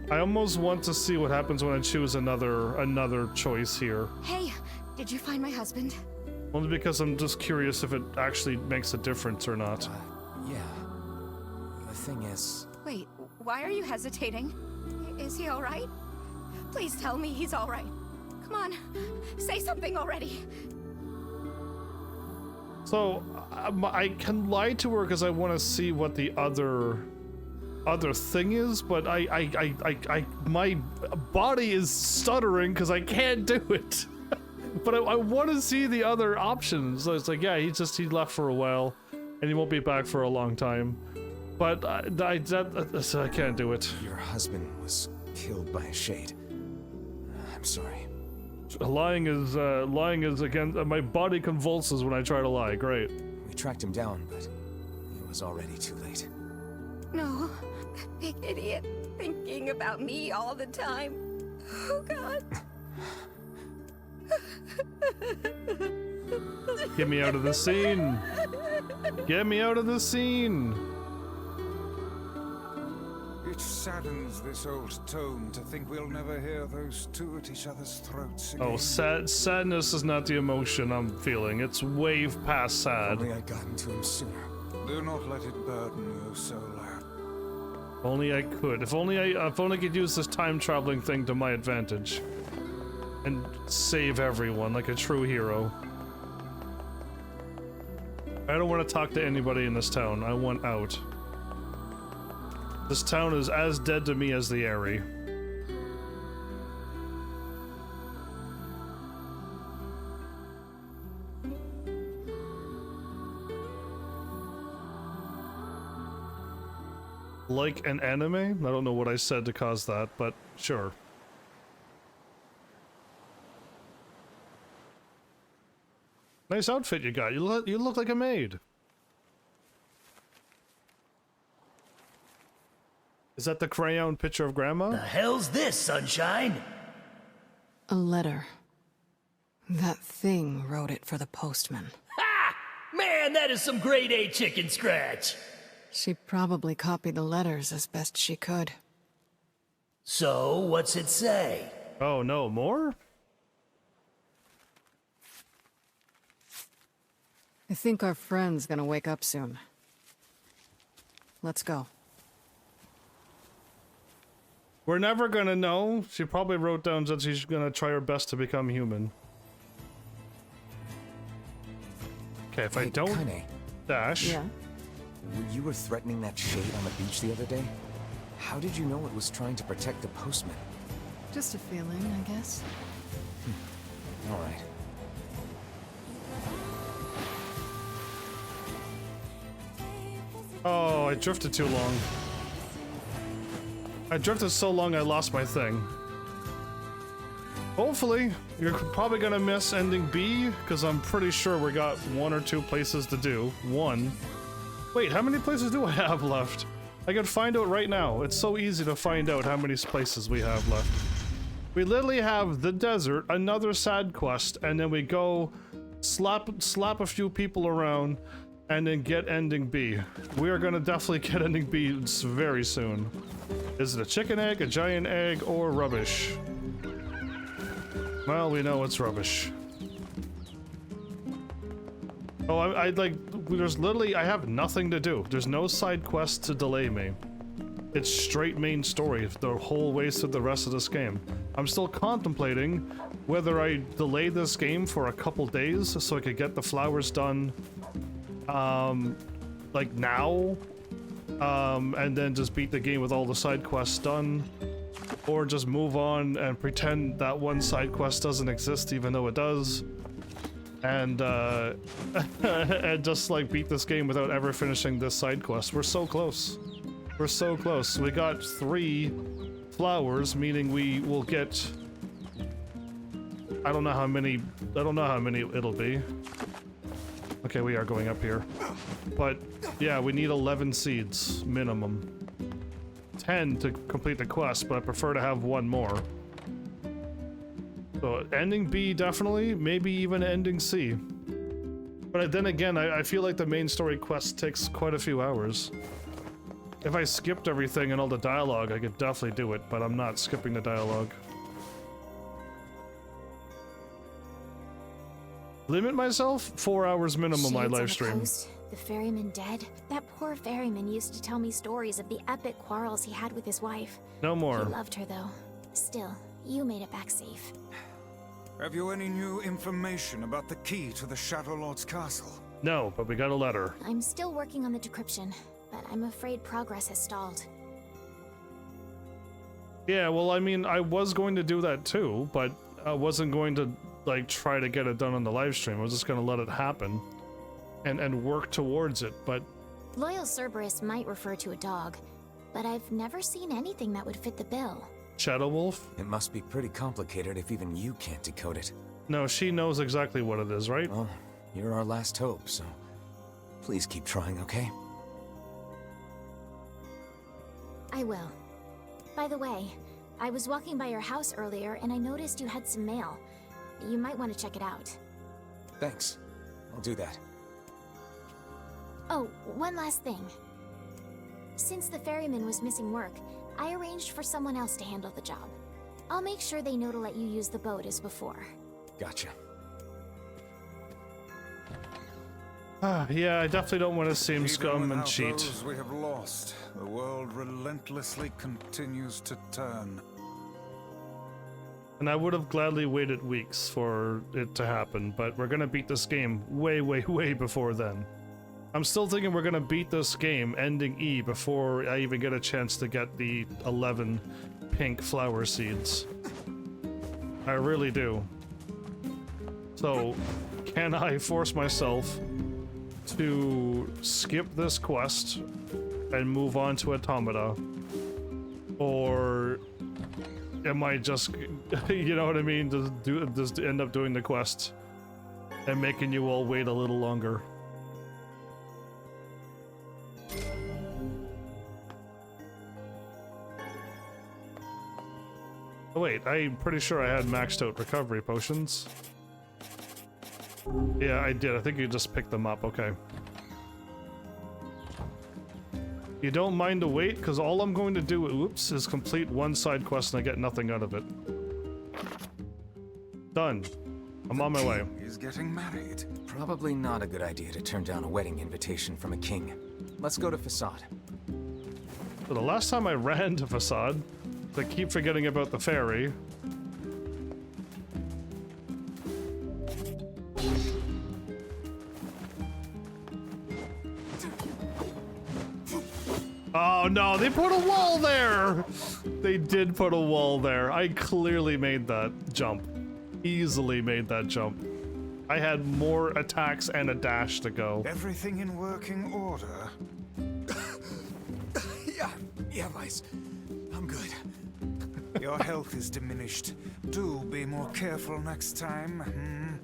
I almost want to see what happens when I choose another choice here. Hey, did you find my husband? Only because I'm just curious if it actually makes a difference or not. Yeah. The thing is... Wait, why are you hesitating? Is he all right? Please tell me he's all right. Come on, say something already. So, I can lie to her because I want to see what the other thing is, but my body is stuttering because I can't do it. But I want to see the other options. So it's like, yeah, he left for a while, and he won't be back for a long time. But I can't do it. Your husband was killed by a shade. I'm sorry. Lying is against my body convulses when I try to lie. Great. We tracked him down, but it was already too late. No, that big idiot thinking about me all the time. Oh God. Get me out of the scene. Get me out of the scene. It saddens this old tome to think we'll never hear those two at each other's throats again. Oh, sadness is not the emotion I'm feeling. It's way past sad. If only I'd gotten to him sooner. Do not let it burden your soul out. Only I could. If only I could use this time traveling thing to my advantage. And save everyone like a true hero. I don't want to talk to anybody in this town. I want out. This town is as dead to me as the Airy. Like an anime? I don't know what I said to cause that, but sure. Nice outfit you got. You look like a maid. Is that the crayon picture of Grandma? The hell's this, sunshine? A letter. That thing wrote it for the postman. Ha! Man, that is some grade A chicken scratch. She probably copied the letters as best she could. So, what's it say? Oh no, more? I think our friend's gonna wake up soon. Let's go. We're never gonna know. She probably wrote down that she's gonna try her best to become human. Okay, if I don't dash... Yeah? You were threatening that shade on the beach the other day? How did you know it was trying to protect the postman? Just a feeling, I guess. Alright. Oh, I drifted too long. I drifted so long I lost my thing. Hopefully, you're probably gonna miss ending B, because I'm pretty sure we got 1 or 2 places to do. 1. Wait, how many places do I have left? I can find out right now. It's so easy to find out how many places we have left. We literally have the desert, another side quest, and then we go slap a few people around, and then get ending B. We are gonna definitely get ending B very soon. Is it a chicken egg, a giant egg, or rubbish? Well, we know it's rubbish. Oh, I like, there's literally, I have nothing to do. There's no side quest to delay me. It's straight main story the whole way through the rest of this game. I'm still contemplating whether I delay this game for a couple days so I could get the flowers done, like now, and then just beat the game with all the side quests done, or just move on and pretend that one side quest doesn't exist even though it does, and and just like beat this game without ever finishing this side quest. We're so close. We're so close. We got 3 flowers, meaning we will get, I don't know how many it'll be. Okay, we are going up here. But yeah, we need 11 seeds minimum. 10 to complete the quest, but I prefer to have 1 more. So ending B definitely, maybe even ending C. But then again, I feel like the main story quest takes quite a few hours. If I skipped everything and all the dialogue, I could definitely do it, but I'm not skipping the dialogue. Limit myself? 4 hours minimum my live stream. The ferryman dead? That poor ferryman used to tell me stories of the epic quarrels he had with his wife. No more. He loved her though. Still, you made it back safe. Have you any new information about the key to the Shadow Lord's castle? No, but we got a letter. I'm still working on the decryption, but I'm afraid progress has stalled. Yeah, well, I mean, I was going to do that too, but I wasn't going to, like, try to get it done on the live stream. I was just gonna let it happen and work towards it, but... Loyal Cerberus might refer to a dog, but I've never seen anything that would fit the bill. Shadow Wolf? It must be pretty complicated if even you can't decode it. No, she knows exactly what it is, right? Well, you're our last hope, so please keep trying, okay? I will. By the way, I was walking by your house earlier and I noticed you had some mail. You might want to check it out. Thanks. I'll do that. Oh, one last thing. Since the ferryman was missing work, I arranged for someone else to handle the job. I'll make sure they know to let you use the boat as before. Gotcha. Yeah, I definitely don't want to seem scum and cheat. Those we have lost, the world relentlessly continues to turn. And I would have gladly waited weeks for it to happen, but we're gonna beat this game way, way, way before then. I'm still thinking we're gonna beat this game, ending E, before I even get a chance to get the 11 pink flower seeds. I really do. So, can I force myself to skip this quest and move on to Automata? Or am I just, you know what I mean, just end up doing the quest and making you all wait a little longer? Oh wait, I'm pretty sure I had maxed out recovery potions. Yeah, I did. I think you just picked them up. Okay. You don't mind the wait, because all I'm going to do, oops, is complete one side quest and I get nothing out of it. Done. I'm on my way. He's getting married. Probably not a good idea to turn down a wedding invitation from a king. Let's go to Facade. So the last time I ran to Facade, I keep forgetting about the ferry. Oh no, they put a wall there! They did put a wall there. I clearly made that jump. Easily made that jump. I had more attacks and a dash to go. Everything in working order? Yeah, Vice. I'm good. Your health is diminished. Do be more careful next time.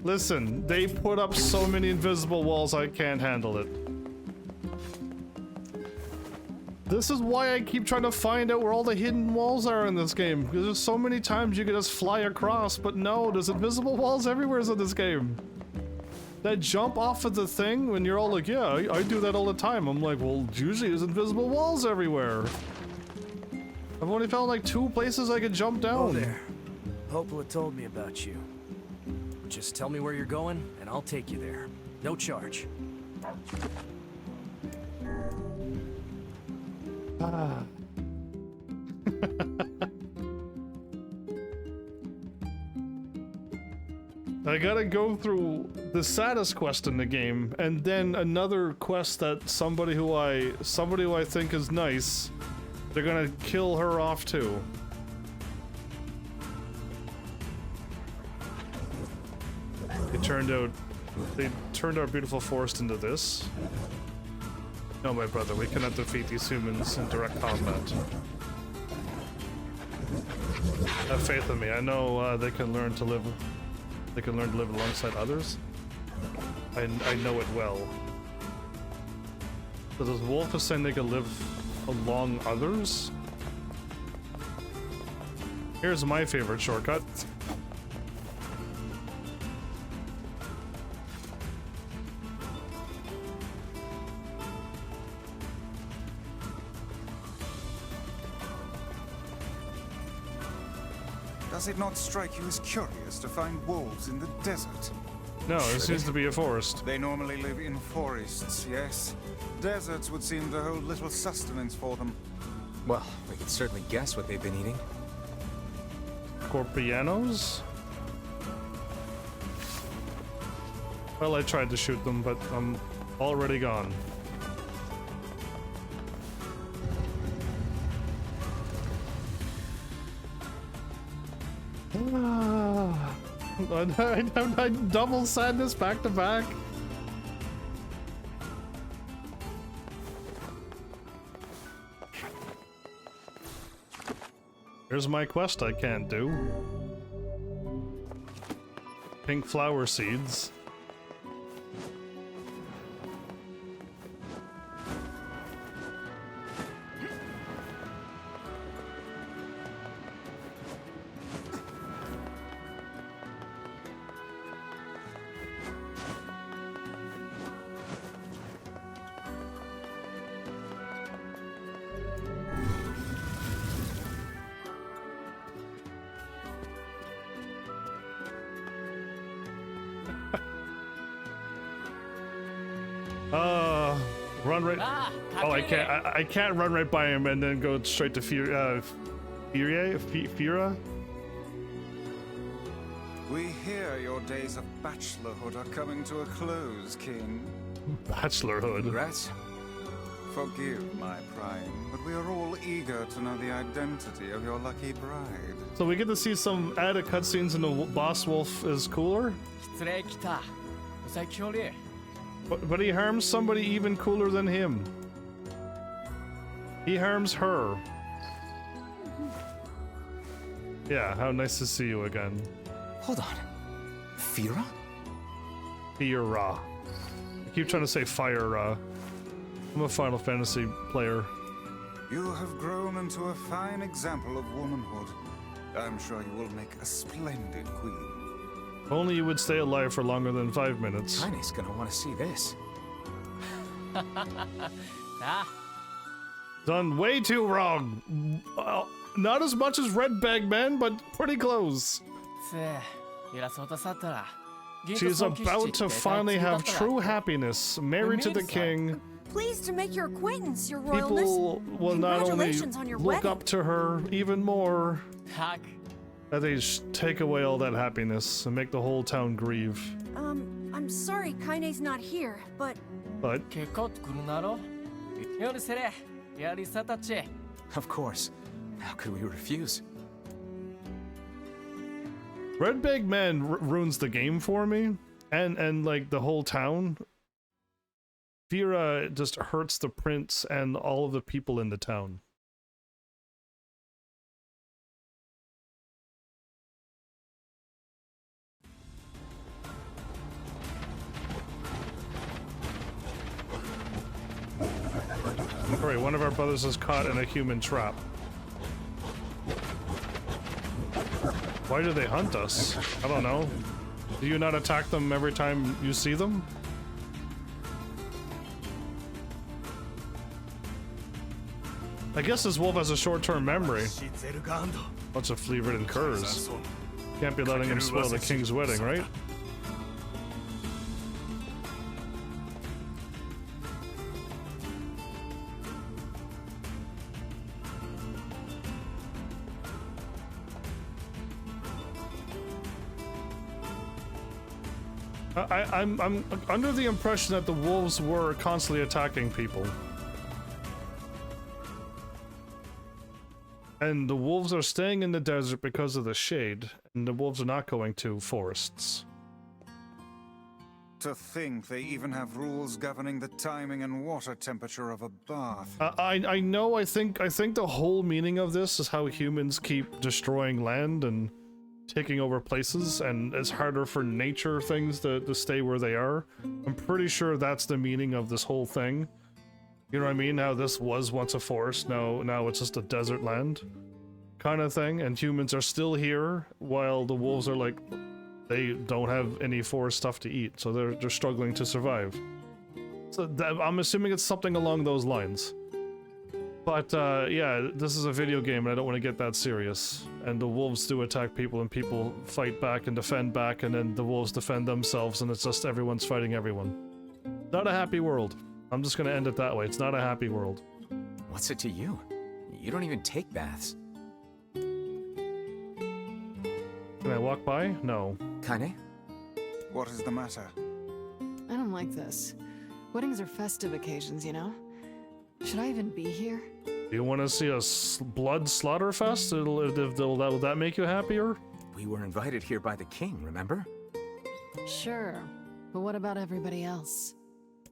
Listen, they put up so many invisible walls I can't handle it. This is why I keep trying to find out where all the hidden walls are in this game, because there's so many times you can just fly across, but no, there's invisible walls everywhere in this game. That jump off of the thing when you're all like, yeah, I do that all the time. I'm like, well, usually there's invisible walls everywhere. I've only found like 2 places I could jump down. Oh there. Hopla told me about you. Just tell me where you're going, and I'll take you there. No charge. I gotta go through the saddest quest in the game, and then another quest that somebody who I think is nice, they're gonna kill her off too. They turned our beautiful forest into this. No, my brother, we cannot defeat these humans in direct combat. Have faith in me. I know they can learn to live. They can learn to live alongside others. I know it well. So does Wolf is saying they can live along others? Here's my favorite shortcut. Does it not strike you as curious to find wolves in the desert? No, it seems to be a forest. They normally live in forests, yes. Deserts would seem to hold little sustenance for them. Well, we could certainly guess what they've been eating. Scorpianos? Well, I tried to shoot them, but I'm already gone. I double sadness back to back. Here's my quest I can't do. Pink flower seeds. Run right. Oh, I can't. I can't run right by him and then go straight to Fira. We hear your days of bachelorhood are coming to a close, King. Bachelorhood. Congrats. Forgive my prying, but we are all eager to know the identity of your lucky bride. So we get to see some added cutscenes and the boss wolf is cooler? But he harms somebody even cooler than him. He harms her. Yeah, how nice to see you again. Hold on. Fira? Fira. I keep trying to say fire. I'm a Final Fantasy player. You have grown into a fine example of womanhood. I'm sure you will make a splendid queen. If only you would stay alive for longer than 5 minutes. Kaine's gonna want to see this. Done way too wrong. Not as much as Red Bag Man, but pretty close. She's about to finally have true happiness, married to the king. Pleased to make your acquaintance, Your Royalness. People will not only Congratulations on your look wedding. up to her even more. That they take away all that happiness and make the whole town grieve. I'm sorry Kaine's not here, but... Of course. How could we refuse? Red Bag Man ruins the game for me, and like the whole town. Fira just hurts the prince and all of the people in the town. Alright, one of our brothers is caught in a human trap. Why do they hunt us? I don't know. Do you not attack them every time you see them? I guess this wolf has a short-term memory. Bunch of flea-ridden curs. Can't be letting him spoil the king's wedding, right? I'm under the impression that the wolves were constantly attacking people. And the wolves are staying in the desert because of the shade, and the wolves are not going to forests. To think they even have rules governing the timing and water temperature of a bath. I know, I think the whole meaning of this is how humans keep destroying land and taking over places, and it's harder for nature things to stay where they are. I'm pretty sure that's the meaning of this whole thing. You know what I mean? How this was once a forest, now it's just a desert land kind of thing, and humans are still here while the wolves are like, they don't have any forest stuff to eat, so they're struggling to survive. So I'm assuming it's something along those lines. But yeah, this is a video game and I don't want to get that serious. And the wolves do attack people and people fight back and defend back, and then the wolves defend themselves, and it's just everyone's fighting everyone. Not a happy world. I'm just gonna end it that way. It's not a happy world. What's it to you? You don't even take baths. Can I walk by? No. Kaine? What is the matter? I don't like this. Weddings are festive occasions, you know? Should I even be here? Do you want to see a blood slaughter fest? Will that make you happier? We were invited here by the king, remember? Sure, but what about everybody else?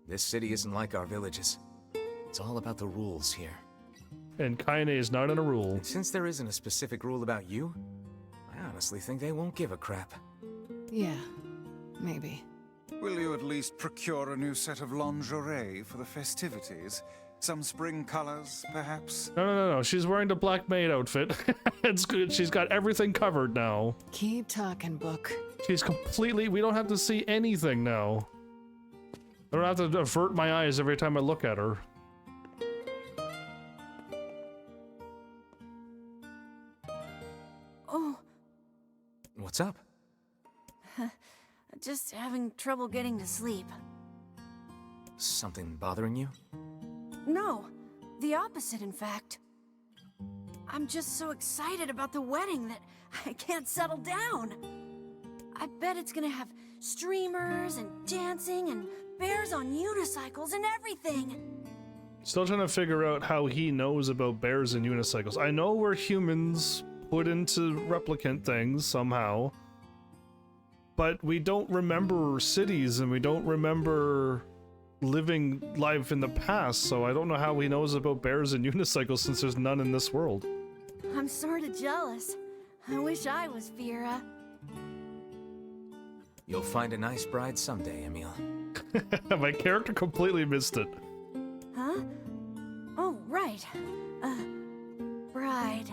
This city isn't like our villages. It's all about the rules here. and Kaine is not in a rule. Since there isn't a specific rule about you, I honestly think they won't give a crap. Yeah, maybe. Will you at least procure a new set of lingerie for the festivities? Some spring colors, perhaps? No. She's wearing the Black Maid outfit. It's good. She's got everything covered now. Keep talking, book. She's completely... We don't have to see anything now. I don't have to avert my eyes every time I look at her. Oh. What's up? Just having trouble getting to sleep. Something bothering you? No, the opposite, in fact. I'm just so excited about the wedding that I can't settle down. I bet it's gonna have streamers and dancing and bears on unicycles and everything. Still trying to figure out how he knows about bears and unicycles. I know we're humans put into replicant things somehow, but we don't remember cities and we don't remember living life in the past, so I don't know how he knows about bears and unicycles since there's none in this world. I'm sorta jealous. I wish I was Vera. You'll find a nice bride someday, Emil. My character completely missed it. Huh? Oh, right. Bride.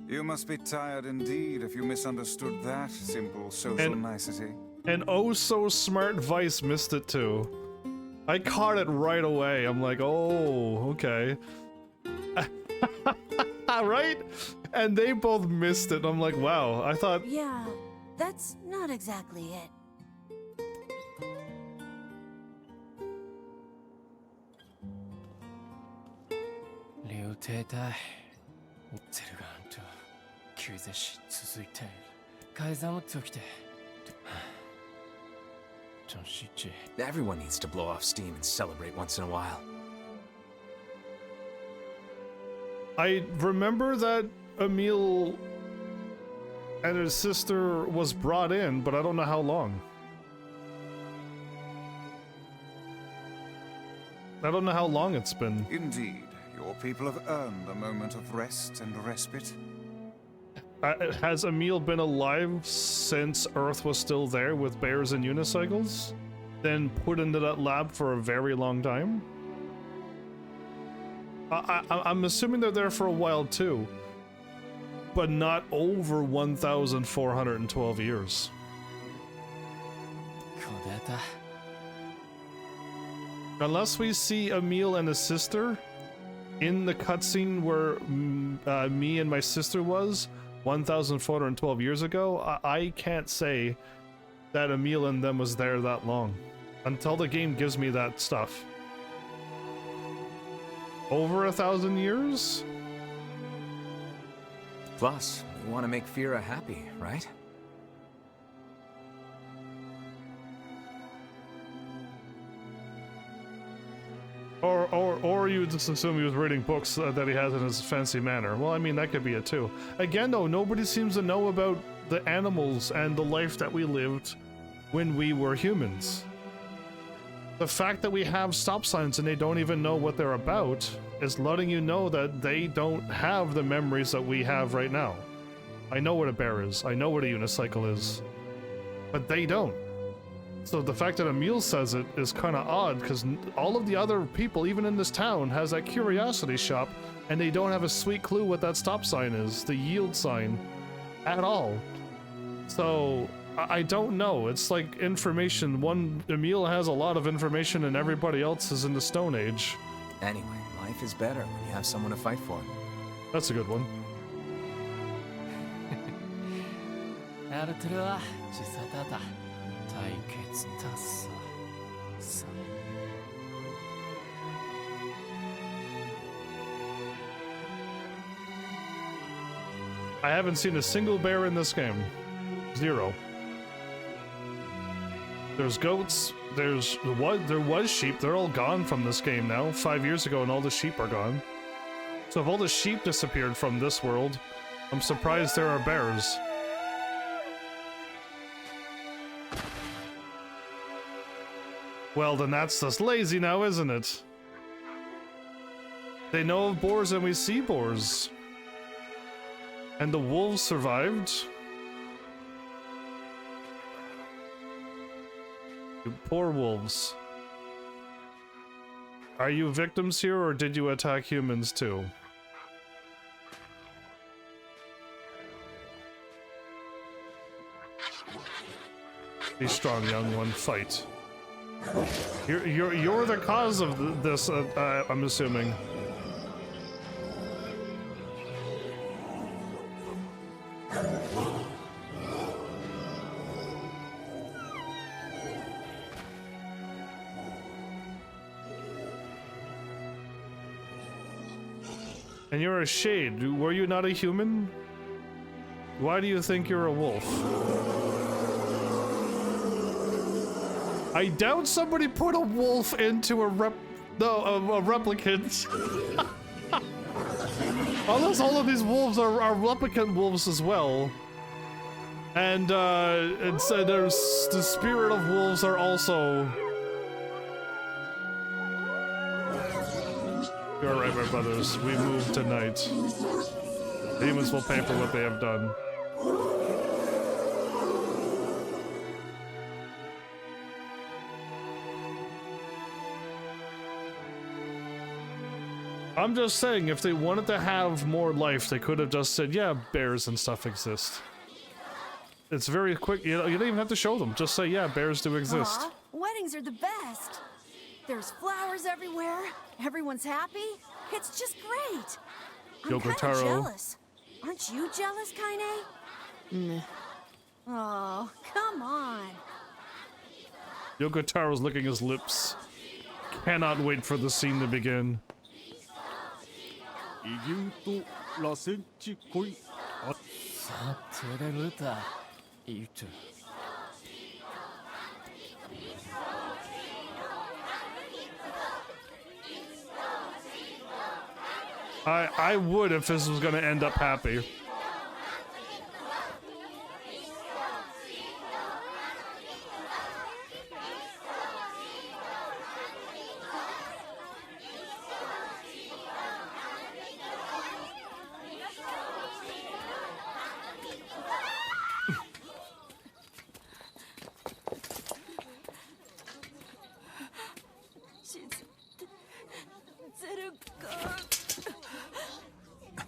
You must be tired indeed if you misunderstood that simple social nicety. And oh so smart Vice missed it too. I caught it right away. I'm like, oh, okay. Right? And they both missed it. I'm like, wow, I thought... Yeah, that's not exactly it. Everyone needs to blow off steam and celebrate once in a while. I remember that Emil and his sister was brought in, but I don't know how long. I don't know how long it's been. Indeed, your people have earned a moment of rest and respite. Has Emil been alive since Earth was still there with bears and unicycles? Then put into that lab for a very long time? I'm assuming they're there for a while too, but not over 1,412 years. Unless we see Emil and his sister in the cutscene where me and my sister was 1,412 years ago, I can't say that Emil and them was there that long until the game gives me that stuff. Over 1,000 years? Plus, we want to make Fira happy, right? Or you just assume he was reading books that he has in his fancy manner. Well, I mean, that could be it too. Again, though, nobody seems to know about the animals and the life that we lived when we were humans. The fact that we have stop signs and they don't even know what they're about is letting you know that they don't have the memories that we have right now. I know what a bear is, I know what a unicycle is, but they don't. So the fact that Emil says it is kind of odd, because all of the other people, even in this town, has that curiosity shop, and they don't have a sweet clue what that stop sign is, the yield sign, at all. So I don't know. It's like information. Emil has a lot of information, and everybody else is in the Stone Age. Anyway, life is better when you have someone to fight for. That's a good one. I haven't seen a single bear in this game. Zero. There's goats, there was sheep, they're all gone from this game now, 5 years ago, and all the sheep are gone. So if all the sheep disappeared from this world, I'm surprised there are bears. Well, then that's just lazy now, isn't it? They know of boars and we see boars. And the wolves survived. You poor wolves. Are you victims here or did you attack humans too? Be strong, young one. Fight. You're the cause of this. I'm assuming. And you're a shade. Were you not a human? Why do you think you're a wolf? I doubt somebody put a wolf into a replicant. Unless all of these wolves are replicant wolves as well. And so there's the spirit of wolves are also. You're right, my brothers. We move tonight. Demons will pay for what they have done. I'm just saying, if they wanted to have more life, they could have just said, yeah, bears and stuff exist. It's very quick. You don't even have to show them. Just say, yeah, bears do exist. Aw, weddings are the best. There's flowers everywhere. Everyone's happy. It's just great. I'm kind of jealous. Aren't you jealous, Kaine? Oh, come on. Yokotaro's licking his lips. Cannot wait for the scene to begin. I would if this was gonna end up happy.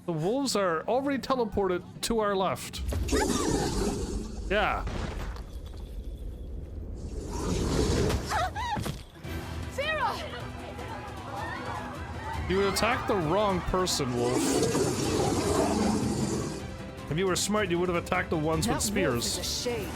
The wolves are already teleported to our left. Yeah. Sarah! You attacked the wrong person, Wolf. If you were smart, you would have attacked the ones with spears. Wolf is a shade.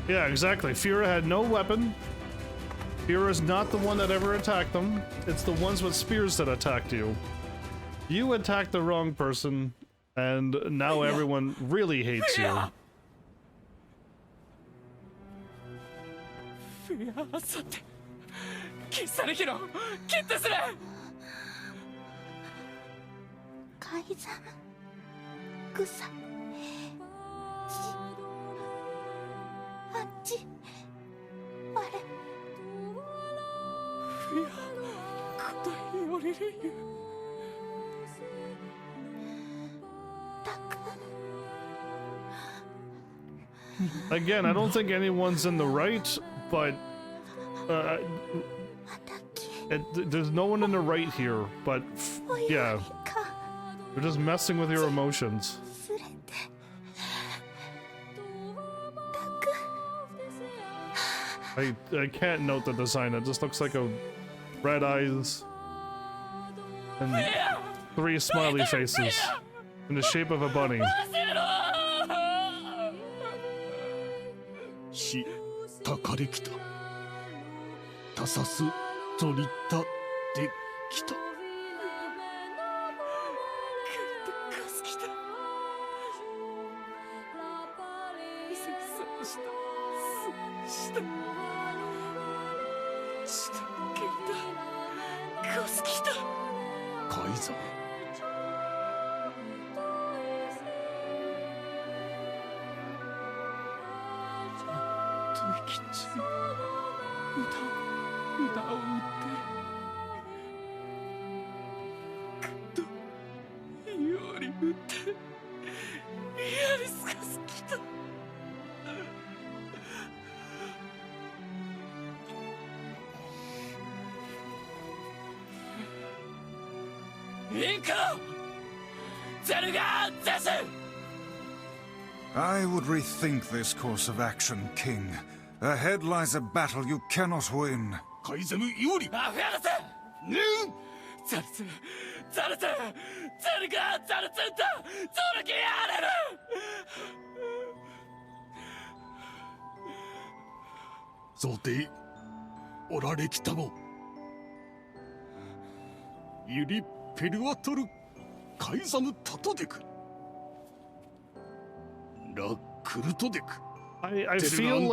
Yeah, exactly. Fira had no weapon. Fira is not the one that ever attacked them. It's the ones with spears that attacked you. You attacked the wrong person, and now everyone really hates you. Again, I don't think anyone's in the right, but there's no one in the right here, but yeah, they're just messing with your emotions. I can't note the design. It just looks like a red eyes and 3 smiley faces in the shape of a bunny. てきた。海山。時吉、歌を歌ってくっとより歌ってやりすかすきた。インクゼルガーゼス。 I would rethink this course of action, King. Ahead lies a battle you cannot win. カイザム有利。あ、フェルセ。ザルツ、ザルツ、ゼルガーザルツンとゾルキアレル。想定おられきたも。ユリペルワトルカイザムタトデク。ラクルトデク。I feel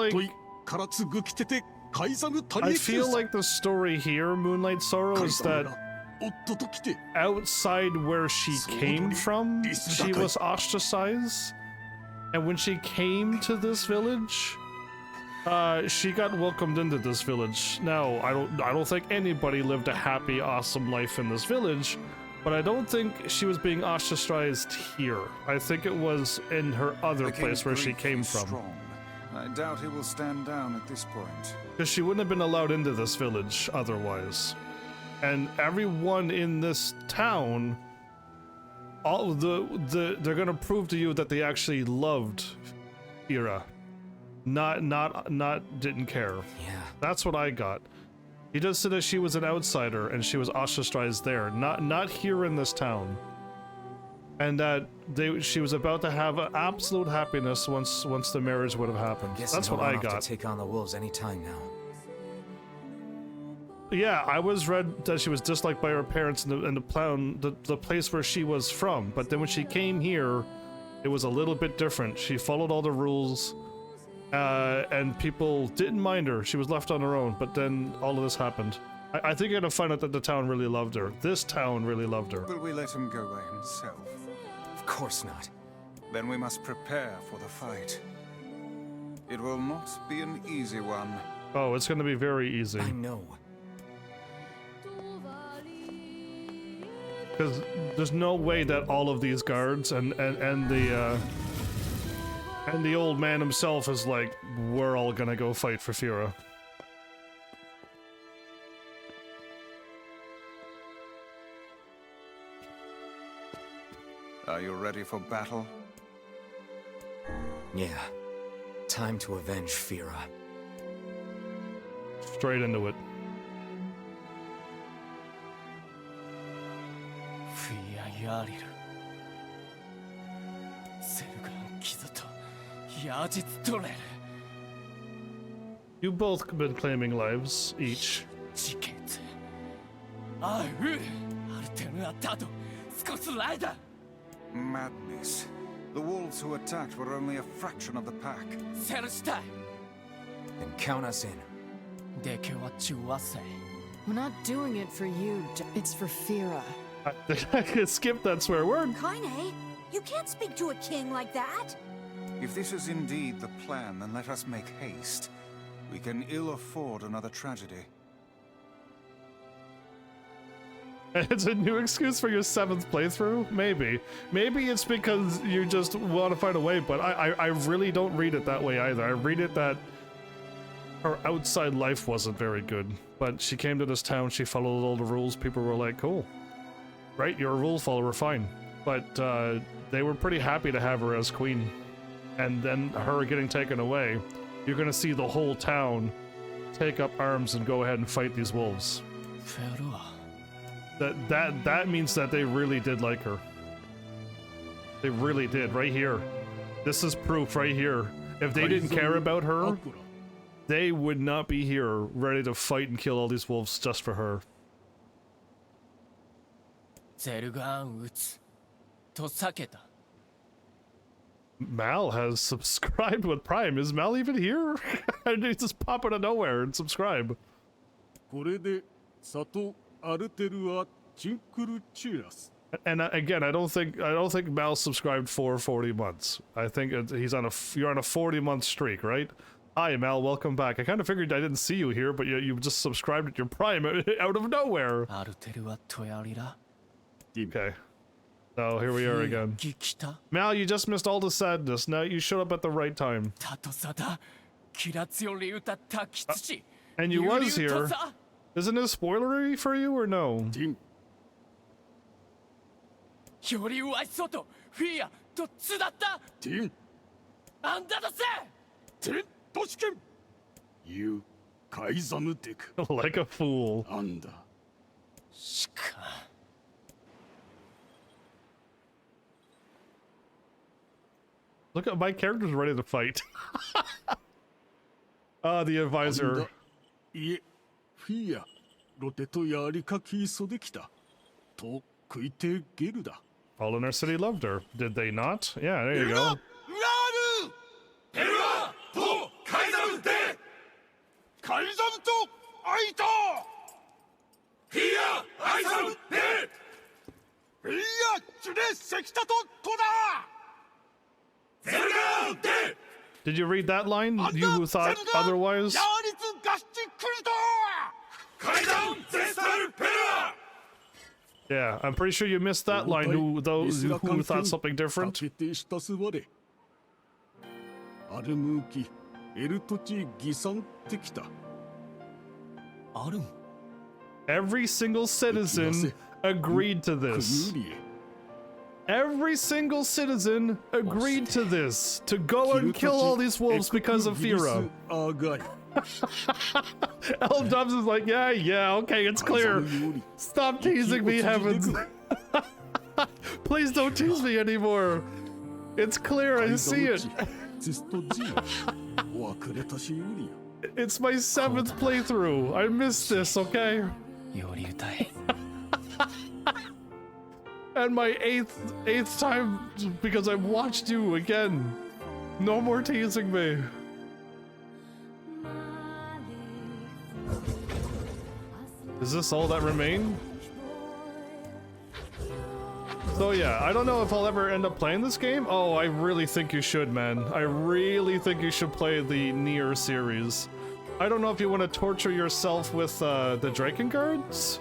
like the story here, Moonlight Sorrow, is that outside where she came from, she was ostracized, and when she came to this village, she got welcomed into this village. Now, I don't think anybody lived a happy, awesome life in this village, but I don't think she was being ostracized here. I think it was in her other place where she came from. Strong. I doubt he will stand down at this point. Because she wouldn't have been allowed into this village otherwise. And everyone in this town, they're gonna prove to you that they actually loved Ira. Not didn't care. Yeah. That's what I got. He just said that she was an outsider and she was ostracized there, not here in this town. And that she was about to have absolute happiness once the marriage would have happened. That's what I got. To take on the wolves any time now. Yeah, I was read that she was disliked by her parents in the place where she was from. But then when she came here, it was a little bit different. She followed all the rules, and people didn't mind her. She was left on her own. But then all of this happened. I think you're gonna find out that the town really loved her. This town really loved her. Will we let him go by himself? Of course not. Then we must prepare for the fight. It will not be an easy one. Oh, it's gonna be very easy. I know. Because there's no way that all of these guards and the old man himself is like, we're all gonna go fight for Fira. Are you ready for battle? Yeah. Time to avenge Fira. Straight into it. You both been claiming lives each. Madness. The wolves who attacked were only a fraction of the pack. Then count us in. We're not doing it for you, it's for Fira. I could skip that swear word. Kaine, you can't speak to a king like that. If this is indeed the plan, then let us make haste. We can ill afford another tragedy. It's a new excuse for your 7th playthrough? Maybe. Maybe it's because you just want to find a way, but I really don't read it that way either. I read it that her outside life wasn't very good, but she came to this town, she followed all the rules, people were like, cool. Right, you're a rule follower, fine. But they were pretty happy to have her as queen. And then her getting taken away, you're gonna see the whole town take up arms and go ahead and fight these wolves. That means that they really did like her. They really did, right here. This is proof right here. If they didn't care about her, they would not be here ready to fight and kill all these wolves just for her. ゼルガン撃つと避けた。 Mal has subscribed with Prime. Is Mal even here? Did he just pop out of nowhere and subscribe? これで里アルテルはチンクルチュラス。 And again, I don't think Mal subscribed for 40 months. I think he's on you're on a 40-month streak, right? Hi Mal, welcome back. I kind of figured I didn't see you here, but you just subscribed at your Prime out of nowhere. Okay. So here we are again. Mal, you just missed all the sadness. Now you showed up at the right time. And you was here. Isn't this spoilery for you or no? Like a fool. Look at my character's ready to fight. The advisor. All in our city loved her. Did they not? Yeah, there you go. Did you read that line? You who thought otherwise? Yeah, I'm pretty sure you missed that line. Who thought something different? Every single citizen agreed to this. Every single citizen agreed to this, to go and kill all these wolves because of Fira. L Dubs is like, yeah, okay, it's clear. Stop teasing me, Heavens. Please don't tease me anymore. It's clear, I see it. It's my 7th playthrough. I missed this, okay? And my eighth time because I watched you again. No more teasing me. Is this all that remain? So yeah, I don't know if I'll ever end up playing this game. Oh, I really think you should, man. I really think you should play the NieR series. I don't know if you want to torture yourself with the Drakenguards,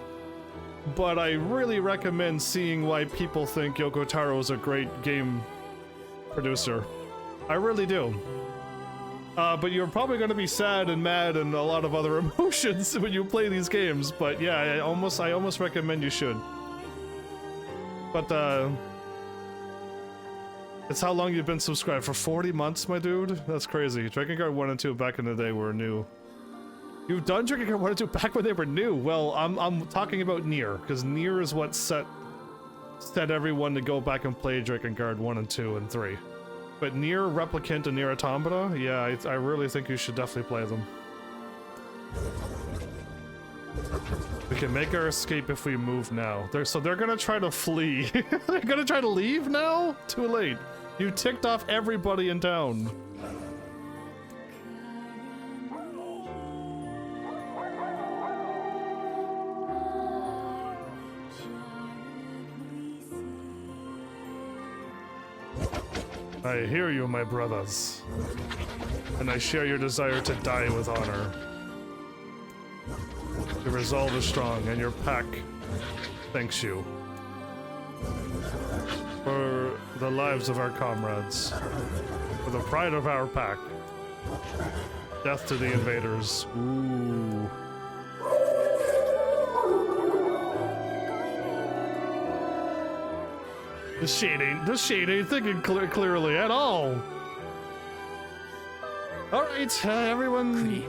but I really recommend seeing why people think Yoko Taro is a great game producer. I really do. But you're probably going to be sad and mad and a lot of other emotions when you play these games. But yeah, I almost recommend you should. But it's how long you've been subscribed, for 40 months, my dude? That's crazy. Drakengard 1 and 2 back in the day were new. You've done Drakengard 1 and 2 back when they were new. Well, I'm talking about NieR, because NieR is what set everyone to go back and play Drakengard 1 and 2 and 3. But NieR Replicant and NieR Automata, yeah, I really think you should definitely play them. We can make our escape if we move now. So they're gonna try to flee. They're gonna try to leave now? Too late. You ticked off everybody in town. I hear you, my brothers, and I share your desire to die with honor. Your resolve is strong, and your pack thanks you. For the lives of our comrades, for the pride of our pack. Death to the invaders. Ooh. This shade ain't thinking clearly at all. All right, everyone.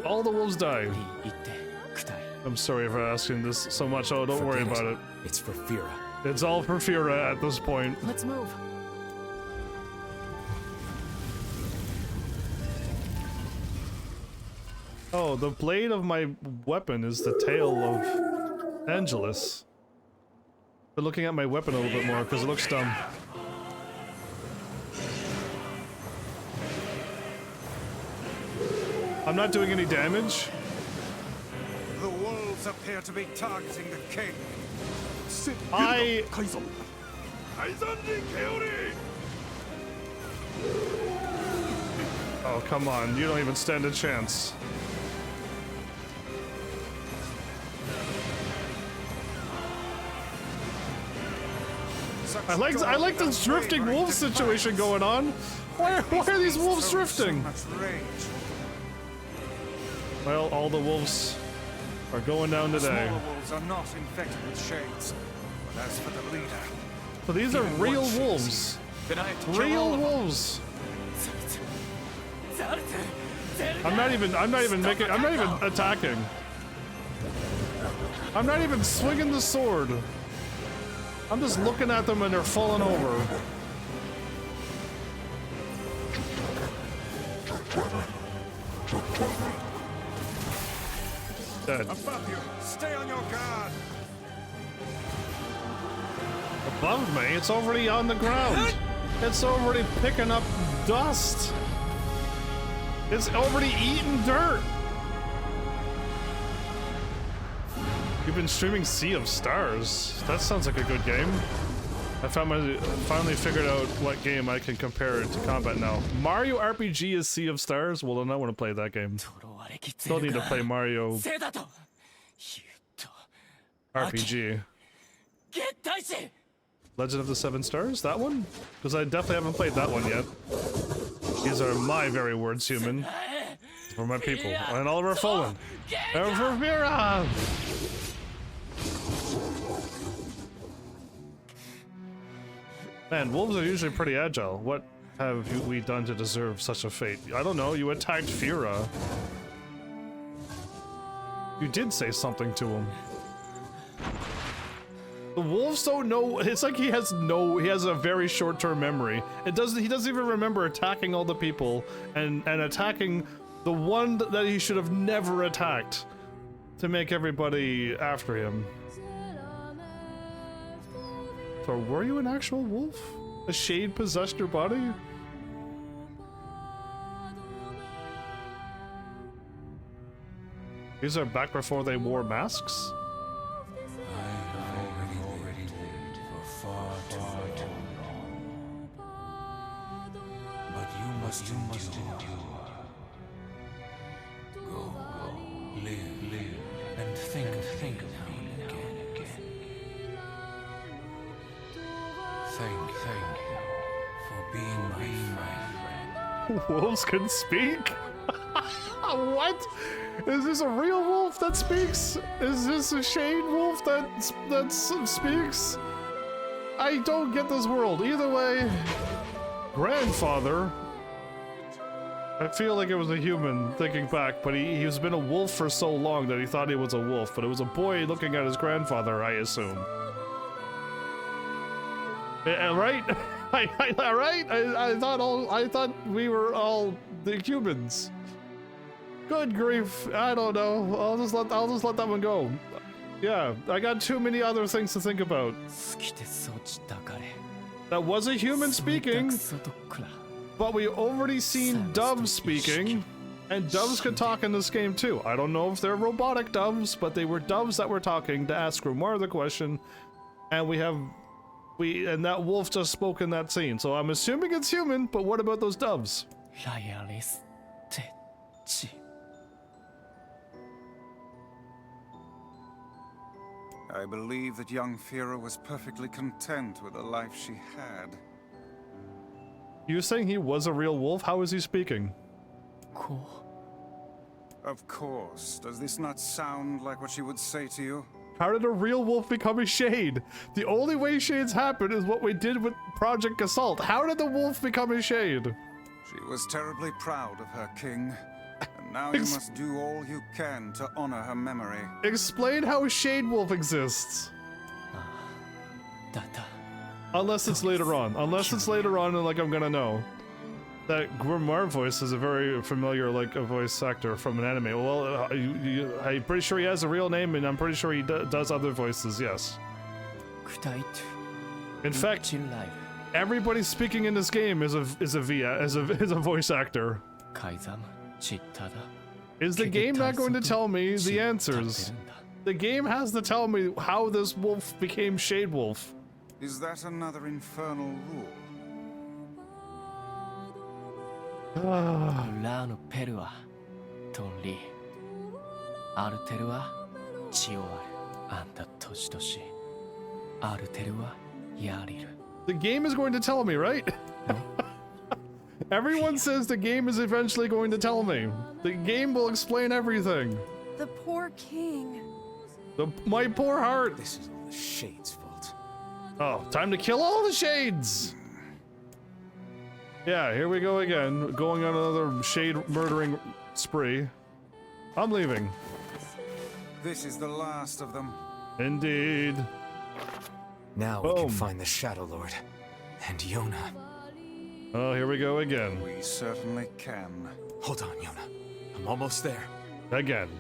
All the wolves died. I'm sorry for asking this so much. Oh, don't worry about it. It's for Fira. It's all for Fira at this point. Let's move. Oh, the blade of my weapon is the tail of Angelus. Been looking at my weapon a little bit more because it looks dumb. I'm not doing any damage. The wolves appear to be targeting the king. Oh, come on. You don't even stand a chance. I like this drifting wolf situation going on. Why are these wolves drifting? Well, all the wolves are going down today. Smaller wolves are not infected with shades. But as for the leader, So these are real wolves. Real wolves. I'm not even attacking. I'm not even swinging the sword. I'm just looking at them and they're falling over. Dead. above you, stay on your guard. Above me? It's already on the ground. It's already picking up dust. It's already eating dirt. You've been streaming Sea of Stars. That sounds like a good game. I finally figured out what game I can compare it to combat now. Mario RPG is Sea of Stars? Well, then I want to play that game. Still need to play Mario RPG. Legend of the Seven Stars? That one? Because I definitely haven't played that one yet. These are my very words, human. For my people. And all of our fallen. And for Vera! Man, wolves are usually pretty agile. What have we done to deserve such a fate? I don't know, you attacked Fira. You did say something to him. The wolves don't know. It's like he has a very short-term memory. He doesn't even remember attacking all the people and attacking the one that he should have never attacked to make everybody after him. So were you an actual wolf? A shade possessed your body? These are back before they wore masks? You must endure. Go, live, and think of me again. Thank you for being my friend. Wolves can speak? What? Is this a real wolf that speaks? Is this a shade wolf that speaks? I don't get this world. Either way, grandfather. I feel like it was a human thinking back, but he's been a wolf for so long that he thought he was a wolf, but it was a boy looking at his grandfather, I assume. Right? Right? I thought we were all the humans. Good grief! I don't know. I'll just let that one go. Yeah, I got too many other things to think about. That was a human speaking. But we already seen doves speaking, and doves could talk in this game too. I don't know if they're robotic doves, but they were doves that were talking to ask Grimoire the question, and and that wolf just spoke in that scene. So I'm assuming it's human, but what about those doves? I believe that young Fira was perfectly content with the life she had. You're saying he was a real wolf? How is he speaking? Of course. Does this not sound like what she would say to you? How did a real wolf become a shade? The only way shades happen is what we did with Project Assault. How did the wolf become a shade? She was terribly proud of her king, and now you must do all you can to honor her memory. Explain how a shade wolf exists. Unless it's later on. Unless it's later on and like I'm gonna know. That Grimoire voice is a very familiar, like, a voice actor from an anime. Well, I'm pretty sure he has a real name, and I'm pretty sure he does other voices, yes. In fact, everybody speaking in this game is a voice actor. Is the game not going to tell me the answers? The game has to tell me how this wolf became Shade Wolf. Is that another infernal rule? The game is going to tell me, right? Everyone says the game is eventually going to tell me. The game will explain everything. The poor king. My poor heart. This is all the Shade's fault. Oh, time to kill all the Shades. Yeah, here we go again. Going on another Shade murdering spree. I'm leaving. This is the last of them. Indeed. Now we can find the Shadow Lord. And Yona. Oh, here we go again. We certainly can. Hold on, Yona. I'm almost there. Again.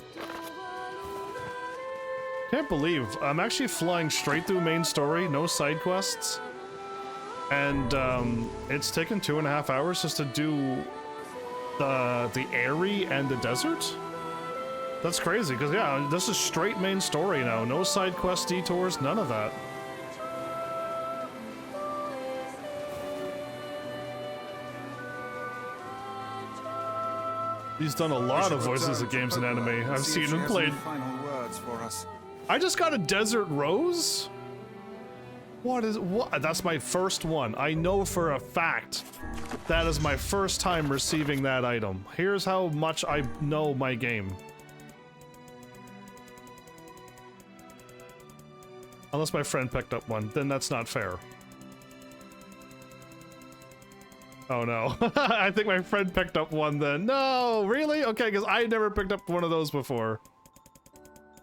Can't believe I'm actually flying straight through main story, no side quests. And it's taken 2.5 hours just to do the Airy and the desert. That's crazy, because yeah, this is straight main story now. No side quest detours, none of that. He's done a lot of voices of games and anime. I've seen him played. Final words for us. I just got a Desert Rose? What? That's my first one. I know for a fact that is my first time receiving that item. Here's how much I know my game. Unless my friend picked up one, then that's not fair. Oh no. I think my friend picked up one then. No, really? Okay, because I never picked up one of those before.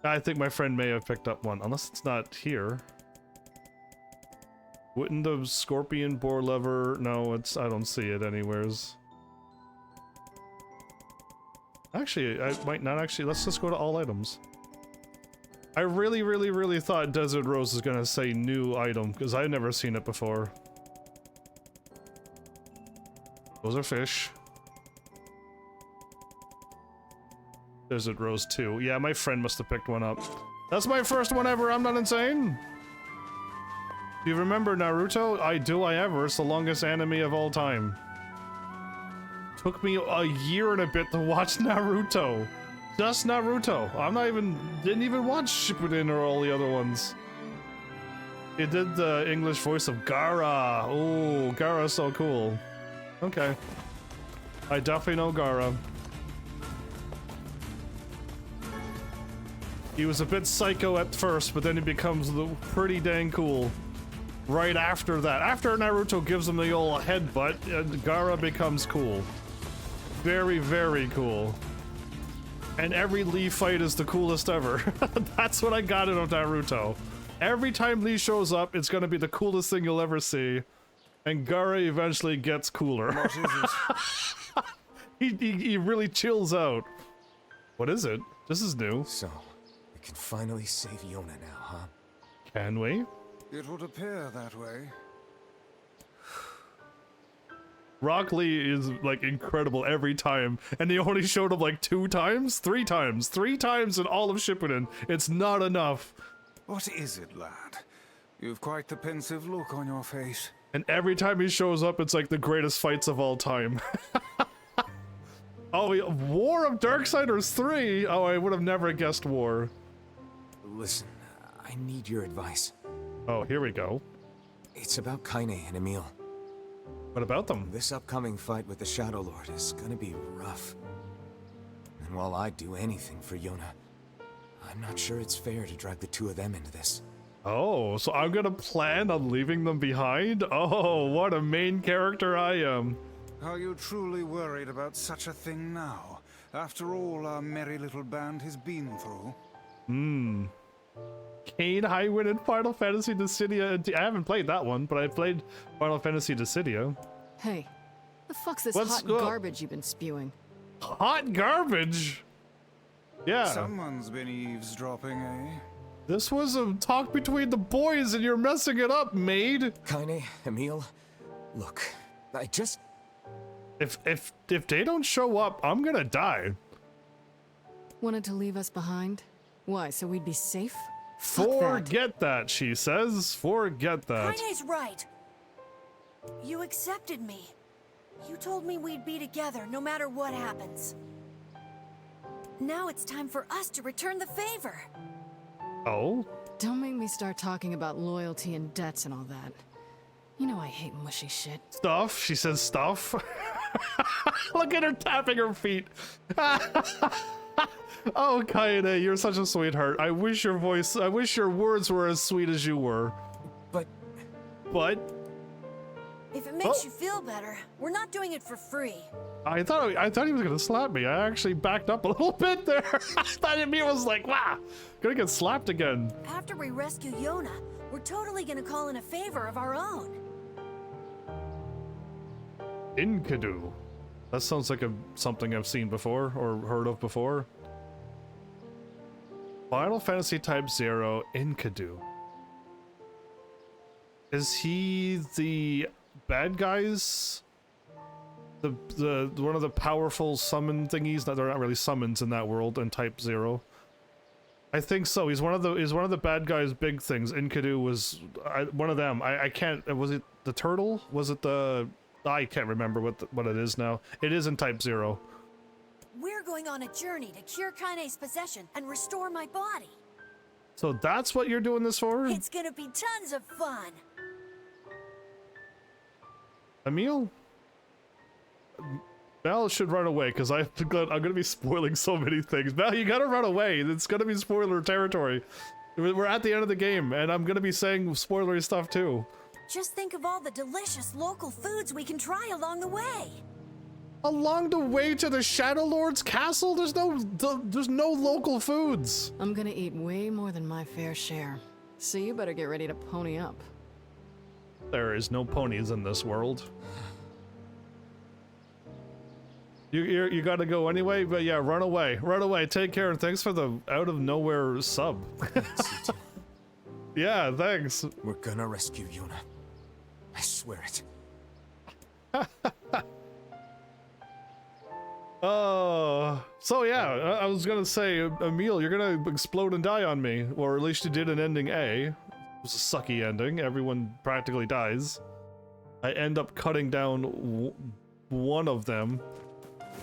I think my friend may have picked up one, unless it's not here. Wouldn't the scorpion boar lever? No, I don't see it anywheres. Actually, I might not actually. Let's just go to all items. I really thought Desert Rose was gonna say new item, because I've never seen it before. Those are fish. Desert Rose 2. Yeah, my friend must have picked one up. That's my first one ever, I'm not insane! Do you remember Naruto? I do, I ever. It's the longest anime of all time. Took me a year and a bit to watch Naruto. Just Naruto. Didn't even watch Shippuden or all the other ones. It did the English voice of Gaara. Oh, Gaara's so cool. Okay. I definitely know Gaara. He was a bit psycho at first, but then he becomes pretty dang cool. Right after that. After Naruto gives him the old headbutt, Gaara becomes cool. Very cool. And every Lee fight is the coolest ever. That's what I got out of Naruto. Every time Lee shows up, it's gonna be the coolest thing you'll ever see. And Gaara eventually gets cooler. What is it? he really chills out. What is it? This is new. So, we can finally save Yona now, huh? Can we? It would appear that way. Rock Lee is like incredible every time, and he only showed up like 2 times? 3 times. 3 times in all of Shippuden. It's not enough. What is it, lad? You've quite the pensive look on your face. And every time he shows up, it's like the greatest fights of all time. Oh, War of Darksiders 3? Oh, I would have never guessed War. Listen, I need your advice. Oh, here we go. It's about Kaine and Emil. What about them? This upcoming fight with the Shadow Lord is gonna be rough. And while I'd do anything for Yona, I'm not sure it's fair to drag the 2 of them into this. Oh, so I'm gonna plan on leaving them behind? Oh, what a main character I am. Are you truly worried about such a thing now? After all our merry little band has been through? Kane Highwind and Final Fantasy Dissidia. I haven't played that one, but I played Final Fantasy Dissidia. Hey, The fuck's this Let's hot go. garbage you've been spewing? Hot garbage? Yeah. Someone's been eavesdropping, eh? This was a talk between the boys and you're messing it up, maid. Kaine, Emil, look, I just... If they don't show up, I'm gonna die. Wanted to leave us behind? Why, so we'd be safe? Fuck that. Forget that, she says. Forget that. Kaine's right. You accepted me. You told me we'd be together no matter what happens. Now it's time for us to return the favor. Oh? Don't make me start talking about loyalty and debts and all that. You know I hate mushy shit. Stuff? She says stuff? Look at her tapping her feet. Oh, Kaine, you're such a sweetheart. I wish your words were as sweet as you were. But? If it makes you feel better, we're not doing it for free. I thought he was gonna slap me. I actually backed up a little bit there. I thought Emil was like, wow, gonna get slapped again. After we rescue Yona, we're totally gonna call in a favor of our own. Enkidu. That sounds like something I've seen before or heard of before. Final Fantasy Type 0, Enkidu. Is he the bad guys? The one of the powerful summon thingies? That they're not really summons in that world in Type 0. I think so. He's one of the bad guys' big things. Enkidu was one of them. I can't. Was it the turtle? Was it the? I can't remember what it is now. It is in Type 0. We're going on a journey to cure Kaine's possession and restore my body. So that's what you're doing this for? It's gonna be tons of fun. Emil? Val should run away because I'm gonna be spoiling so many things. Val, you gotta run away. It's gonna be spoiler territory. We're at the end of the game, and I'm gonna be saying spoilery stuff too. Just think of all the delicious local foods we can try along the way. Along the way to the Shadow Lord's castle? There's no local foods. I'm gonna eat way more than my fair share. So you better get ready to pony up. There is no ponies in this world. You gotta go anyway, but yeah, run away. Run away. Take care, and thanks for the out of nowhere sub. Yeah, thanks. We're gonna rescue Yona. I swear it. So yeah, I was gonna say, Emil, you're gonna explode and die on me, or at least you did in ending A. It was a sucky ending. Everyone practically dies. I end up cutting down one of them,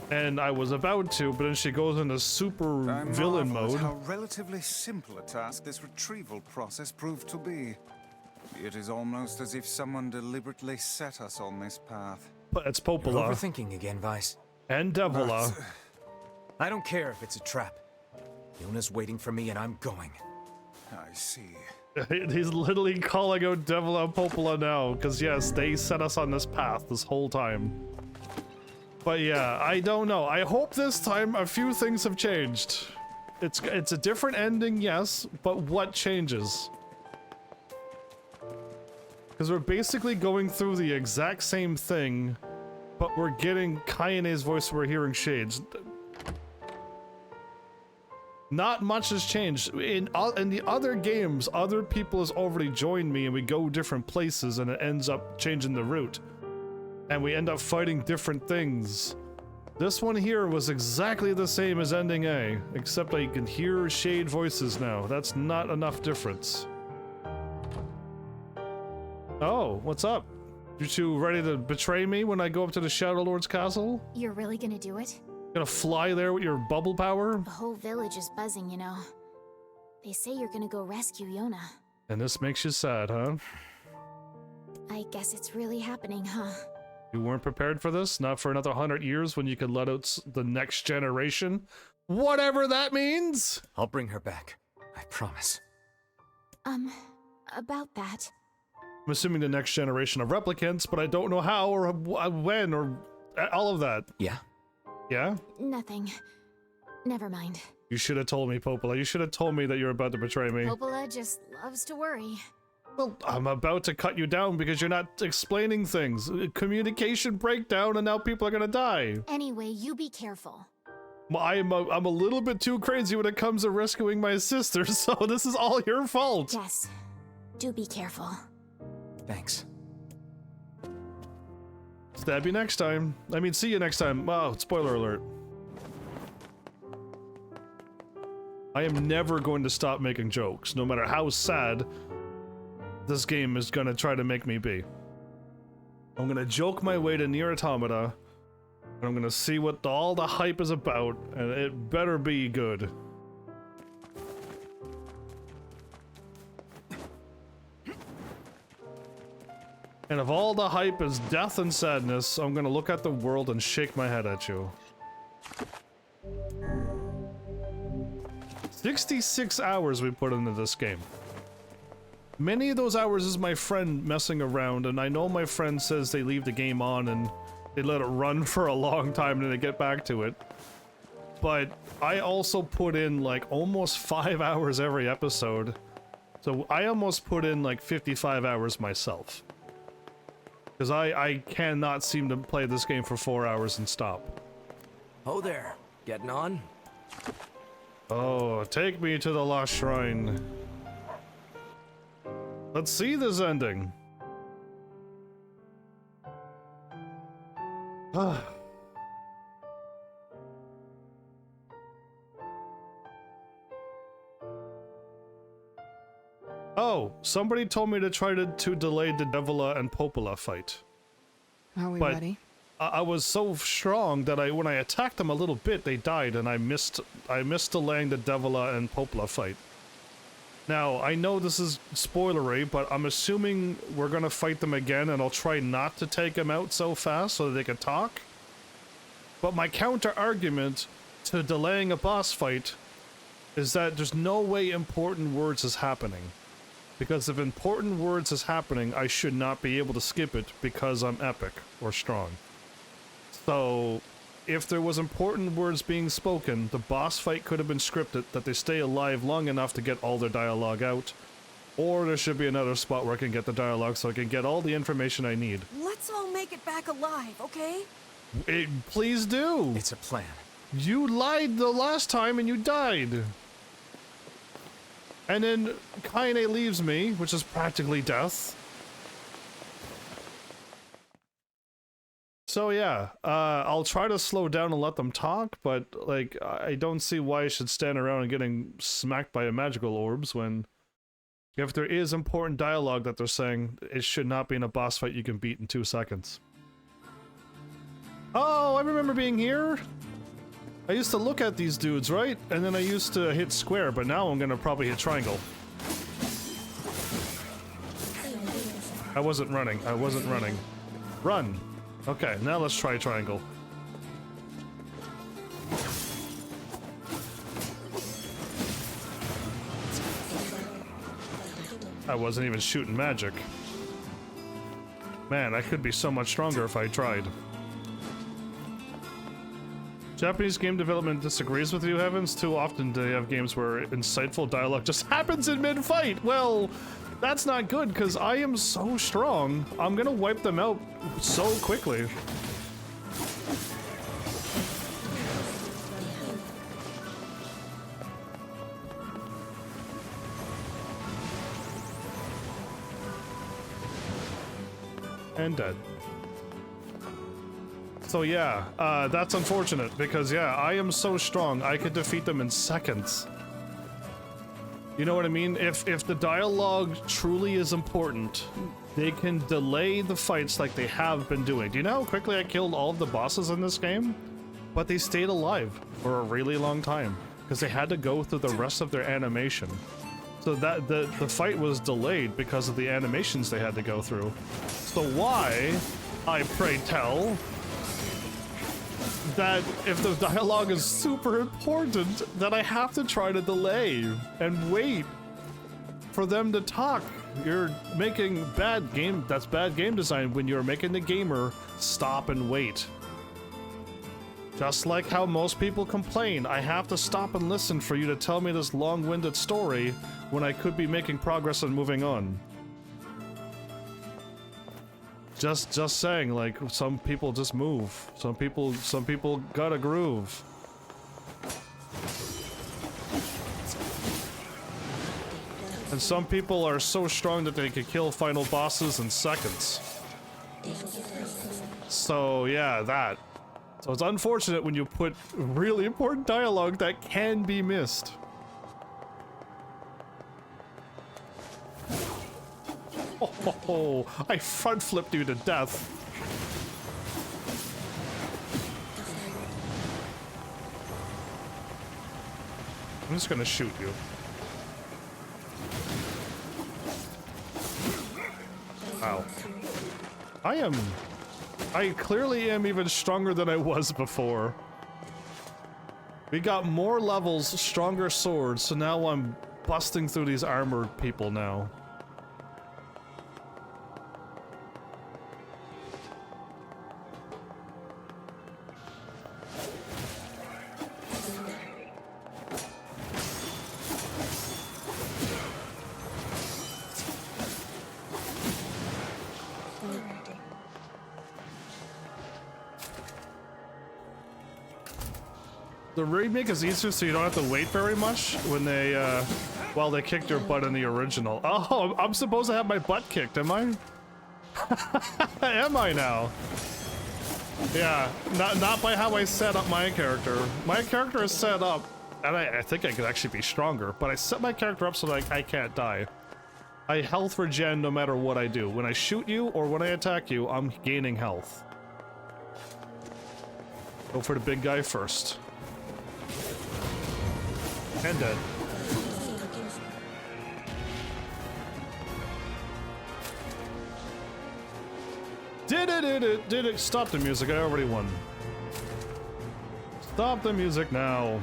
and I was about to, but then she goes into super villain mode. How relatively simple a task this retrieval process proved to be. It is almost as if someone deliberately set us on this path. But it's Popola. You're overthinking again, Vice. And Devola. I don't care if it's a trap. Yona's waiting for me and I'm going. I see. He's literally calling out Devola and Popola now, because yes, they set us on this path this whole time. But yeah, I don't know. I hope this time a few things have changed. It's a different ending, yes, but what changes? Because we're basically going through the exact same thing, but we're getting Kaine's voice, we're hearing shades. Not much has changed. In the other games, other people has already joined me and we go different places and it ends up changing the route. And we end up fighting different things. This one here was exactly the same as ending A, except I can hear shade voices now. That's not enough difference. Oh, what's up? You two ready to betray me when I go up to the Shadow Lord's castle? You're really gonna do it? Gonna fly there with your bubble power? The whole village is buzzing, you know. They say you're gonna go rescue Yona. And this makes you sad, huh? I guess it's really happening, huh? You weren't prepared for this? Not for another 100 years when you could let out the next generation? Whatever that means! I'll bring her back. I promise. About that. I'm assuming the next generation of replicants, but I don't know how or when or all of that. Yeah? Yeah? Nothing. Never mind. You should have told me, Popola. You should have told me that you're about to betray me. Popola just loves to worry. Well, I'm about to cut you down because you're not explaining things. Communication breakdown, and now people are gonna die. Anyway, you be careful. Well, I'm a little bit too crazy when it comes to rescuing my sister, so this is all your fault. Yes. Do be careful. Thanks. Stab you next time. I mean, see you next time. Oh, spoiler alert. I am never going to stop making jokes, no matter how sad this game is gonna try to make me be. I'm gonna joke my way to NieR Automata, and I'm gonna see what all the hype is about, and it better be good. And if all the hype is death and sadness, I'm gonna look at the world and shake my head at you. 66 hours we put into this game. Many of those hours is my friend messing around, and I know my friend says they leave the game on and they let it run for a long time and then they get back to it. But I also put in like almost 5 hours every episode. So I almost put in like 55 hours myself. Because I cannot seem to play this game for 4 hours and stop. Oh there, getting on? Oh, take me to the Lost Shrine. Let's see this ending. Oh, somebody told me to try to delay the Devila and Popola fight. Are we but ready? I was so strong that when I attacked them a little bit, they died, and I missed delaying the Devila and Popola fight. Now, I know this is spoilery, but I'm assuming we're gonna fight them again, and I'll try not to take them out so fast so that they can talk. But my counter-argument to delaying a boss fight is that there's no way important words is happening. Because if important words is happening, I should not be able to skip it because I'm epic or strong. So, if there was important words being spoken, the boss fight could have been scripted that they stay alive long enough to get all their dialogue out. Or there should be another spot where I can get the dialogue so I can get all the information I need. Let's all make it back alive, okay? Please do! It's a plan. You lied the last time and you died! And then Kaine leaves me, which is practically death. So yeah, I'll try to slow down and let them talk, but like, I don't see why I should stand around and getting smacked by a magical orbs when if there is important dialogue that they're saying, it should not be in a boss fight you can beat in 2 seconds. Oh, I remember being here. I used to look at these dudes, right? And then I used to hit square, but now I'm gonna probably hit triangle. I wasn't running. Run! Okay, now let's try triangle. I wasn't even shooting magic. Man, I could be so much stronger if I tried. Japanese game development disagrees with you, Heavens. Too often they have games where insightful dialogue just happens in mid-fight. Well, that's not good, because I am so strong. I'm gonna wipe them out so quickly. And dead. So yeah, that's unfortunate, because yeah, I am so strong, I could defeat them in seconds. You know what I mean? If the dialogue truly is important, they can delay the fights like they have been doing. Do you know how quickly I killed all of the bosses in this game? But they stayed alive for a really long time, because they had to go through the rest of their animation. So that the fight was delayed because of the animations they had to go through. So why, I pray tell, that if the dialogue is super important, that I have to try to delay and wait for them to talk. You're making bad game design when you're making the gamer stop and wait. Just like how most people complain, I have to stop and listen for you to tell me this long-winded story when I could be making progress and moving on. Just saying, like, some people just move. Some people got a groove. And some people are so strong that they can kill final bosses in seconds. So yeah, that. So it's unfortunate when you put really important dialogue that can be missed. Oh, I front flipped you to death. I'm just gonna shoot you. Wow. I clearly am even stronger than I was before. We got more levels, stronger swords, so now I'm busting through these armored people now. The remake is easier, so you don't have to wait very much when they, while they kicked your butt in the original. Oh, I'm supposed to have my butt kicked, am I? Am I now? Yeah, not by how I set up my character. My character is set up, and I think I could actually be stronger, but I set my character up so that I can't die. I health regen no matter what I do. When I shoot you or when I attack you, I'm gaining health. Go for the big guy first. And dead. Did it. Stop the music, I already won. Stop the music now.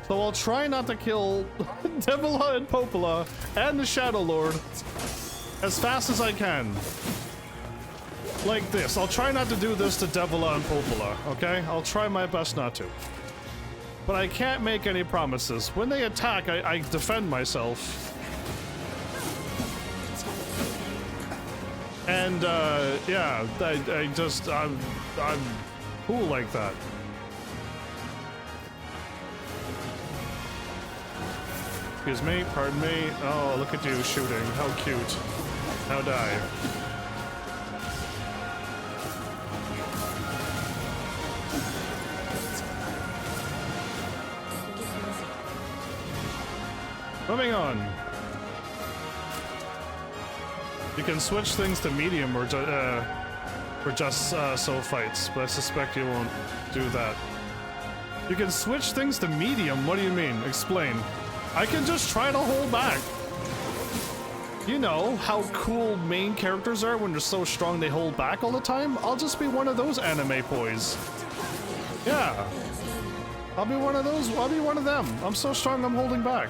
So I'll try not to kill Devila and Popola and the Shadow Lord as fast as I can. Like this. I'll try not to do this to Devila and Popola, okay? I'll try my best not to. But I can't make any promises. When they attack, I defend myself. And, yeah, I'm cool like that. Excuse me, pardon me. Oh, look at you shooting. How cute. Now die. Moving on. You can switch things to medium or just so fights, but I suspect you won't do that. You can switch things to medium? What do you mean? Explain. I can just try to hold back. You know how cool main characters are when they're so strong they hold back all the time? I'll just be one of those anime boys. Yeah. I'll be one of those. I'll be one of them. I'm so strong I'm holding back.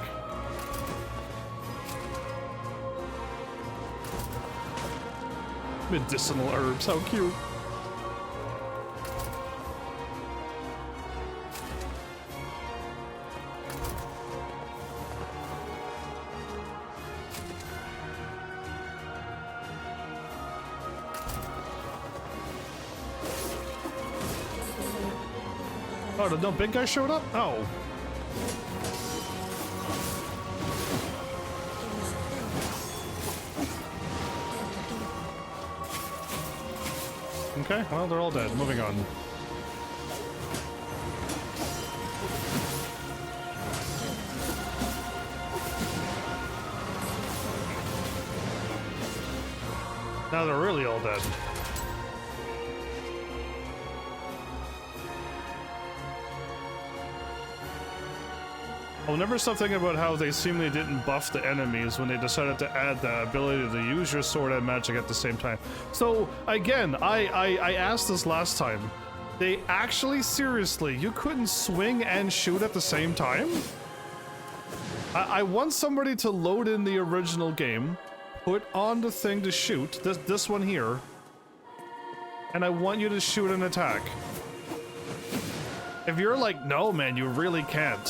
Medicinal herbs, how cute. Oh, no big guy showed up? Oh. Okay, well, they're all dead. Moving on. Now they're really all dead. I'll never stop thinking about how they seemingly didn't buff the enemies when they decided to add the ability to use your sword and magic at the same time. So, again, I asked this last time. They actually, seriously, you couldn't swing and shoot at the same time? I want somebody to load in the original game, put on the thing to shoot, this one here, and I want you to shoot an attack. If you're like, no man, you really can't,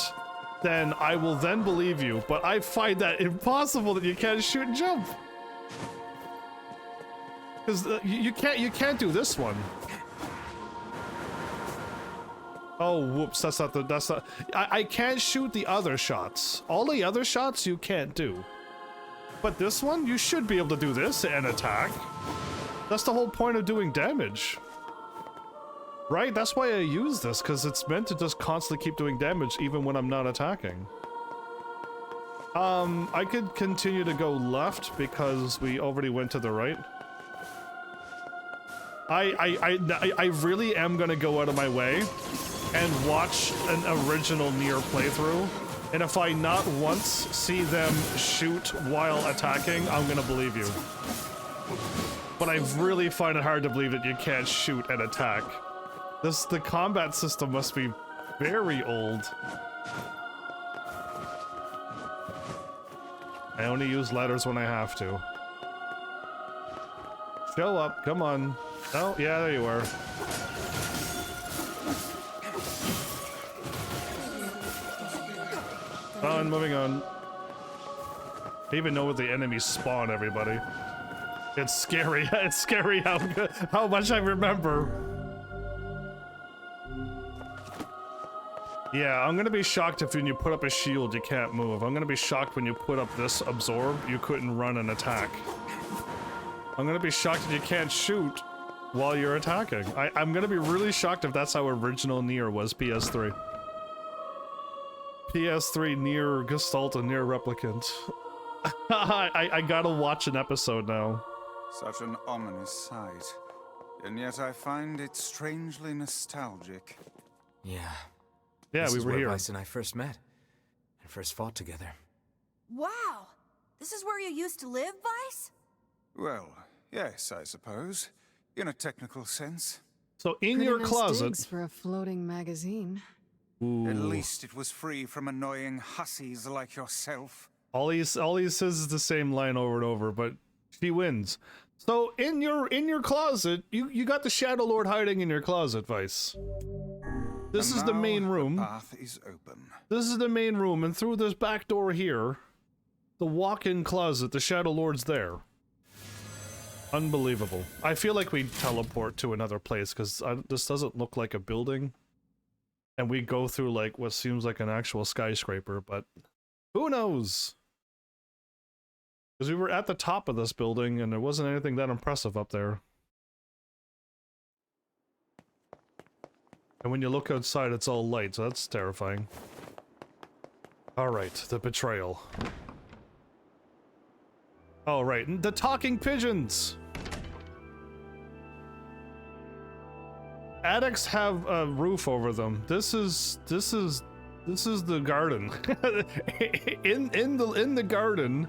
then I will then believe you, but I find that impossible that you can't shoot and jump. Because you can't do this one. Oh, whoops! That's not. I can't shoot the other shots. All the other shots you can't do. But this one, you should be able to do this and attack. That's the whole point of doing damage. Right? That's why I use this, because it's meant to just constantly keep doing damage even when I'm not attacking. I could continue to go left because we already went to the right. I really am gonna go out of my way and watch an original NieR playthrough. And if I not once see them shoot while attacking, I'm gonna believe you. But I really find it hard to believe that you can't shoot and attack. The combat system must be very old. I only use letters when I have to. Show up, come on. Oh, yeah, there you are. On, moving on. I even know where the enemies spawn, everybody. It's scary. It's scary how much I remember. Yeah, I'm gonna be shocked if when you put up a shield you can't move. I'm gonna be shocked when you put up this absorb, you couldn't run and attack. I'm gonna be shocked if you can't shoot while you're attacking. I'm gonna be really shocked if that's how original NieR was, PS3. PS3 NieR Gestalt and NieR Replicant. I gotta watch an episode now. Such an ominous sight. And yet I find it strangely nostalgic. Yeah. Yeah, this we is were where here. Weiss and I first met. And first fought together. Wow! This is where you used to live, Weiss? Well, yes, I suppose. In a technical sense. So in Pretty your nice closet... digs for a floating magazine. Ooh. At least it was free from annoying hussies like yourself. All he says is the same line over and over, but she wins. So in your closet, you got the Shadow Lord hiding in your closet, Weiss. This is the main room. The path is open. This is the main room, and through this back door here, the walk-in closet, the Shadow Lord's there. Unbelievable. I feel like we teleport to another place, because this doesn't look like a building. And we go through, like, what seems like an actual skyscraper, but who knows? Because we were at the top of this building, and there wasn't anything that impressive up there. And when you look outside, it's all light, so that's terrifying. Alright, the betrayal. Oh, right, the talking pigeons! Attics have a roof over them. This is the garden. in the garden,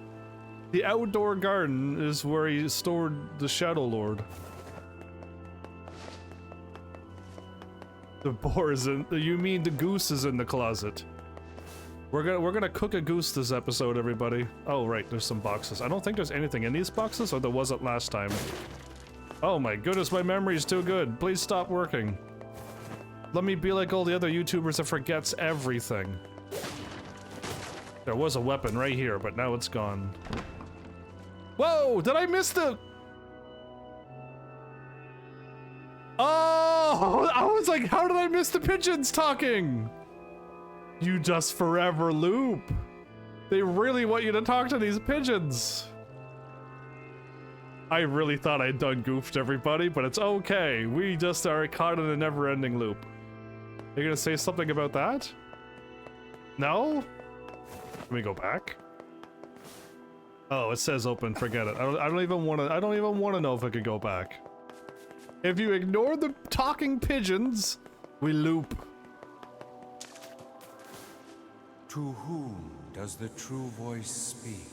the outdoor garden is where he stored the Shadow Lord. The boar is in. You mean the goose is in the closet? We're gonna cook a goose this episode, everybody. Oh right, there's some boxes. I don't think there's anything in these boxes, or there wasn't last time. Oh my goodness, my memory's too good. Please stop working. Let me be like all the other YouTubers that forgets everything. There was a weapon right here, but now it's gone. Whoa! Did I miss the... Oh! I was like, how did I miss the pigeons talking? You just forever loop. They really want you to talk to these pigeons. I really thought I'd done goofed everybody, but it's okay. We just are caught in a never-ending loop. You're gonna say something about that? No? Let me go back. Oh, it says open. Forget it. I don't even want to know if I could go back. If you ignore the talking pigeons, we loop. To whom does the true voice speak?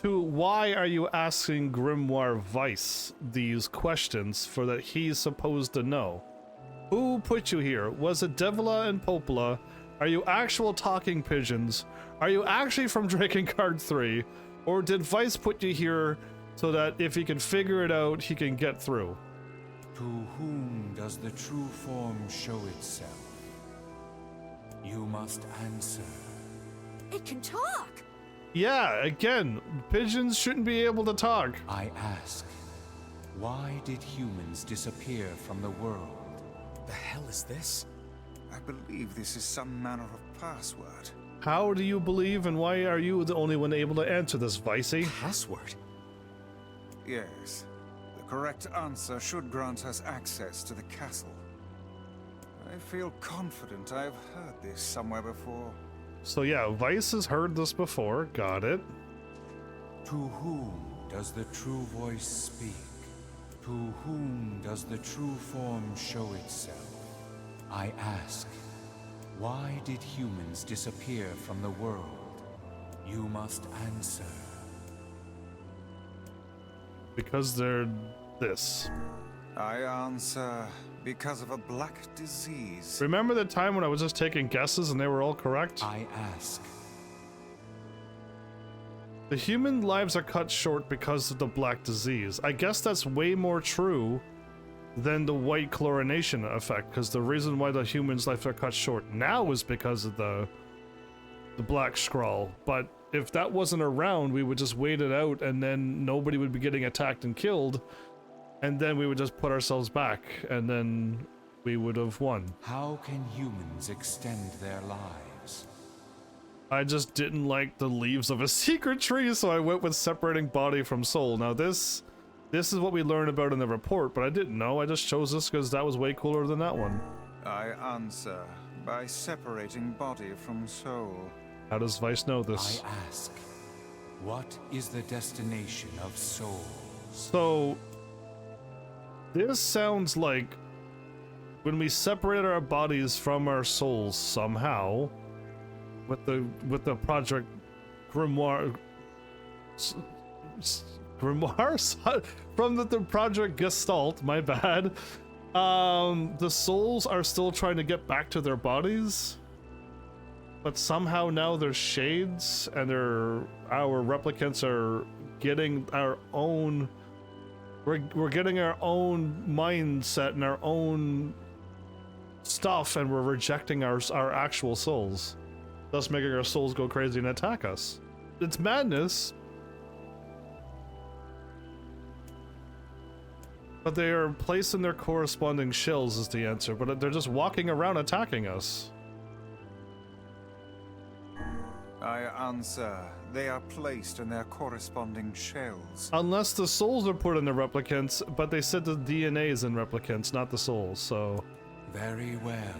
To why are you asking Grimoire Weiss these questions for that he's supposed to know? Who put you here? Was it Devila and Popola? Are you actual talking pigeons? Are you actually from Drakengard 3? Or did Weiss put you here so that if he can figure it out, he can get through? To whom does the true form show itself? You must answer. It can talk! Yeah, again, pigeons shouldn't be able to talk. I ask, Why did humans disappear from the world? The hell is this? I believe this is some manner of password. How do you believe, and why are you the only one able to answer this, Vicey? Password? Yes. The correct answer should grant us access to the castle. I feel confident I've heard this somewhere before. So yeah, Vice has heard this before. Got it. To whom does the true voice speak? To whom does the true form show itself? I ask, why did humans disappear from the world? You must answer. Because they're this. I answer because of a black disease. Remember the time when I was just taking guesses and they were all correct? I ask. The human lives are cut short because of the black disease. I guess that's way more true than the white chlorination effect, because the reason why the humans' lives are cut short now is because of the black scrawl. But if that wasn't around, we would just wait it out and then nobody would be getting attacked and killed, and then we would just put ourselves back and then we would have won. How can humans extend their lives? I just didn't like the leaves of a secret tree, so I went with separating body from soul. Now this is what we learned about in the report, but I didn't know. I just chose this because that was way cooler than that one. I answer by separating body from soul. How does Vice know this? I ask, what is the destination of soul? So, this sounds like when we separate our bodies from our souls somehow, with the Project Grimoire from the Project Gestalt, my bad. The souls are still trying to get back to their bodies, but somehow now they're shades, and our replicants are getting our own. We're getting our own mindset and our own stuff, and we're rejecting our actual souls, thus making our souls go crazy and attack us. It's madness. But they are placed in their corresponding shells is the answer, but they're just walking around attacking us. I answer, they are placed in their corresponding shells. Unless the souls are put in the replicants, but they said the DNA is in replicants, not the souls, so... Very well.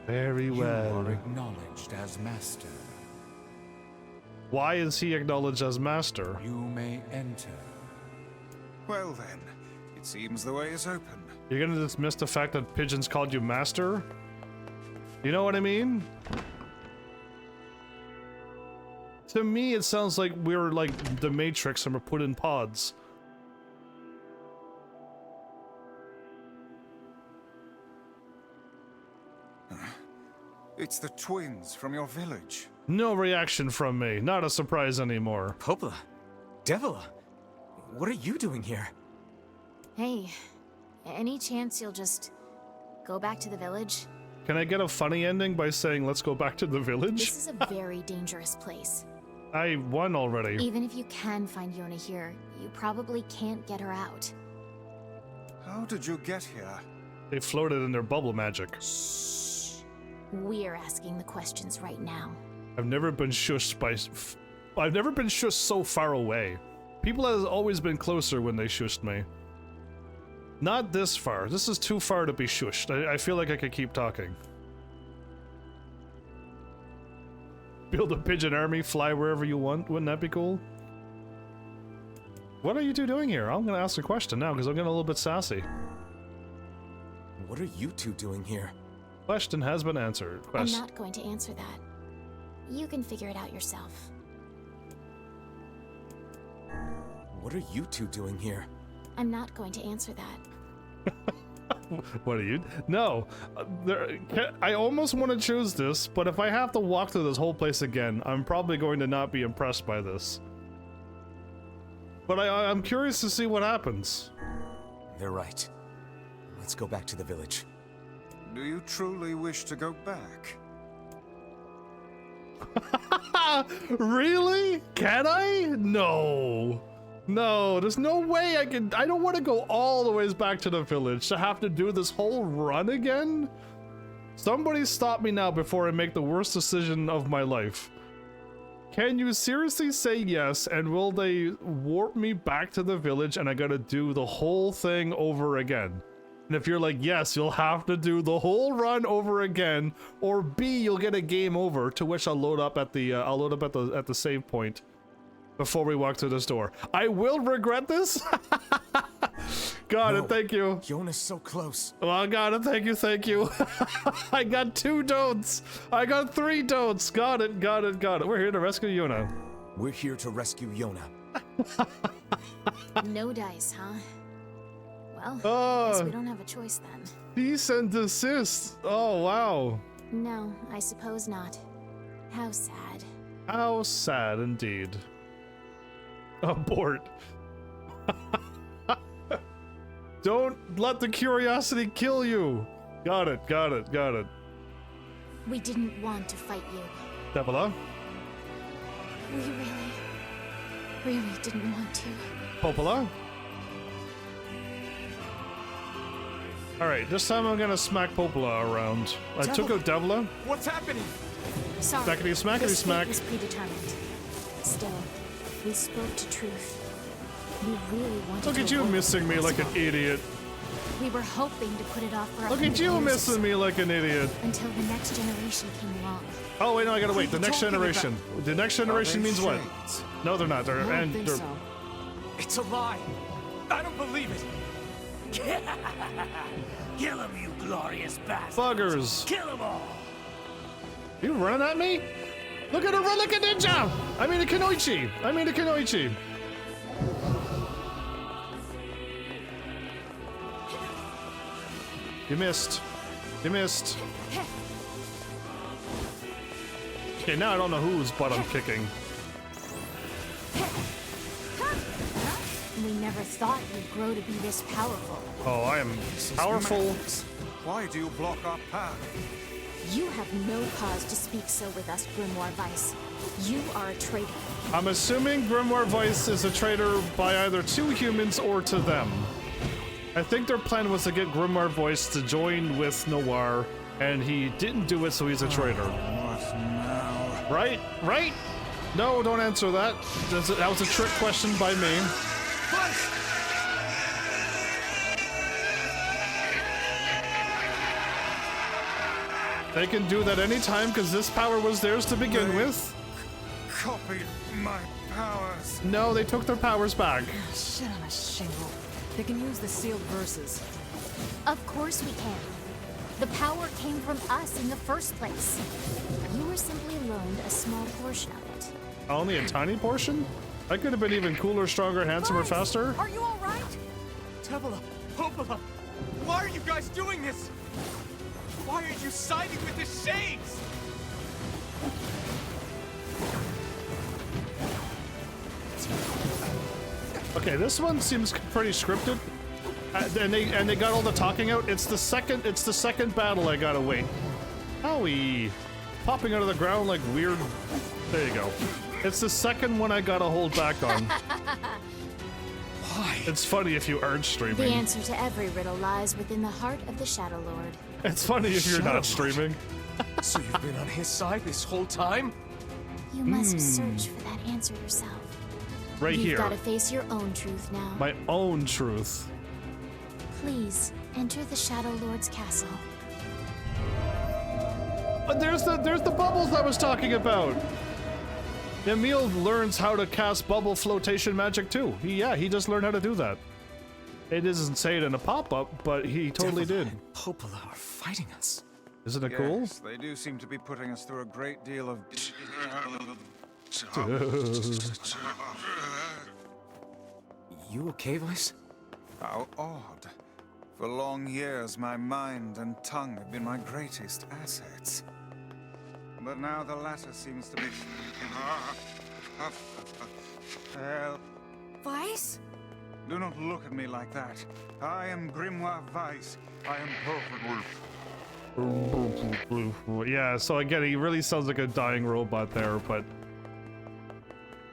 Very well. You are acknowledged as master. Why is he acknowledged as master? You may enter. Well then, it seems the way is open. You're gonna dismiss the fact that Pigeons called you master? You know what I mean? To me, it sounds like we're like the Matrix and we're put in pods. It's the twins from your village. No reaction from me. Not a surprise anymore. Popla, Devila, what are you doing here? Hey, any chance you'll just go back to the village? Can I get a funny ending by saying let's go back to the village? This is a very dangerous place. I won already. Even if you can find Yona here, you probably can't get her out. How did you get here? They floated in their bubble magic. We're asking the questions right now. I've never been shushed by... I've never been shushed so far away. People have always been closer when they shushed me. Not this far. This is too far to be shushed. I feel like I could keep talking. Build a pigeon army, fly wherever you want. Wouldn't that be cool? What are you two doing here? I'm gonna ask a question now because I'm getting a little bit sassy. What are you two doing here? Question has been answered. I'm not going to answer that. You can figure it out yourself. What are you two doing here? I'm not going to answer that. What are you? No. I almost want to choose this, but if I have to walk through this whole place again, I'm probably going to not be impressed by this. But I'm curious to see what happens. They're right. Let's go back to the village. Do you truly wish to go back? Really? Can I? No. No, there's no way I don't want to go all the ways back to the village to have to do this whole run again. Somebody stop me now before I make the worst decision of my life. Can you seriously say yes, and will they warp me back to the village and I gotta do the whole thing over again? And if you're like, yes, you'll have to do the whole run over again, or B, you'll get a game over, to which I'll load up at the at the save point before we walk through this door. I will regret this. Got it, thank you. Yona's so close. Oh, I got it, thank you. I got 2 don'ts. I got 3 don'ts. Got it. We're here to rescue Yona. We're here to rescue Yona. No dice, huh? Well, I guess we don't have a choice then. Cease and desist. Oh, wow. No, I suppose not. How sad. How sad indeed. Abort. Don't let the curiosity kill you. Got it. We didn't want to fight you. Devila. We really didn't want to. Popola. Alright, this time I'm gonna smack Popola around. I took out Devila. What's happening? Sorry. Smackety this smack. fate was predetermined. Still, we spoke to truth. We really wanted to. Look at you missing me like an idiot. We were hoping to put it off for Look at you missing me like an idiot. Until the next generation came along. Oh wait, no, I gotta wait. The next generation. The next generation means what? No, they're not. They're It's a lie. I don't believe it. Kill him, you glorious bastard. Buggers. Kill them all. You running at me? Look at her run like a ninja! I mean a Kunoichi! You missed. Okay, now I don't know whose butt I'm kicking. We never thought you'd grow to be this powerful. Oh, I am powerful. Why do you block our path? You have no cause to speak so with us, Grimoire Weiss. You are a traitor. I'm assuming Grimoire Weiss is a traitor by either to humans or to them. I think their plan was to get Grimoire Weiss to join with Noir, and he didn't do it, so he's a traitor. What now? Right? No, don't answer that. That was a trick question by me. They can do that anytime because this power was theirs to begin with. Copied my powers. No, they took their powers back. Shit on a shingle. They can use the sealed verses. Of course we can. The power came from us in the first place. You were simply loaned a small portion of it. Only a tiny portion? I could have been even cooler, stronger, handsomer, faster. Are you all right? Devila, Popola, why are you guys doing this? Why are you siding with the Shades? Okay, this one seems pretty scripted, and they got all the talking out. It's the second battle I gotta wait. Owie, popping out of the ground like weird. There you go. It's the second one I gotta hold back on. Why? It's funny if you aren't streaming. The answer to every riddle lies within the heart of the Shadow Lord. It's funny if you're not streaming. So you've been on his side this whole time? You must search for that answer yourself. Right here. You've got to face your own truth now. My own truth. Please enter the Shadow Lord's castle. There's the bubbles I was talking about. Emil learns how to cast bubble flotation magic too. He just learned how to do that. It doesn't say it in a pop-up, but he totally did. And Popola are fighting us. Isn't it cool? Yes, they do seem to be putting us through a great deal of... You okay, Weiss? How odd. For long years, my mind and tongue have been my greatest assets. But now the latter seems to be... Help. Weiss? Do not look at me like that. I am Grimoire Weiss. I am perfectly... Yeah, so again, he really sounds like a dying robot there, but...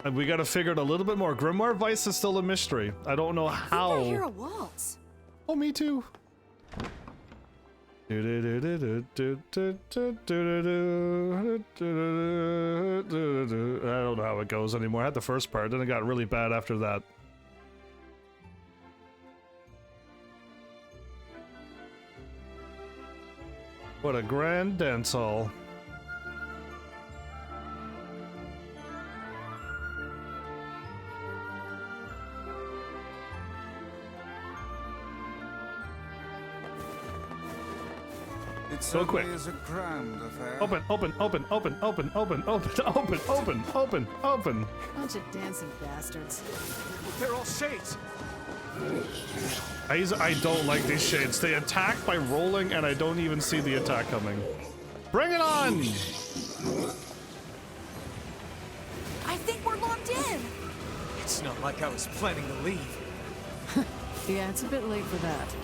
And we gotta figure it a little bit more. Grimoire Vice is still a mystery. I don't know how. I hear a waltz. Oh, me too. I don't know how it goes anymore. I had the first part, then it got really bad after that. What a grand dance hall. It So quick. certainly is a grand affair. Open, open, open, open, open, open, open, open, open, open, open. Bunch of dancing bastards. They're all shades. I don't like these shades. They attack by rolling, and I don't even see the attack coming. Bring it on! I think we're locked in. It's not like I was planning to leave. Yeah, it's a bit late for that.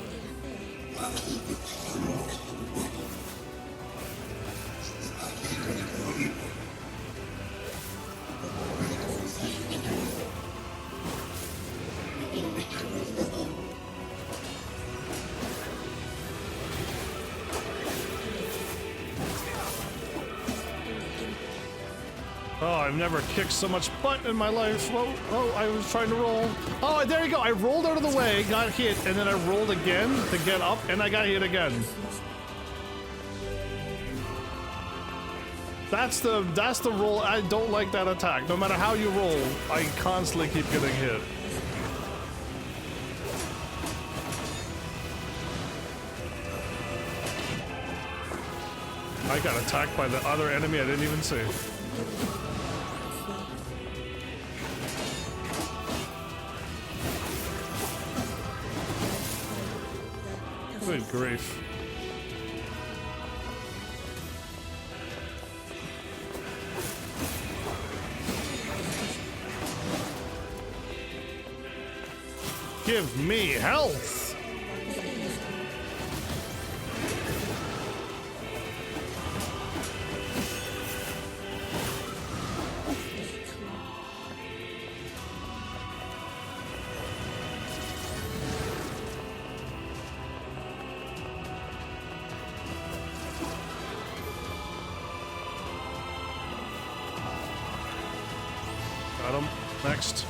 Oh, I've never kicked so much butt in my life. Oh, I was trying to roll. Oh, there you go. I rolled out of the way, got hit, and then I rolled again to get up, and I got hit again. That's the roll. I don't like that attack. No matter how you roll, I constantly keep getting hit. I got attacked by the other enemy I didn't even see. Good grief. Give me health! Got him. Next.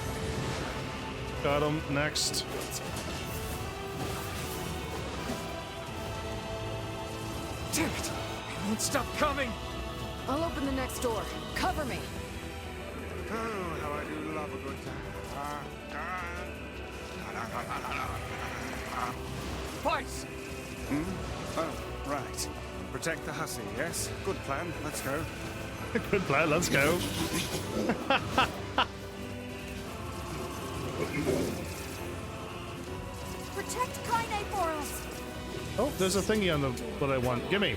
Got him. Next. Damn it! It won't stop coming! I'll open the next door. Cover me. Oh, how I do love a good Vice! Hmm? Oh, right. Protect the hussy, yes? Good plan. Let's go. Good plan, let's go. Protect Kaine for us. Oh, there's a thingy on the what I want. Gimme.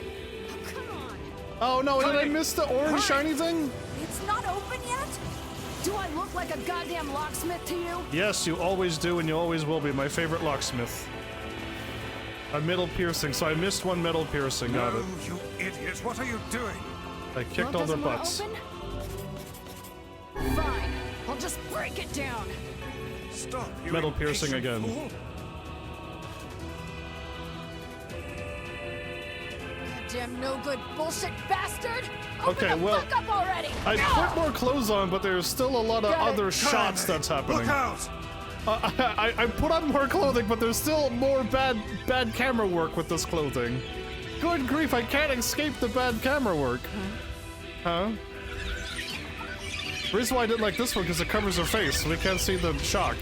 Oh no, did I miss the orange shiny thing? It's not open yet? Do I look like a goddamn locksmith to you? Yes, you always do, and you always will be. My favorite locksmith. A metal piercing, so I missed one metal piercing. Got it. You idiot! What are you doing? I kicked all their butts. Fine. I'll just break it down. Stop, you Metal piercing again. fool. Goddamn no good bullshit bastard! Open Okay, the well, fuck up already! I No! put more clothes on, but there's still a lot of Got it. other shots that's happening. Look out! I put on more clothing, but there's still more bad camera work with this clothing. Good grief, I can't escape the bad camera work. Huh? The reason why I didn't like this one because it covers her face, so we can't see the shock.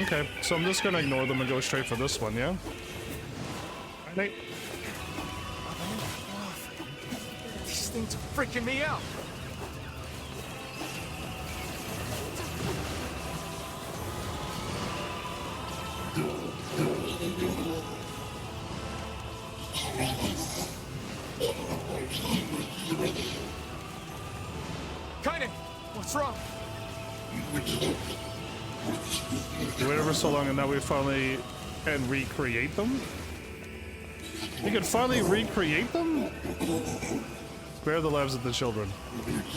Okay, so I'm just gonna ignore them and go straight for this one, yeah? Nate. These things are freaking me out! Kaine, what's wrong? We waited for so long and now we finally can recreate them? You can finally recreate them? Spare the lives of the children.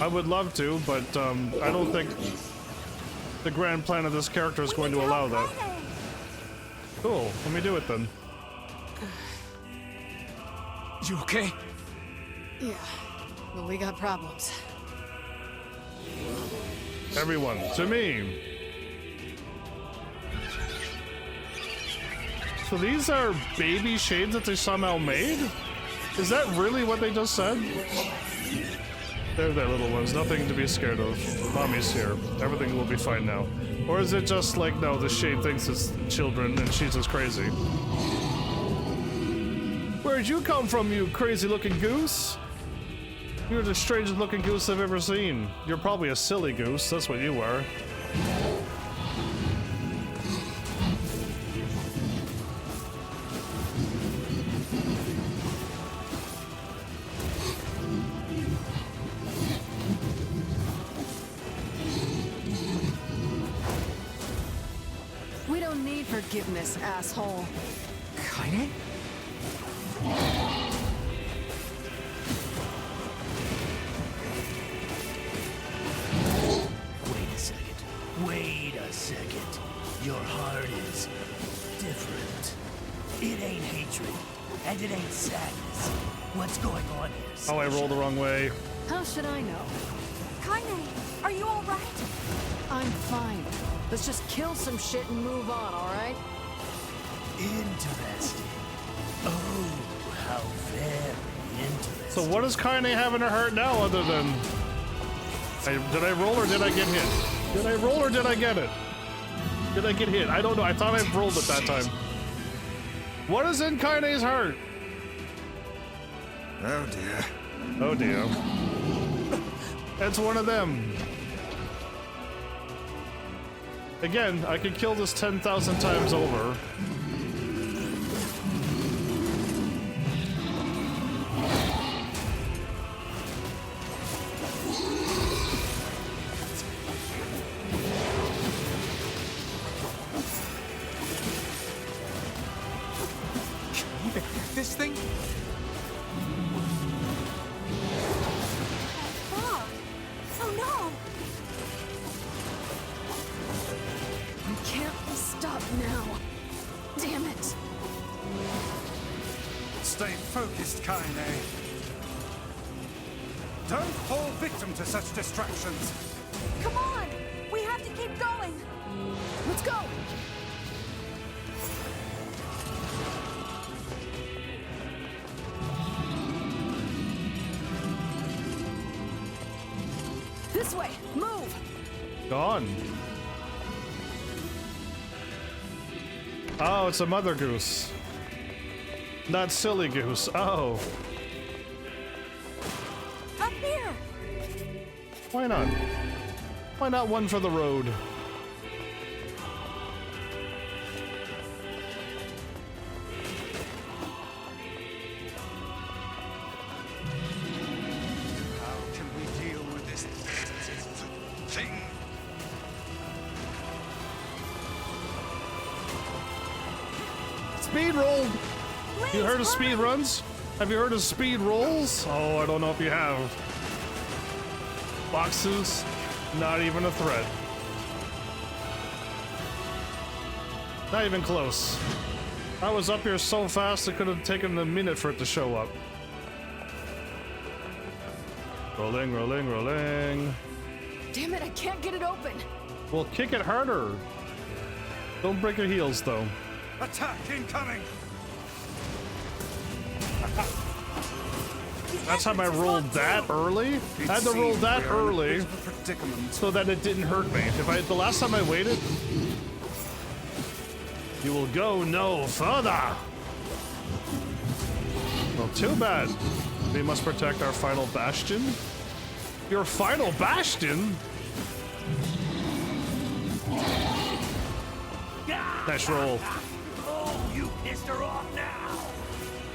I would love to, but I don't think the grand plan of this character is going to allow that. Cool, let me do it then. You okay? Yeah, but we got problems. Everyone, to me. So these are baby shades that they somehow made? Is that really what they just said? They're their little ones, nothing to be scared of. Mommy's here. Everything will be fine now. Or is it just like, no, the shade thinks it's children and she's just crazy? Where'd you come from, you crazy looking goose? You're the strangest looking goose I've ever seen. You're probably a silly goose, that's what you are. We don't need forgiveness, asshole. Kaine? Wait a second. Your heart is different. It ain't hatred, and it ain't sadness. What's going on here? Oh, I rolled the wrong way. How should I know? Kaine, are you all right? I'm fine. Let's just kill some shit and move on, all right? Interesting. Oh, how very interesting. So what does Kaine have in her heart now other than... did I roll or did I get hit? Did I roll or did I get it? Did I get hit? I don't know. I thought I rolled it that time. What is in Kaine's heart? Oh dear. Oh dear. It's one of them. Again, I could kill this 10,000 times over. This thing? Oh no! We can't be stopped now. Damn it. Stay focused, Kaine. Don't fall victim to such distractions. Come on! We have to keep going! Let's go! This way! Move! Gone. Oh, it's a mother goose. Not silly goose. Oh. Up here! Why not? Why not one for the road? How can we deal with this thing? Speed roll! You heard of speed runs? Have you heard of speed rolls? Oh, I don't know if you have. Boxes, not even a threat. Not even close. I was up here so fast it could have taken a minute for it to show up. Rolling, rolling, rolling. Damn it, I can't get it open! Well, kick it harder. Don't break your heels, though. Attack incoming! That's how I rolled that early? I had to roll that early so that it didn't hurt me. The last time I waited, you will go no further. Well, too bad. We must protect our final bastion. Your final bastion? Nice roll. Oh, you pissed her off now.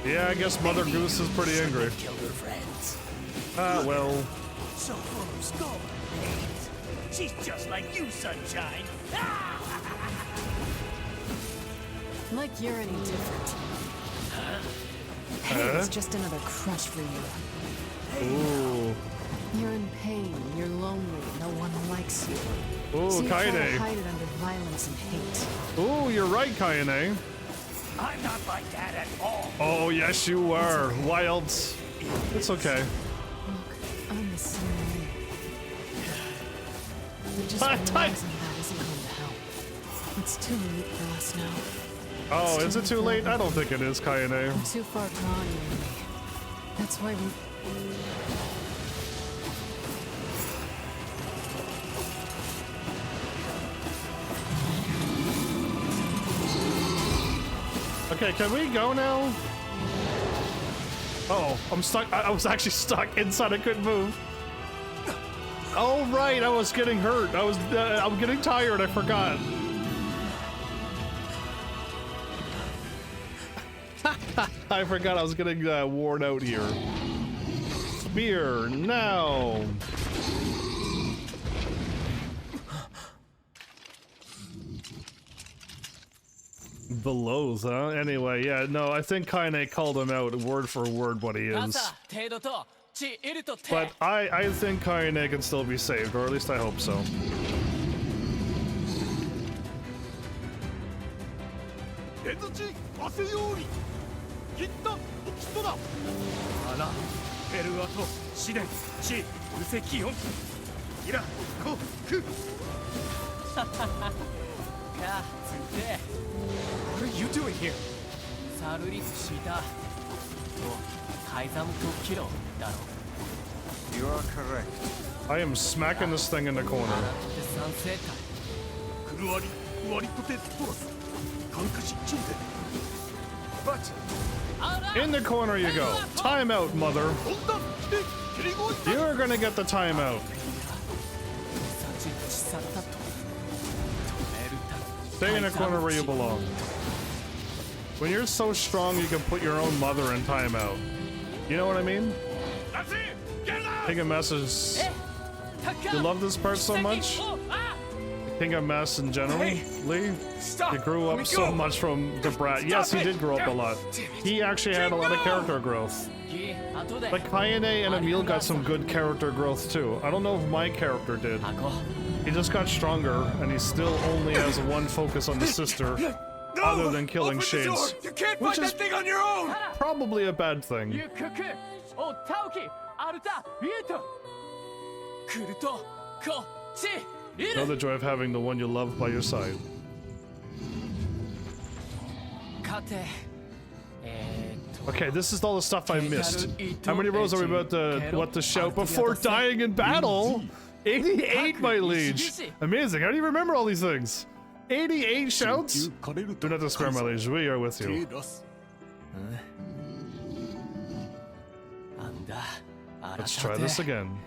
Yeah, I guess Mother Goose is pretty angry. Killed her friends. Ah, well. So full of scorn and hate. She's just like you, Sunshine. Like you're any different. Huh? Hey, it's just another crush for you. Ooh. You're in pain, you're lonely, no one likes you. Ooh, so you try to Kaede. hide it under violence and hate. Ooh, you're right, Kaede. I'm not like that at all. Oh, yes, you were. Wild. It's okay. Look, I'm the same way. But just realizing that isn't going to help. It's too late for us now. Oh, is it too late? I don't think it is, Kaede. We're too far gone, you and me. That's why we... Okay, can we go now? Oh, I'm stuck. I was actually stuck inside. I couldn't move. Oh, right. I was getting hurt. I'm getting tired. I forgot. I forgot I was getting worn out here. Spear now. The lows, huh? Anyway, yeah, no, I think Kaine called him out word for word what he is. But I think Kaine can still be saved, or at least I hope so. What are you doing here? You are correct. I am smacking this thing in the corner. But in the corner you go. Timeout, mother. You're gonna get the timeout. Stay in the corner where you belong. When you're so strong, you can put your own mother in timeout. You know what I mean? King of Mess is... You love this part so much? King of Mess in general, Lee? He grew up so much from the brat. Yes, he did grow up a lot. He actually had a lot of character growth. Like Kaine and Emil got some good character growth too. I don't know if my character did. He just got stronger, and he still only has one focus on the sister, other than killing Shades. You can't fight that thing on your own! Probably a bad thing. Know the joy of having the one you love by your side. Okay, this is all the stuff I missed. How many rows are we about to shout before dying in battle? 88, my liege. Amazing. How do you remember all these things? 88 shouts? Do not despair, my liege. We are with you. Let's try this again.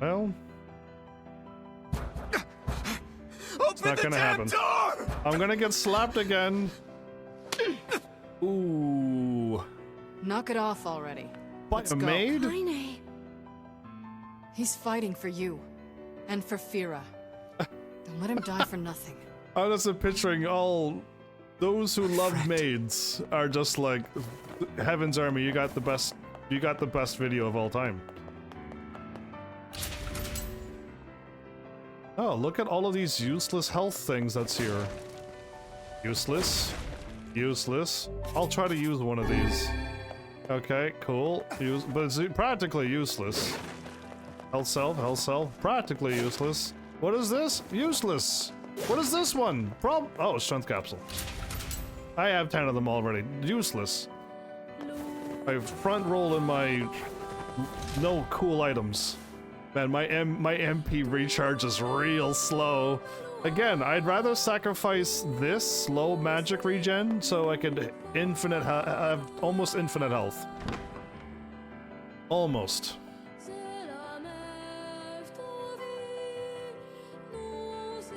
Well, it's not gonna happen. I'm gonna get slapped again. Ooh. Knock it off already. What, a maid? Kaine. He's fighting for you. And for Fira. Don't let him die for nothing. I'm just picturing all those who love maids are just like, Heaven's Army, you got the best video of all time. Oh, look at all of these useless health things that's here. Useless. Useless. I'll try to use one of these. Okay, cool. But it's practically useless. Health self, practically useless. What is this? Useless. What is this one? Oh, strength capsule. I have 10 of them already. Useless. I front roll in my no cool items. Man, my MP recharge is real slow. Again, I'd rather sacrifice this slow magic regen so I could have almost infinite health. Almost.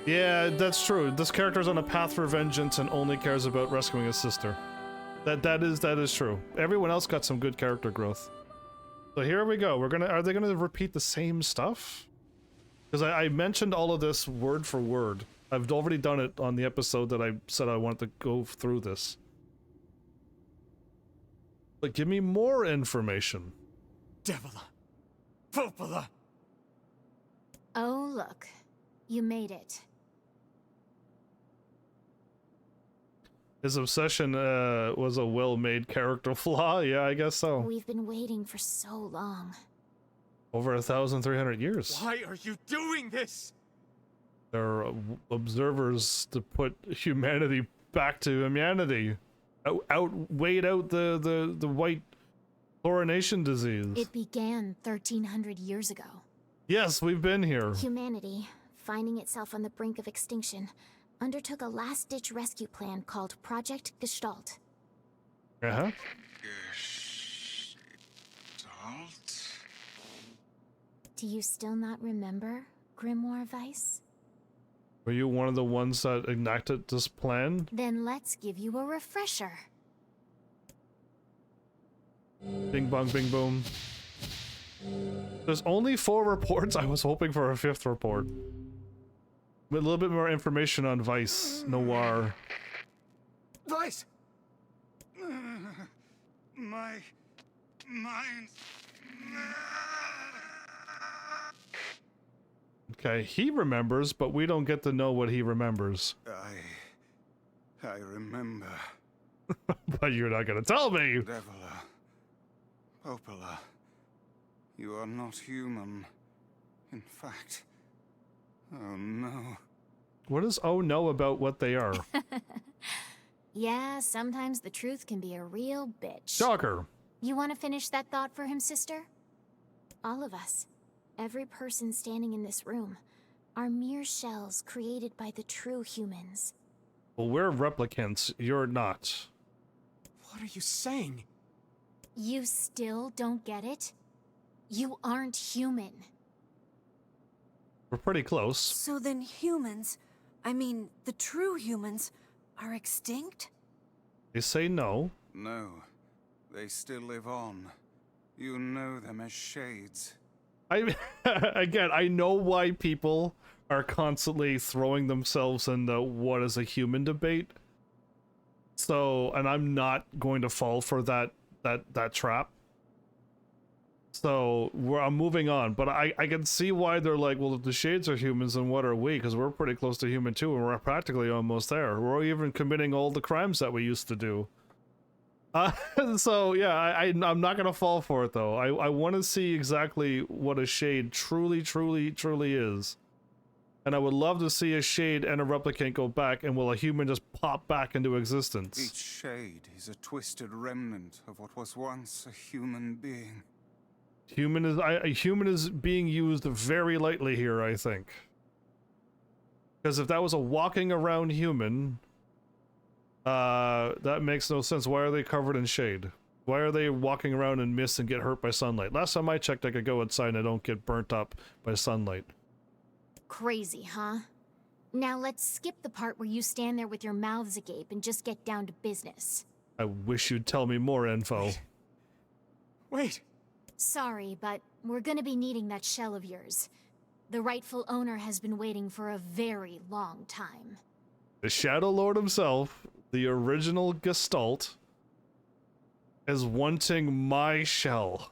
Yeah, that's true. This character's on a path for vengeance and only cares about rescuing his sister. That is true. Everyone else got some good character growth. So here we go. Are they gonna repeat the same stuff? Because I mentioned all of this word for word. I've already done it on the episode that I said I wanted to go through this. But give me more information. Devila. Popola. Oh, look. You made it. His obsession was a well-made character flaw? Yeah, I guess so. We've been waiting for so long. Over 1,300 years. Why are you doing this? There are observers to put humanity back to humanity. Wait out the white chlorination disease. It began 1,300 years ago. Yes, we've been here. Humanity, finding itself on the brink of extinction, undertook a last-ditch rescue plan called Project Gestalt. Uh-huh. Gestalt? Do you still not remember, Grimoire Weiss? Were you one of the ones that enacted this plan? Then let's give you a refresher. Bing bong bing boom. There's only 4 reports. I was hoping for a 5th report. With a little bit more information on Weiss, Noir. Weiss! My mind. Okay, he remembers, but we don't get to know what he remembers. I remember. But you're not gonna tell me! Devila. Popola. You are not human. In fact... Oh no. What does Oh know about what they are? Yeah, sometimes the truth can be a real bitch. Shocker! You want to finish that thought for him, sister? All of us, every person standing in this room, are mere shells created by the true humans. Well, we're replicants, you're not. What are you saying? You still don't get it? You aren't human. We're pretty close. So then humans, I mean, the true humans, are extinct? They say no. No. They still live on. You know them as shades. Again, I know why people are constantly throwing themselves in the what is a human debate. So, and I'm not going to fall for that trap. So I'm moving on, but I can see why they're like, well, if the shades are humans, then what are we? Because we're pretty close to human too, and we're practically almost there. We're even committing all the crimes that we used to do. So yeah, I'm not gonna fall for it though. I want to see exactly what a shade truly is, and I would love to see a shade and a replicant go back, and will a human just pop back into existence? Each shade is a twisted remnant of what was once a human being. Human is being used very lightly here, I think. Because if that was a walking around human, that makes no sense. Why are they covered in shade? Why are they walking around in mist and get hurt by sunlight? Last time I checked, I could go outside and I don't get burnt up by sunlight. Crazy, huh? Now let's skip the part where you stand there with your mouths agape and just get down to business. I wish you'd tell me more info. Wait. Sorry, but we're gonna be needing that shell of yours. The rightful owner has been waiting for a very long time. The Shadow Lord himself, the original Gestalt, is wanting my shell.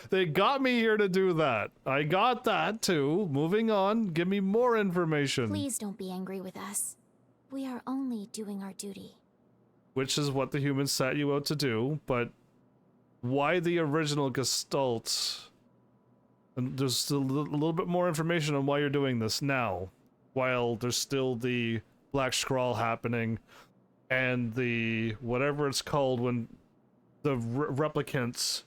They got me here to do that. I got that too. Moving on, give me more information. Please don't be angry with us. We are only doing our duty. Which is what the humans set you out to do, but why the original Gestalt? And there's a little bit more information on why you're doing this now, while there's still the Black Scrawl happening, and the whatever it's called when the replicants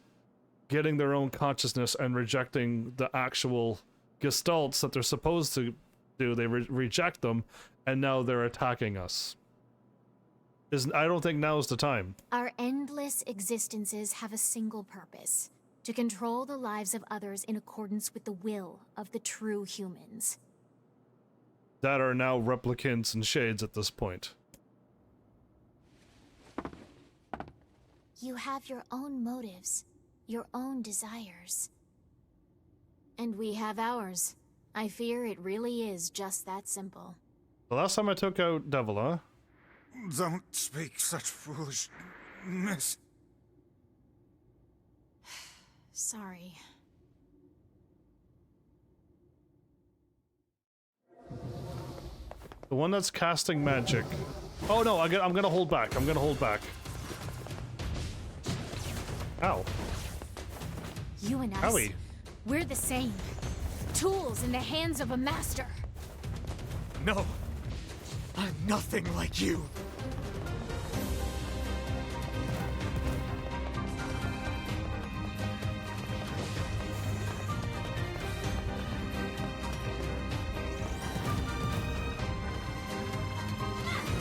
getting their own consciousness and rejecting the actual Gestalts that they're supposed to do. They reject them, and now they're attacking us. I don't think now is the time. Our endless existences have a single purpose: to control the lives of others in accordance with the will of the true humans. That are now replicants and shades at this point. You have your own motives, your own desires. And we have ours. I fear it really is just that simple. The last time I took out Devil, huh? Don't speak such foolishness. Sorry. The one that's casting magic. Oh no, I'm gonna hold back. I'm gonna hold back. Ow. You and us, Owie. we're the same. Tools in the hands of a master. No. I'm nothing like you.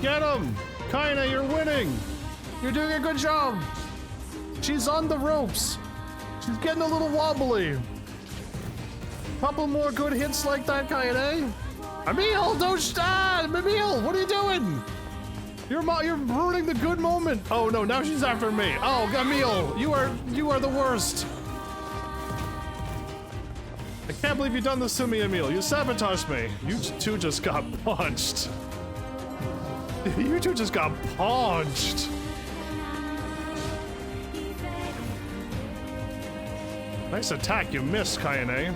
Get him! Kaina, you're winning! You're doing a good job! She's on the ropes! She's getting a little wobbly! Couple more good hits like that, Kaina! Emil, don't stand! Emil, what are you doing? You're ruining the good moment! Oh no, now she's after me! Oh, Emil, you are the worst! I can't believe you've done this to me, Emil. You sabotaged me. You two just got punched. You two just got punched. Nice attack, you missed, Kaine.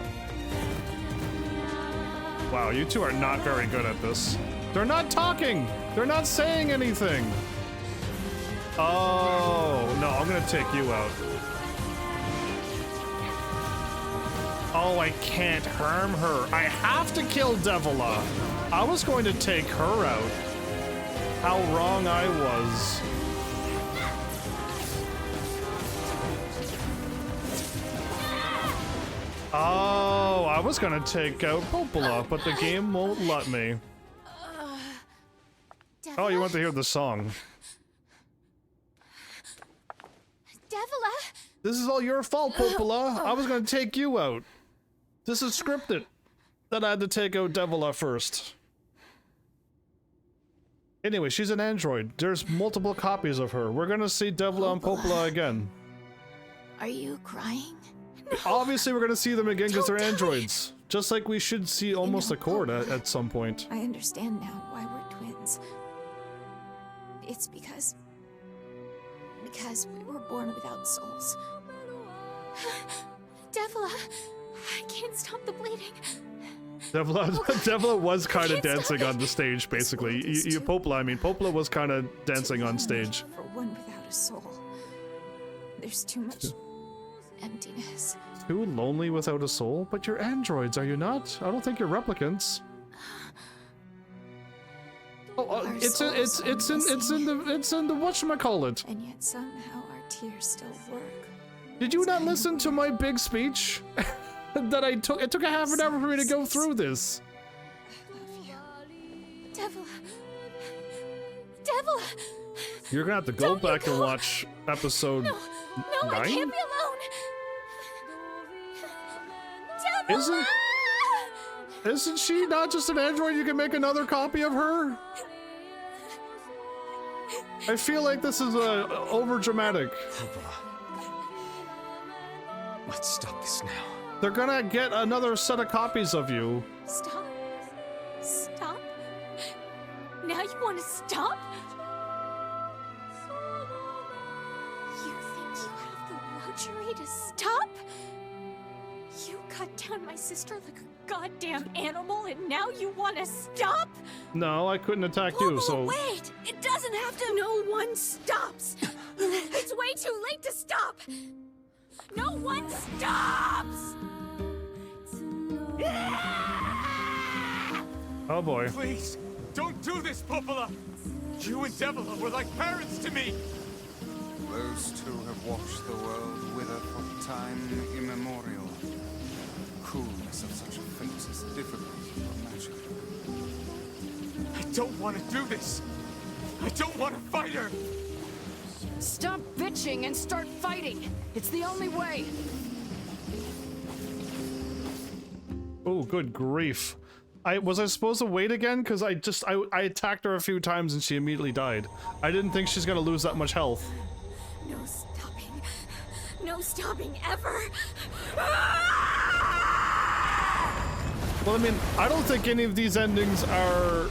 Wow, you two are not very good at this. They're not talking! They're not saying anything! Oh, no, I'm gonna take you out. Oh, I can't harm her. I have to kill Devila. I was going to take her out. How wrong I was. Oh, I was gonna take out Popola, but the game won't let me. Oh, you want to hear the song. Devila! This is all your fault, Popola. I was gonna take you out. This is scripted. That I had to take out Devila first. Anyway, she's an android. There's multiple copies of her. We're gonna see Devila and Popola again. Are you crying? No. Obviously, we're gonna see them again because they're androids. Just like we should see almost a Accord at some point. I understand now why we're twins. It's because we were born without souls. Devila, I can't stop the bleeding. Devila was kind of dancing on the stage, basically. Popola was kind of dancing on stage. For one without a soul, there's too much emptiness. Too lonely without a soul? But you're androids, are you not? I don't think you're replicants. It's in the whatchamacallit. And yet somehow our tears still work. Did you not listen to my big speech? That I took. It took a half an hour for me to go through this. Devila. Devila. You're gonna have to go back and watch episode 9? I can't be alone. Devila! Isn't she not just an android? You can make another copy of her? I feel like this is over dramatic. Let's stop this now. They're gonna get another set of copies of you. Stop. Stop. Now you want to stop? You think you have the luxury to stop? You cut down my sister like a goddamn animal and now you want to stop? No, I couldn't attack you, so... Wait! It doesn't have to... No one stops! It's way too late to stop! No one stops! Oh boy. Please, don't do this, Popola! You and Devila were like parents to me! Those two have watched the world wither for time immemorial. The coolness of such a fate is difficult to imagine. I don't want to do this! I don't want to fight her! Stop bitching and start fighting! It's the only way! Oh, good grief. Was I supposed to wait again? Because I attacked her a few times and she immediately died. I didn't think she's gonna lose that much health. No stopping. No stopping ever. Well, I mean, I don't think any of these endings are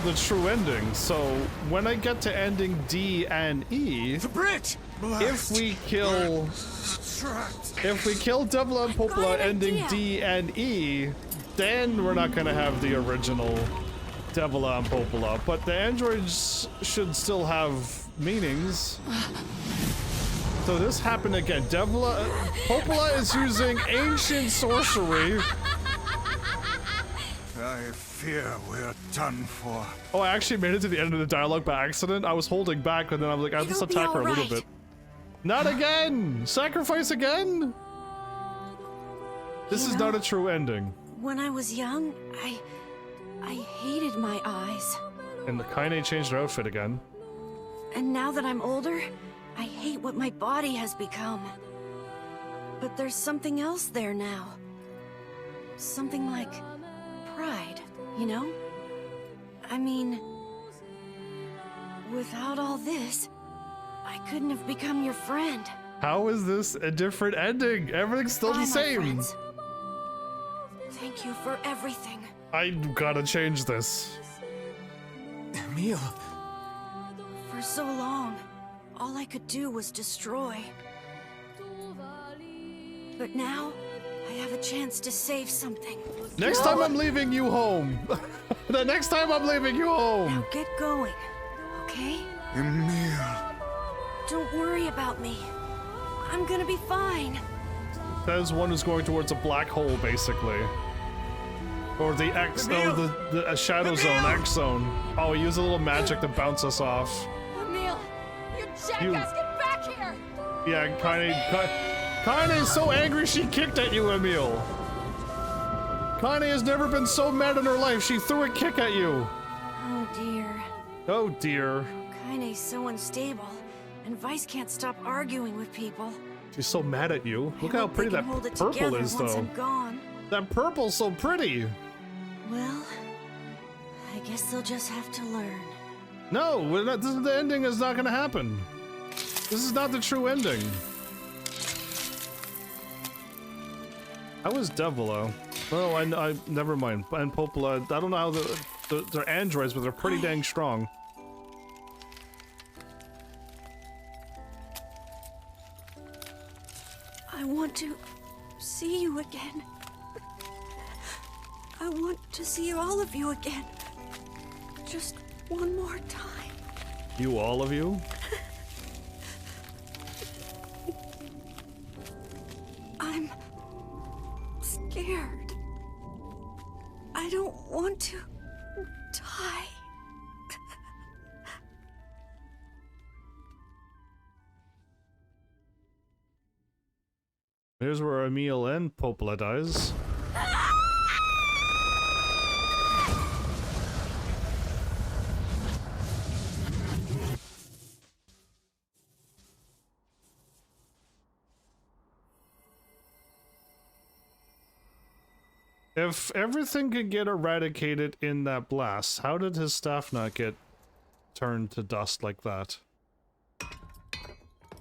the true endings. So when I get to ending D and E, if we kill Devla and Popola ending D and E, then we're not gonna have the original Devla and Popola. But the androids should still have meanings. So this happened again. Popola is using ancient sorcery. I fear we're done for. Oh, I actually made it to the end of the dialogue by accident. I was holding back, and then I was like, I'll just attack her a little bit. Not again! Sacrifice again? This is not a true ending. When I was young, I hated my eyes. And the Kaine changed her outfit again. And now that I'm older, I hate what my body has become. But there's something else there now. Something like pride, you know? I mean, without all this, I couldn't have become your friend. How is this a different ending? Everything's still the same. Thank you for everything. I gotta change this. Emil. For so long, all I could do was destroy. But now, I have a chance to save something. Next time I'm leaving you home. The next time I'm leaving you home. Now get going, okay? Emil. Don't worry about me. I'm gonna be fine. Says one who's going towards a black hole, basically. Or the X, or the shadow zone, X zone. Oh, he used a little magic to bounce us off. Emil, you jackass, get back here! Yeah, Kaine is so angry she kicked at you, Emil. Kaine has never been so mad in her life. She threw a kick at you. Oh dear. Oh dear. Kaine's so unstable, and Vice can't stop arguing with people. She's so mad at you. Look how pretty that purple is, though. I'm gone. That purple's so pretty. Well, I guess they'll just have to learn. No, we're not, the ending is not going to happen. This is not the true ending. How was Devla? Oh, I never mind. And Popola, I don't know how they're androids, but they're pretty dang strong. I want to see you again. I want to see all of you again. Just one more time. You, all of you? I'm scared. I don't want to die. Here's where Emil and Popola dies. If everything could get eradicated in that blast, how did his staff not get turned to dust like that?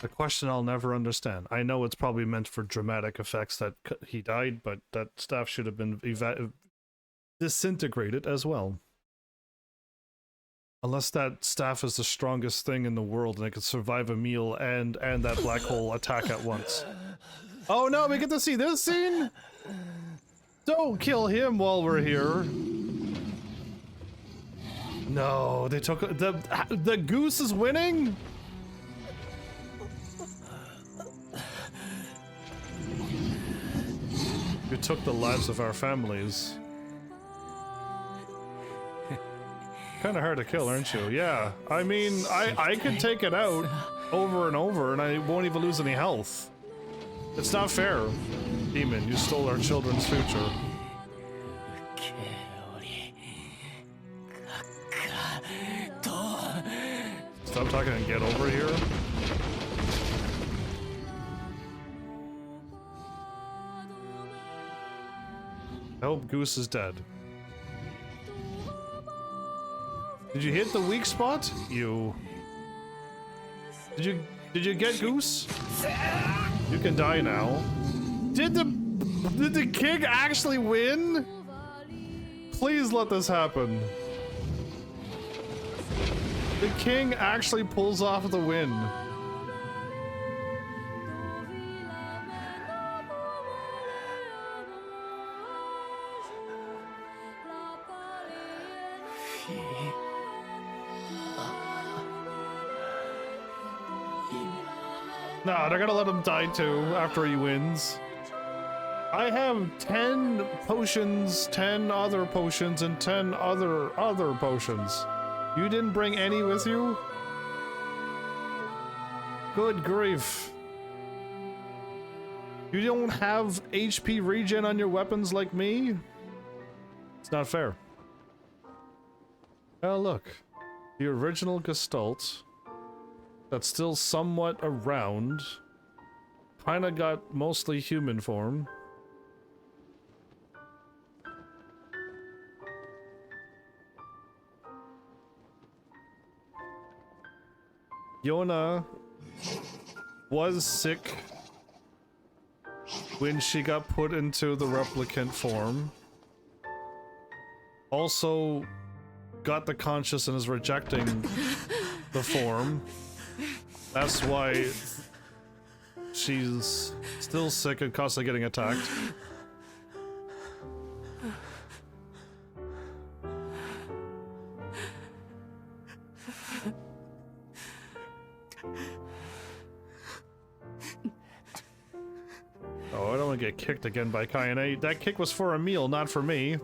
A question I'll never understand. I know it's probably meant for dramatic effects that he died, but that staff should have been disintegrated as well. Unless that staff is the strongest thing in the world and it could survive a meal and that black hole attack at once. Oh no, we get to see this scene? Don't kill him while we're here. No, they took the goose is winning? You took the lives of our families. Kinda hard to kill, aren't you? Yeah. I mean, I could take it out over and over and I won't even lose any health. It's not fair. Demon, you stole our children's future. Stop talking and get over here. I hope Goose is dead. Did you hit the weak spot? You. Did you get Goose? You can die now. Did the king actually win? please let this happen. The king actually pulls off the win. Nah, they're gonna let him die too after he wins. I have 10 potions, 10 other potions, and 10 other potions. You didn't bring any with you? Good grief. You don't have HP regen on your weapons like me? It's not fair. Oh look, the original Gestalt that's still somewhat around, kinda got mostly human form. Yona was sick when she got put into the replicant form. Also got the conscious and is rejecting the form. That's why she's still sick and constantly getting attacked. Oh, I don't want to get kicked again by Kayane. That kick was for Emil, not for me.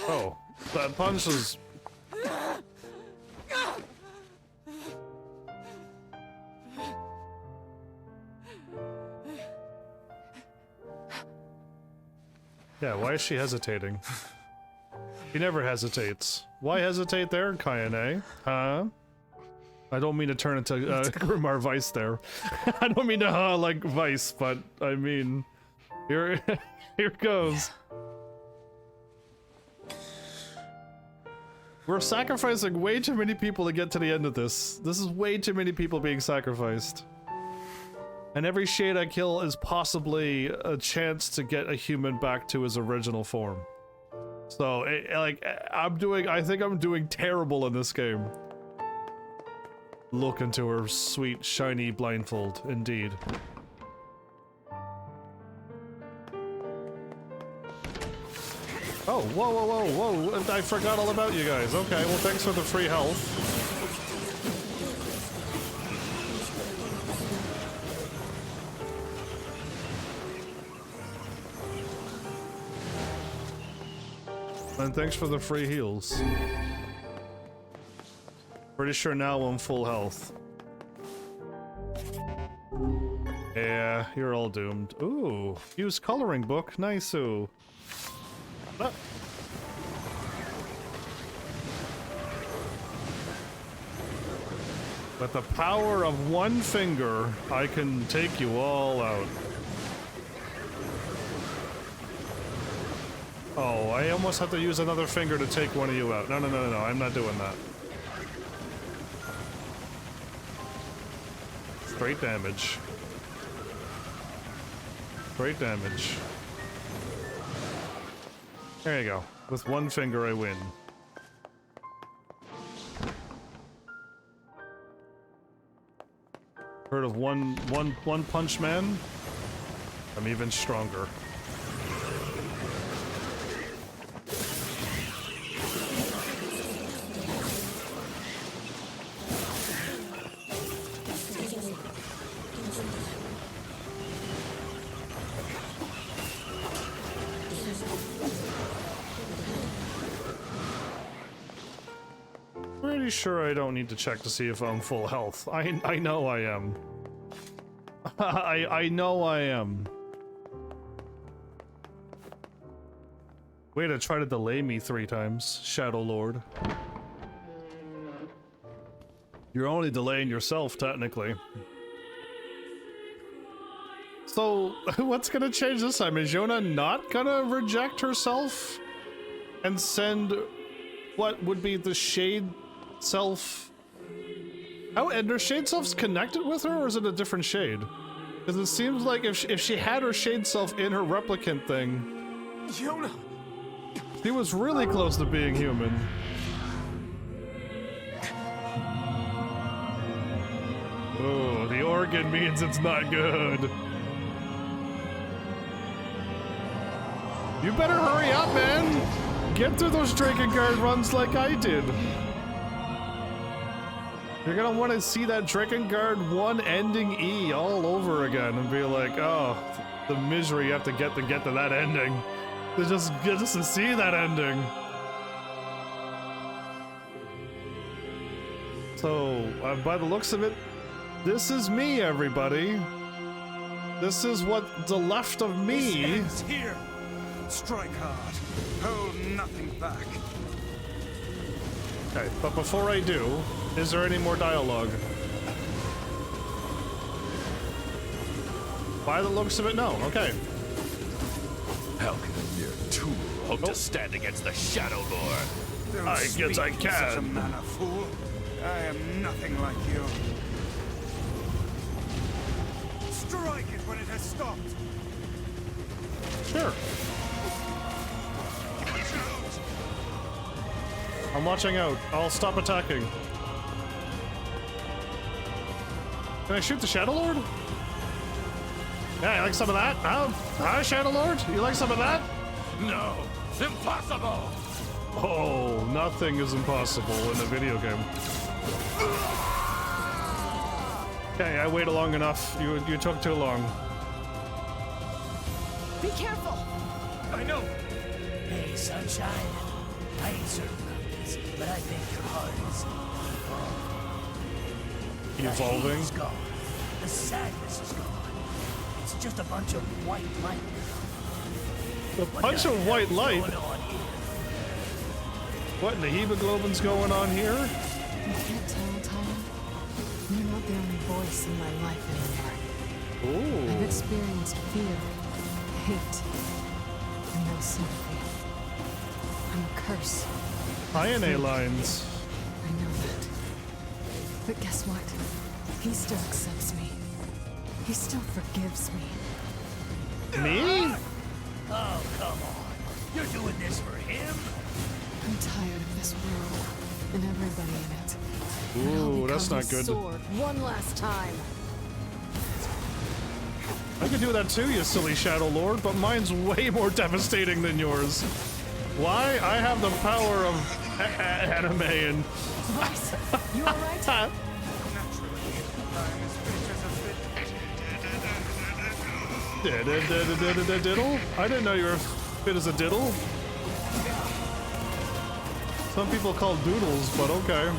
Oh, that punch is... Yeah, why is she hesitating? She never hesitates. Why hesitate there, Kayane? Huh? I don't mean to turn into Grimar Vice there. I don't mean to like Vice, but I mean... Here, here goes. We're sacrificing way too many people to get to the end of this. This is way too many people being sacrificed. And every shade I kill is possibly a chance to get a human back to his original form. So, I think I'm doing terrible in this game. Look into her sweet, shiny blindfold, indeed. Oh, whoa, whoa, whoa, whoa, I forgot all about you guys. Okay, well thanks for the free health. And thanks for the free heals. Pretty sure now I'm full health. Yeah, you're all doomed. Ooh, use coloring book, nice-oo. Ah. With the power of one finger, I can take you all out. Oh, I almost have to use another finger to take one of you out. No, no, no, no, no, I'm not doing that. Straight damage. Straight damage. There you go. With one finger, I win. Heard of one punch man? I'm even stronger. Pretty sure I don't need to check to see if I'm full health. I know I am. I know I am. Way to try to delay me 3 times, Shadow Lord. You're only delaying yourself, technically. So, what's gonna change this time? Is Yona not gonna reject herself and send what would be the Shade Self. How, and are Shade Selves connected with her, or is it a different Shade? Because it seems like if she had her Shade Self in her replicant thing, Yona! she was really close to being human. Oh, the organ means it's not good. You better hurry up, man! Get through those Drakengard runs like I did. You're gonna want to see that Drakengard 1 ending E all over again and be like, oh, the misery you have to get to that ending. Just to see that ending. So, by the looks of it, this is me, everybody. This is what's left of me. This ends here. Strike hard. Hold nothing back. Okay, but before I do, is there any more dialogue? By the looks of it, no. Okay. How can a mere tool hope to stand against the Shadow Lord? Don't I guess I speak in such a can. manner, fool. I am nothing like you. Strike it when it has stopped. Sure. I'm watching out. I'll stop attacking. Can I shoot the Shadow Lord? Yeah, you like some of that? Hi, Shadow Lord? You like some of that? No, impossible! Oh, nothing is impossible in a video game. Okay, I waited long enough. You took too long. Be careful! I know! Hey, Sunshine. I ain't certain about this, but I think your heart is evolving. The hate is gone. The sadness is gone. It's just a bunch of white light. A bunch of white light? What in the hemoglobin's going on here? You can't tell, Tom. You're not the only voice in my life anymore. Ooh. I've experienced fear, hate, and no sympathy. I'm a curse. INA lines. I know that. But guess what? He still accepts me. He still forgives me. Me? Oh, come on. You're doing this for him? I'm tired of this world and everybody in it. Ooh, that's not good. Sword one last time. I could do that too, you silly Shadow Lord, but mine's way more devastating than yours. Why? I have the power of anime and... Vice, you alright? Diddle? I didn't know you were fit as a diddle. Some people call doodles, but okay.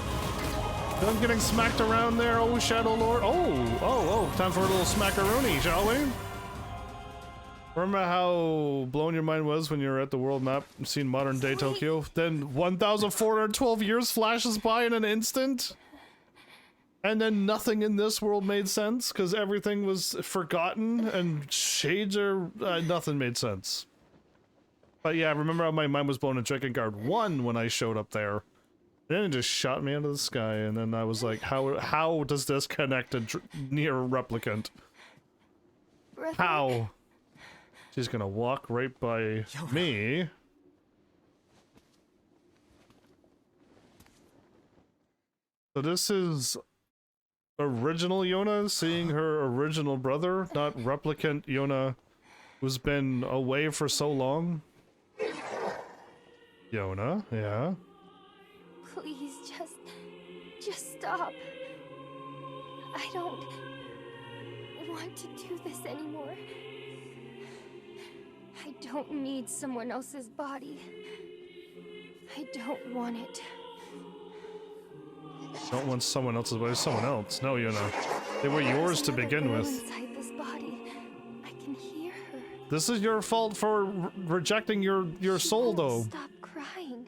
I'm getting smacked around there, oh Shadow Lord. Oh, time for a little smackaroni, shall we? Remember how blown your mind was when you were at the world map and seen modern day Tokyo? Then 1,412 years flashes by in an instant? And then nothing in this world made sense because everything was forgotten and shades are... nothing made sense. But yeah, remember how my mind was blown in Drakengard 1 when I showed up there? Then it just shot me out of the sky and then I was like, how does this connect to NieR Replicant? How? She's gonna walk right by me. So this is original Yona seeing her original brother, not replicant Yona who's been away for so long. Yona, yeah. Please, just stop. I don't want to do this anymore. I don't need someone else's body. I don't want it. Don't want someone else's body. Someone else. No, Yona. They were yours to begin with. Inside this body, I can hear her. This is your fault for rejecting your soul, though. Stop crying.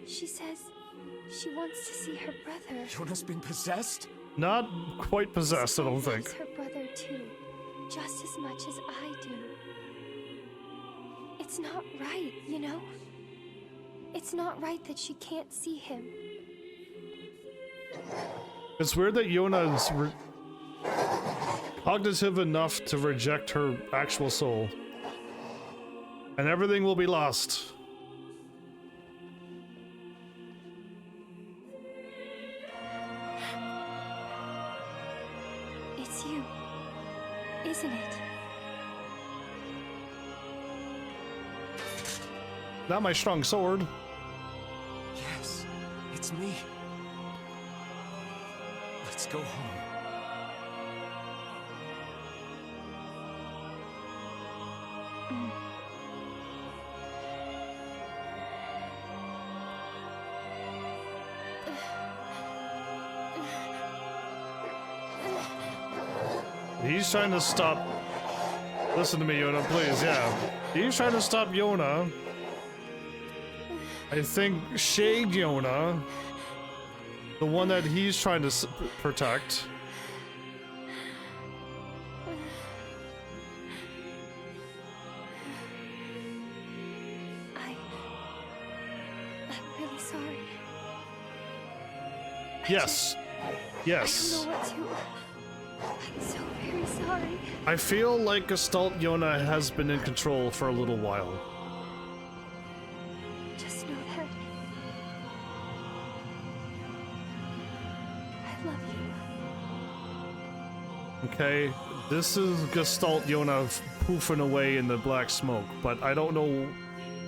She says she wants to see her brother. Yona's been possessed? Not quite possessed, I don't Loves think. her brother too, just as much as I do. It's not right, you know? It's not right that she can't see him. It's weird that Yona is cognitive enough to reject her actual soul. And everything will be lost. It's you, isn't it? Not my strong sword. Yes, it's me. Let's go home. He's trying to stop. Listen to me, Yona, please. Yeah. He's trying to stop Yona. I think Shade Yona, the one that he's trying to protect. I'm really sorry. Yes. Yes. I don't know what to. I'm so very sorry. I feel like Gestalt Yona has been in control for a little while. Just know that I love you. Okay, this is Gestalt Yona poofing away in the black smoke, but I don't know.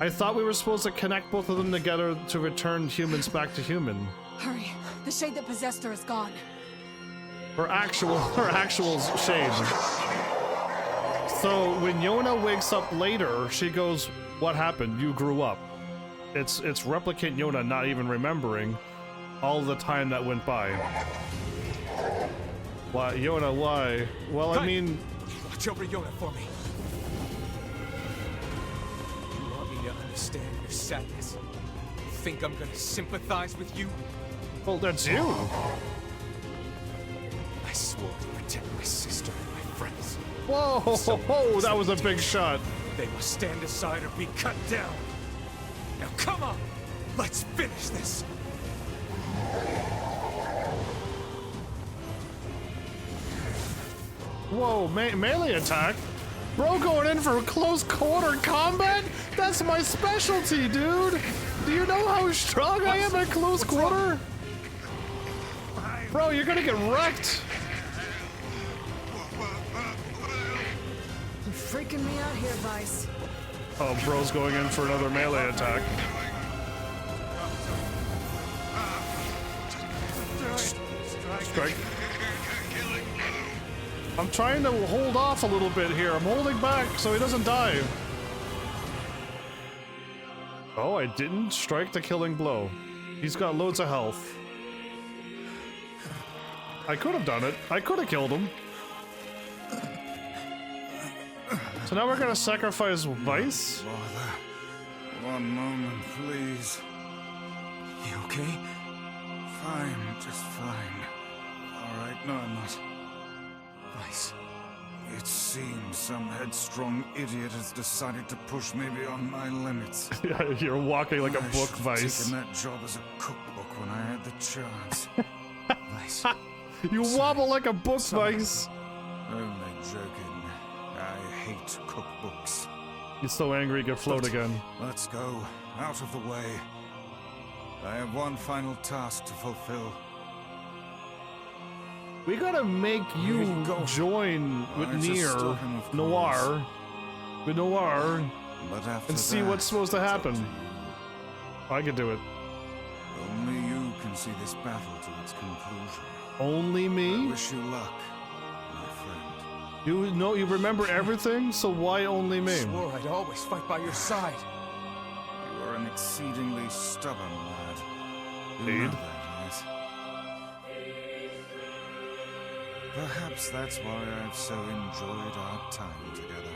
I thought we were supposed to connect both of them together to return humans back to human. Hurry. The shade that possessed her is gone. Her actual shade. So when Yona wakes up later, she goes, "What happened? You grew up." It's replicant Yona not even remembering all the time that went by. Why, Yona, why? Well, I mean... Watch over Yona for me. You want me to understand your sadness? You think I'm gonna sympathize with you? Well, that's you. I swore to protect my sister and my friends. Whoa, whoa, that was a big shot. They must stand aside or be cut down. Now come on, let's finish this. Whoa, melee attack? Bro going in for close quarter combat? That's my specialty, dude! Do you know how strong I am at close quarter? Bro, you're gonna get wrecked! You're freaking me out here, Vice. Oh, bro's going in for another melee attack. Strike. I'm trying to hold off a little bit here. I'm holding back so he doesn't die. Oh, I didn't strike the killing blow. He's got loads of health. I could have done it. I could have killed him. So now we're gonna sacrifice Vice? Father, one moment, please. You okay? Fine, just fine. Alright, no, I'm not. Vice. It seems some headstrong idiot has decided to push me beyond my limits. Yeah, you're walking like a book, I Vice. should have taken that job as a cookbook when I had the chance. Vice. You wobble like a book, Vice. Only joking. I hate cookbooks. He's so angry he could float again. Let's go. Out of the way. I have one final task to fulfill. We gotta make you join with NieR Noir. With Noir. But after and see that, what's supposed to happen. I could do it. Only you can see this battle to its conclusion. Only me? I wish you luck, my friend. You know, you remember everything, so why only me? I swore I'd always fight by your side. You are an exceedingly stubborn lad. You know that, yes? Perhaps that's why I've so enjoyed our time together.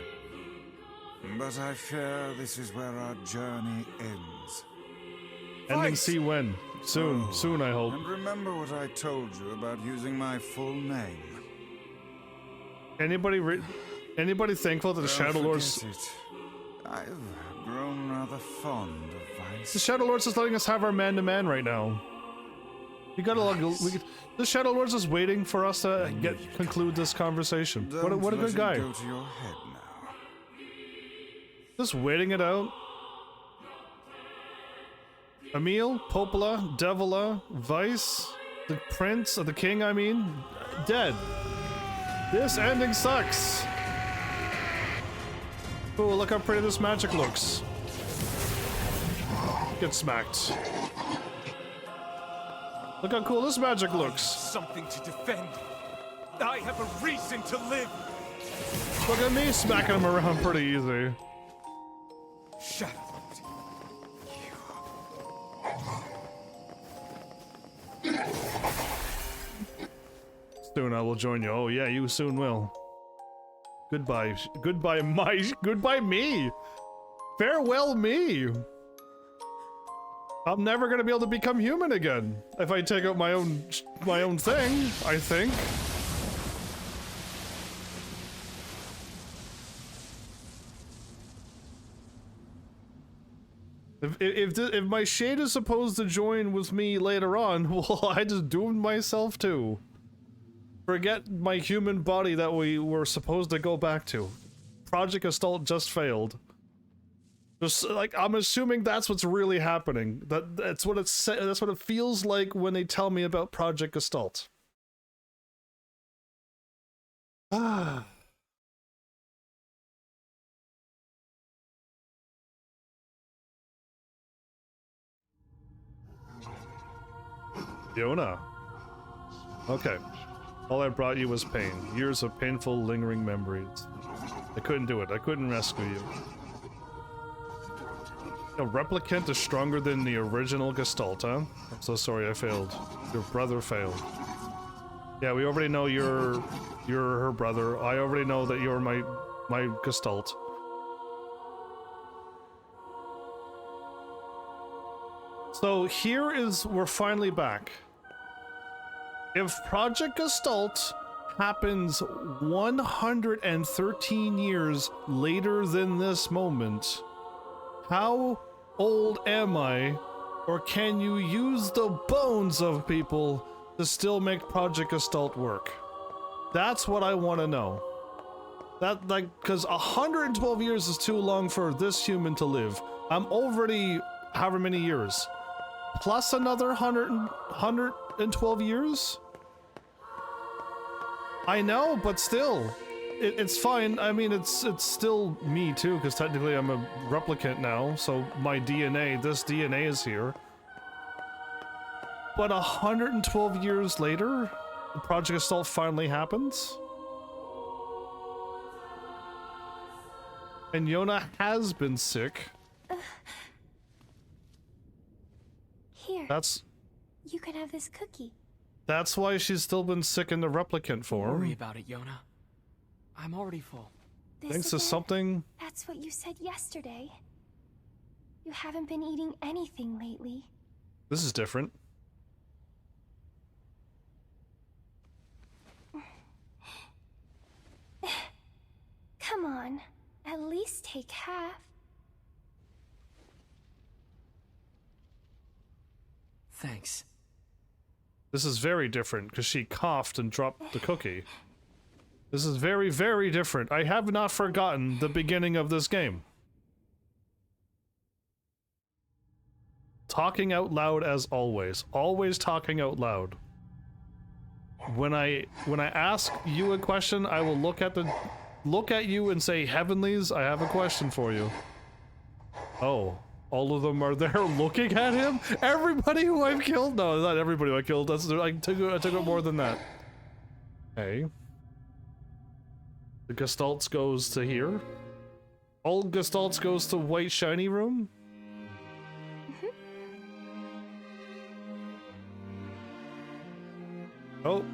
But I fear this is where our journey ends. Ending see when? Soon, soon I hope. And remember what I told you about using my full name. Anybody thankful that the Don't Shadow Lord's... forget it. I've grown rather fond of Vice. The Shadow Lord's just letting us have our man-to-man right now. You gotta the Shadow Lord's just waiting for us to conclude this conversation. What a good guy. Go to your head now. Just waiting it out. Emil, Popola, Devila, Vice, the Prince, or the King, I mean, dead. This ending sucks. Oh, look how pretty this magic looks. Get smacked. Look how cool this magic looks. Something to defend. I have a reason to live. Look at me smacking him around pretty easy. Shut up. Soon I will join you. Oh yeah, you soon will. Goodbye. Goodbye me. Farewell me. I'm never gonna be able to become human again if I take out my own thing, I think. If my shade is supposed to join with me later on, well, I just doomed myself too. Forget my human body that we were supposed to go back to. Project Gestalt just failed. Just like, I'm assuming that's what's really happening. That's what that's what it feels like when they tell me about Project Gestalt. Ah. Yona. Okay. All I brought you was pain. Years of painful, lingering memories. I couldn't do it. I couldn't rescue you. A replicant is stronger than the original Gestalt, huh? I'm so sorry I failed. Your brother failed. Yeah, we already know you're her brother. I already know that you're my Gestalt. So we're finally back. If Project Gestalt happens 113 years later than this moment, how old am I? Or can you use the bones of people to still make Project Gestalt work? That's what I want to know. That, like, because 112 years is too long for this human to live. I'm already however many years. Plus another 112 years? I know, but still. It's fine. I mean, it's still me too, because technically I'm a replicant now, so my DNA, this DNA is here. But 112 years later, the Project Gestalt finally happens? And Yona has been sick. Here. You can have this cookie. That's why she's still been sick in the replicant form. Don't worry about it, Yona. I'm already full. Thanks to something. That's what you said yesterday. You haven't been eating anything lately. This is different. Come on, at least take half. Thanks. This is very different, because she coughed and dropped the cookie. This is very, very different. I have not forgotten the beginning of this game. Talking out loud as always. Always talking out loud. When I ask you a question, I will look at you and say, Heavenlies, I have a question for you. Oh. All of them are there looking at him? Everybody who I've killed? No, not everybody who I killed. I took it more than that. Hey. The Gestalts goes to here. All Gestalts goes to white shiny room. Oh.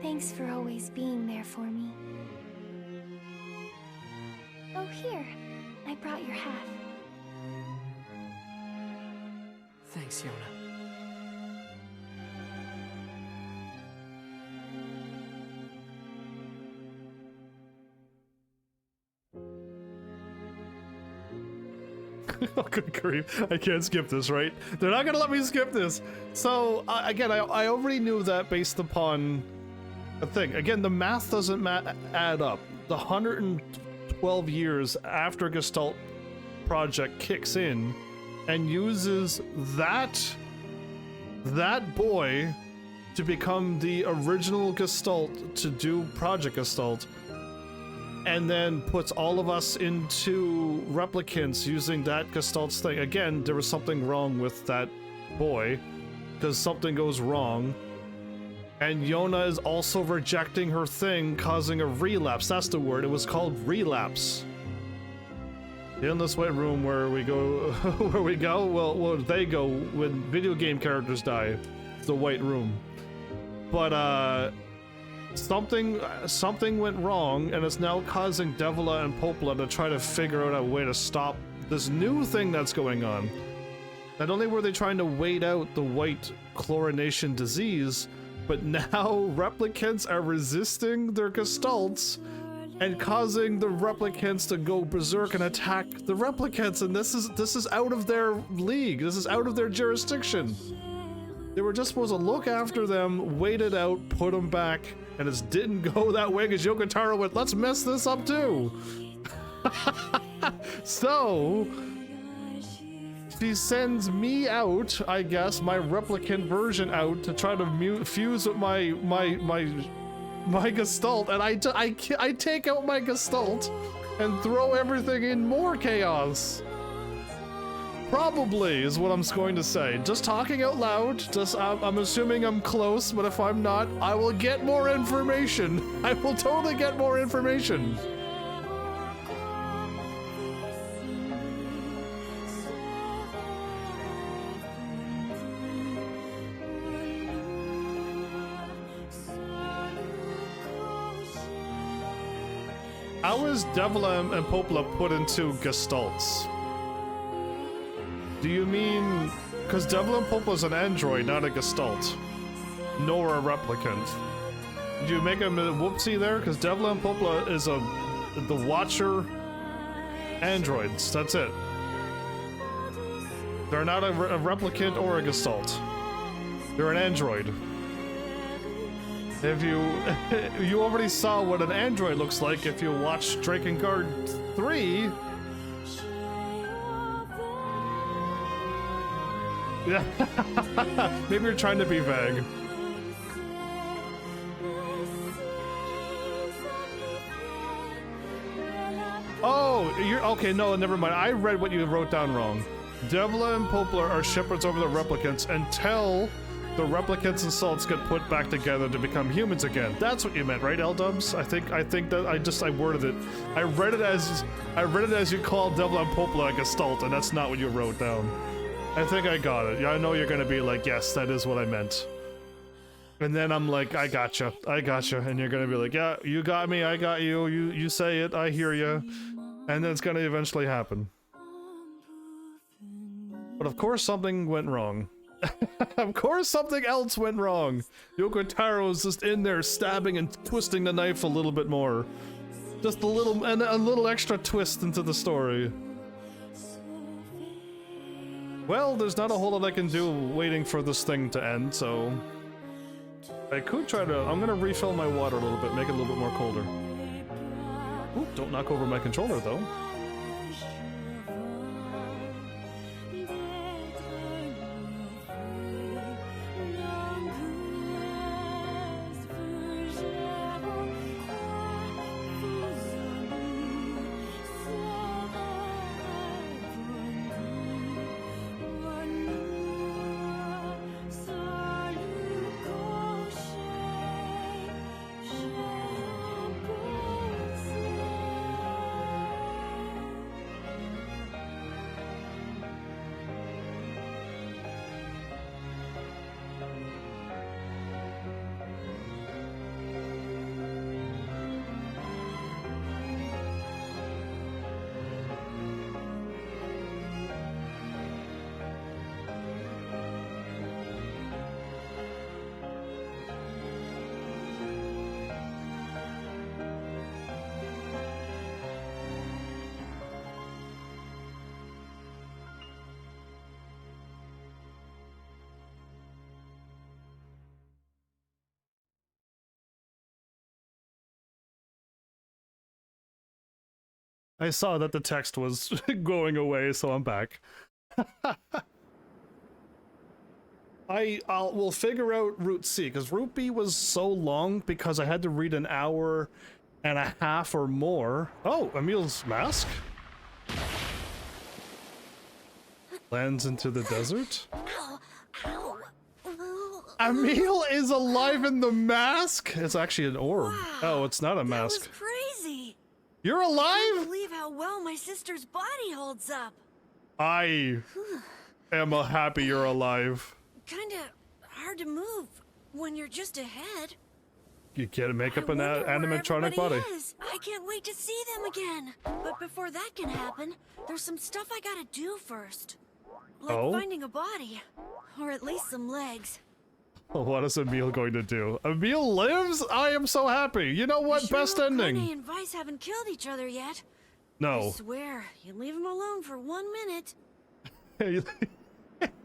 Thanks for always being there for me. Oh, here. I brought your half. Thanks, Yona. Oh, good grief. I can't skip this, right? They're not gonna let me skip this. So, again, I already knew that based upon a thing. Again, the math doesn't add up. The 112 years after Gestalt Project kicks in and uses that boy to become the original Gestalt to do Project Gestalt, and then puts all of us into replicants using that Gestalt's thing. Again, there was something wrong with that boy, because something goes wrong. And Yona is also rejecting her thing, causing a relapse. That's the word. It was called relapse. The endless white room where we go, well, they go when video game characters die. It's the white room. But, something went wrong, and it's now causing Devila and Popola to try to figure out a way to stop this new thing that's going on. Not only were they trying to wait out the white chlorination disease, but now replicants are resisting their Gestalts and causing the replicants to go berserk and attack the replicants, and this is out of their league. This is out of their jurisdiction. They were just supposed to look after them, wait it out, put them back, and it didn't go that way because Yoko Taro went, let's mess this up too. So she sends me out, I guess, my replicant version out to try to fuse with my Gestalt, and I take out my Gestalt and throw everything in more chaos. Probably is what I'm going to say. Just talking out loud. I'm assuming I'm close, but if I'm not, I will get more information. I will totally get more information. How is Devila and Popola put into Gestalts? Do you mean... Because Devila and Popola is an android, not a Gestalt. Nor a replicant. Did you make a whoopsie there? Because Devila and Popola is the Watcher androids. That's it. They're not a replicant or a Gestalt. They're an android. If you... you already saw what an android looks like if you watched Drakengard 3. Yeah. Maybe you're trying to be vague. Oh, you're... okay, no, never mind. I read what you wrote down wrong. Devila and Popola are shepherds over the replicants until the replicants and salts get put back together to become humans again. That's what you meant, right, L-dubs? I think that I worded it. I read it as you called Devila and Popola a Gestalt, and that's not what you wrote down. I think I got it. Yeah, I know you're gonna be like, yes, that is what I meant. And then I'm like, I gotcha, and you're gonna be like, yeah, you got me, I got you, you say it, I hear you. And then it's gonna eventually happen. But of course something went wrong. Of course something else went wrong. Yoko Taro's just in there stabbing and twisting the knife a little bit more. Just a little extra twist into the story. Well, there's not a whole lot I can do waiting for this thing to end, so... I could try to... I'm gonna refill my water a little bit, make it a little bit more colder. Oop, don't knock over my controller, though. I saw that the text was going away, so I'm back. We'll figure out Route C, because Route B was so long because I had to read an hour and a half or more. Oh, Emil's mask? Lands into the desert? Emil is alive in the mask? It's actually an orb. Wow, oh, it's not a mask. That was crazy. You're alive? I can't believe how well my sister's body holds up. I am happy you're alive. Kinda hard to move when you're just ahead. You can't make up an animatronic body. I can't wait to see them again. But before that can happen, there's some stuff I gotta do first. Like finding a body. Or at least some legs. What is Emil going to do? Emil lives? I am so happy. You know what? Best ending. Connie and Vice haven't killed each other yet. No. I swear, you leave them alone for 1 minute.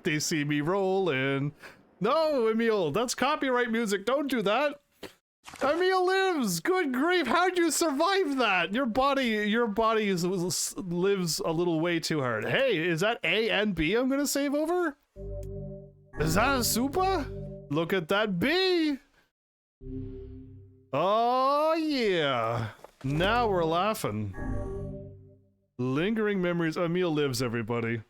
They see me rolling. No, Emil, that's copyright music. Don't do that. Emil lives. Good grief. How'd you survive that? Your body lives a little way too hard. Hey, is that A and B I'm gonna save over? Is that a super? Look at that B. Oh yeah. Now we're laughing. Lingering memories. Emil lives, everybody.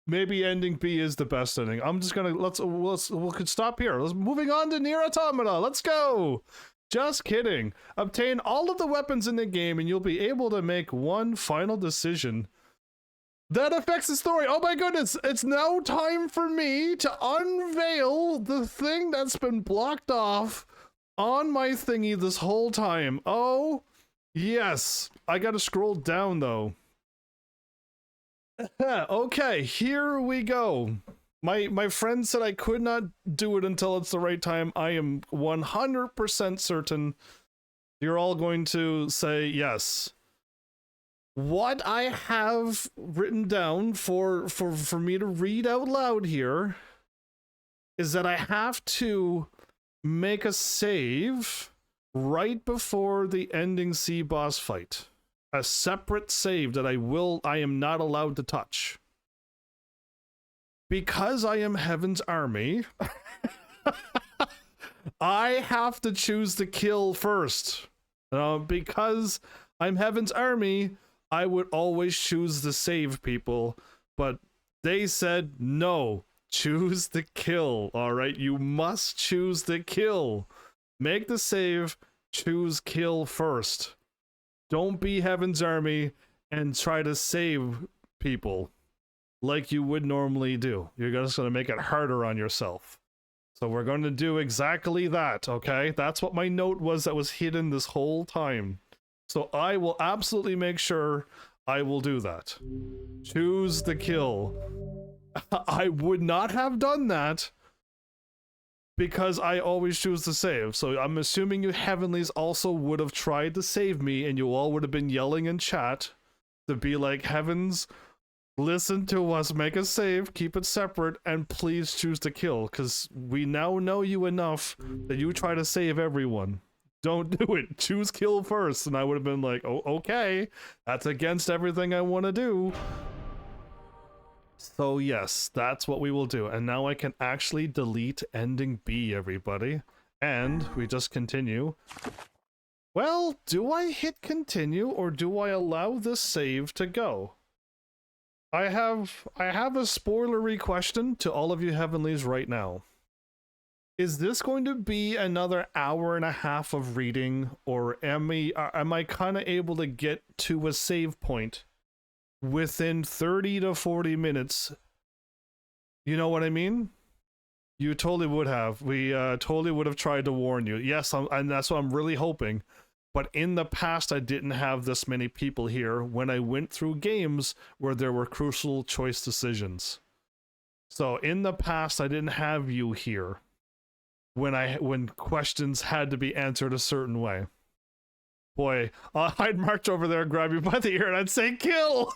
Maybe ending B is the best ending. I'm just gonna we could stop here. Let's moving on to NieR Automata. Let's go. Just kidding. Obtain all of the weapons in the game and you'll be able to make one final decision that affects the story. Oh my goodness, it's now time for me to unveil the thing that's been blocked off on my thingy this whole time. Oh, yes. I gotta scroll down though. Okay, here we go. My friend said I could not do it until it's the right time. I am 100% certain you're all going to say yes. What I have written down for me to read out loud here is that I have to make a save right before the ending C boss fight. A separate save that I am not allowed to touch. Because I am Heaven's Army, I have to choose the kill first. Because I'm Heaven's Army, I would always choose the save people, but they said no, choose the kill. All right, you must choose the kill. Make the save, choose kill first. Don't be Heaven's Army and try to save people like you would normally do. You're just going to make it harder on yourself. So we're going to do exactly that, okay? That's what my note was that was hidden this whole time. So I will absolutely make sure I will do that. Choose the kill. I would not have done that because I always choose to save. So I'm assuming you Heavenlies also would have tried to save me and you all would have been yelling in chat to be like, Heavens, listen to us, make a save, keep it separate, and please choose to kill, because we now know you enough that you try to save everyone. Don't do it. Choose kill first. And I would have been like, oh, okay, that's against everything I want to do. So yes, that's what we will do. And now I can actually delete ending B, everybody. And we just continue. Well, do I hit continue or do I allow this save to go? I have a spoilery question to all of you Heavenlies right now. Is this going to be another hour and a half of reading, or am I kind of able to get to a save point within 30 to 40 minutes? You know what I mean? You totally would have. We totally would have tried to warn you. Yes, and that's what I'm really hoping. But in the past, I didn't have this many people here when I went through games where there were crucial choice decisions. So in the past, I didn't have you here when questions had to be answered a certain way. Boy, I'd march over there and grab you by the ear and I'd say kill.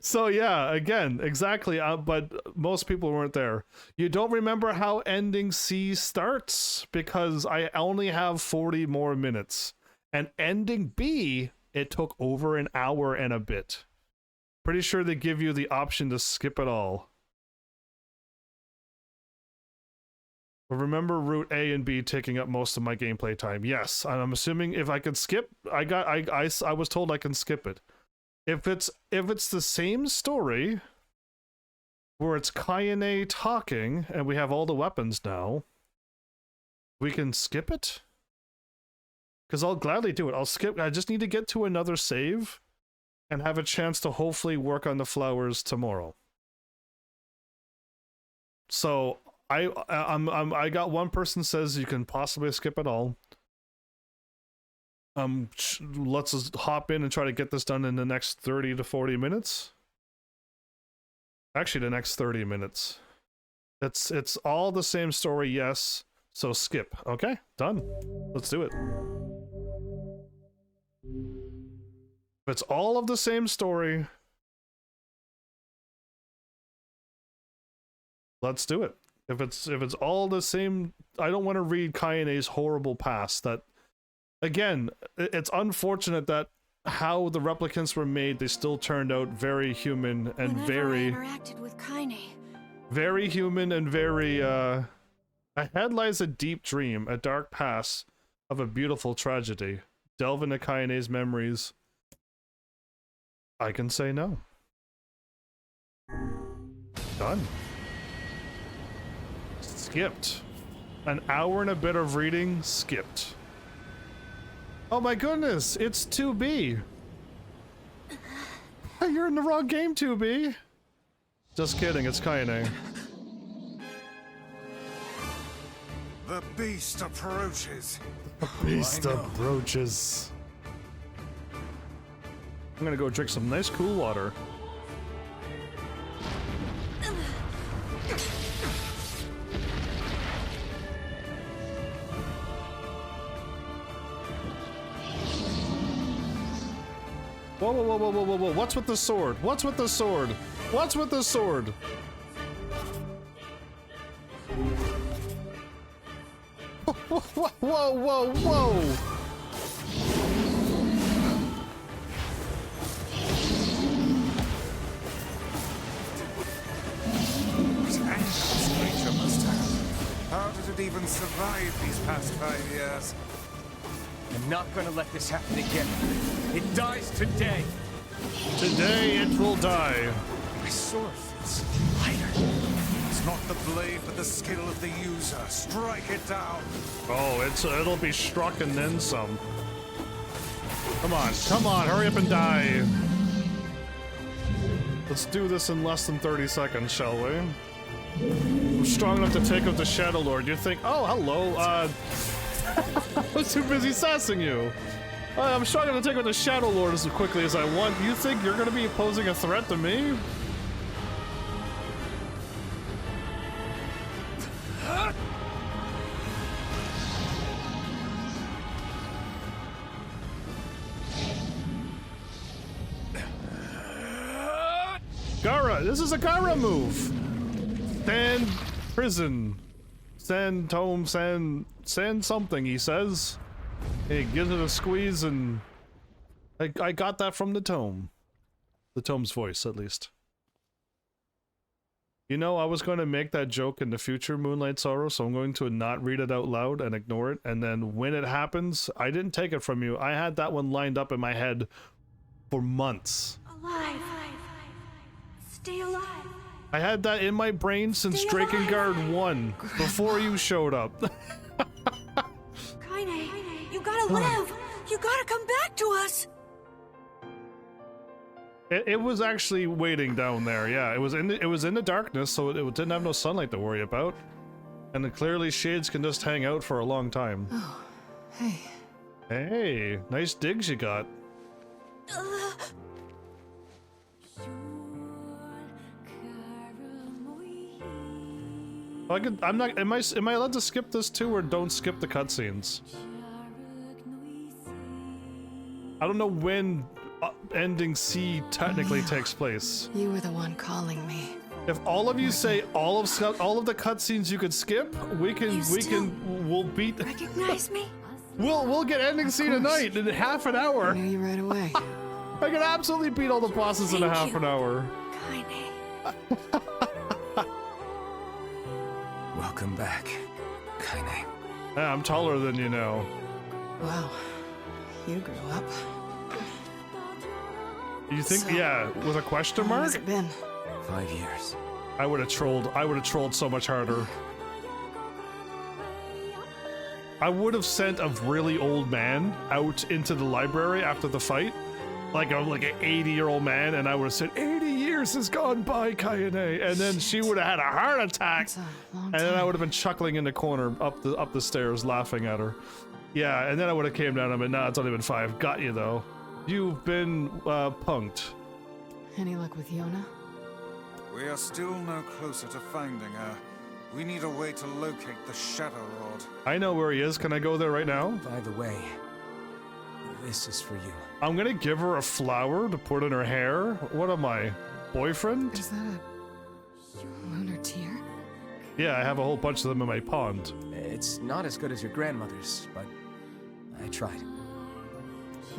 So yeah, again, exactly. But most people weren't there. You don't remember how ending C starts because I only have 40 more minutes, and ending B it took over an hour and a bit. Pretty sure they give you the option to skip it all. But remember Route A and B taking up most of my gameplay time. Yes, I'm assuming if I could skip, I was told I can skip it. If it's the same story where it's Kayane talking and we have all the weapons now, we can skip it? Because I'll gladly do it. I'll skip. I just need to get to another save and have a chance to hopefully work on the flowers tomorrow. So I got one person says you can possibly skip it all. Let's just hop in and try to get this done in the next 30 to 40 minutes. Actually, the next 30 minutes. It's all the same story, yes. So skip. Okay, done. Let's do it. If it's all of the same story, let's do it. If it's all the same, I don't want to read Kayane's horrible past. That, again, it's unfortunate that how the replicants were made, they still turned out very human and very interacted with Kaine. Very human and very ahead lies a deep dream, a dark past of a beautiful tragedy. Delve into Kayane's memories. I can say no. Done. Skipped. An hour and a bit of reading, skipped. Oh my goodness, it's 2B. You're in the wrong game, 2B. Just kidding, it's Kayane. The beast approaches. The beast approaches. I'm gonna go drink some nice cool water. Whoa, whoa, whoa, whoa, whoa, whoa, whoa, what's with the sword? What's with the sword? What's with the sword? Whoa, whoa, whoa, whoa! How did it even survive these past 5 years? I'm not gonna let this happen again. It dies today. Today it will die. My sword feels lighter. It's not the blade, but the skill of the user. Strike it down. Oh, it'll be struck and then some. Come on, hurry up and die. Let's do this in less than 30 seconds, shall we? I'm strong enough to take out the Shadow Lord. You think, oh, hello, I was too busy sassing you. I'm strong enough to take out the Shadow Lord as quickly as I want. You think you're gonna be posing a threat to me? Gara, this is a Gara move. Sand prison. Sand tome, sand something, he says. He gives it a squeeze and I got that from the tome. The tome's voice, at least. You know, I was going to make that joke in the future, Moonlight Sorrow, so I'm going to not read it out loud and ignore it, and then when it happens, I didn't take it from you. I had that one lined up in my head for months. Alive. Stay alive. I had that in my brain since Drakengard 1, before you showed up. Kaine, you gotta live! You gotta come back to us! It was actually waiting down there, yeah. It was in the darkness, so it didn't have no sunlight to worry about. And then clearly shades can just hang out for a long time. Oh, hey. Hey, nice digs you got. I'm not. Am I allowed to skip this too, or don't skip the cutscenes? I don't know when ending C technically takes place. You were the one calling me. If all of you say all of the cutscenes you could skip, we'll beat. Recognize me? We'll get ending scene tonight in half an hour. I knew you right away. I can absolutely beat all the bosses in a half an hour. Welcome back, Kaine. Yeah, I'm taller than you know. Wow. You grew up. You think? So, yeah, with a question how long mark? has it been? 5 years. I would have trolled so much harder. I would have sent a really old man out into the library after the fight, like an 80-year-old man, and I would have said, 80 years has gone by, Kaine, and then she would have had a heart attack, and then I would have been chuckling in the corner up the stairs, laughing at her. Yeah, and then I would have came down and been, nah, it's only been 5. Got you though. You've been punked. Any luck with Yona? We are still no closer to finding her. We need a way to locate the Shadow Lord. I know where he is. Can I go there right now? By the way, this is for you. I'm gonna give her a flower to put in her hair. What am I, boyfriend? Is that a lunar tear? Yeah, I have a whole bunch of them in my pond. It's not as good as your grandmother's, but I tried.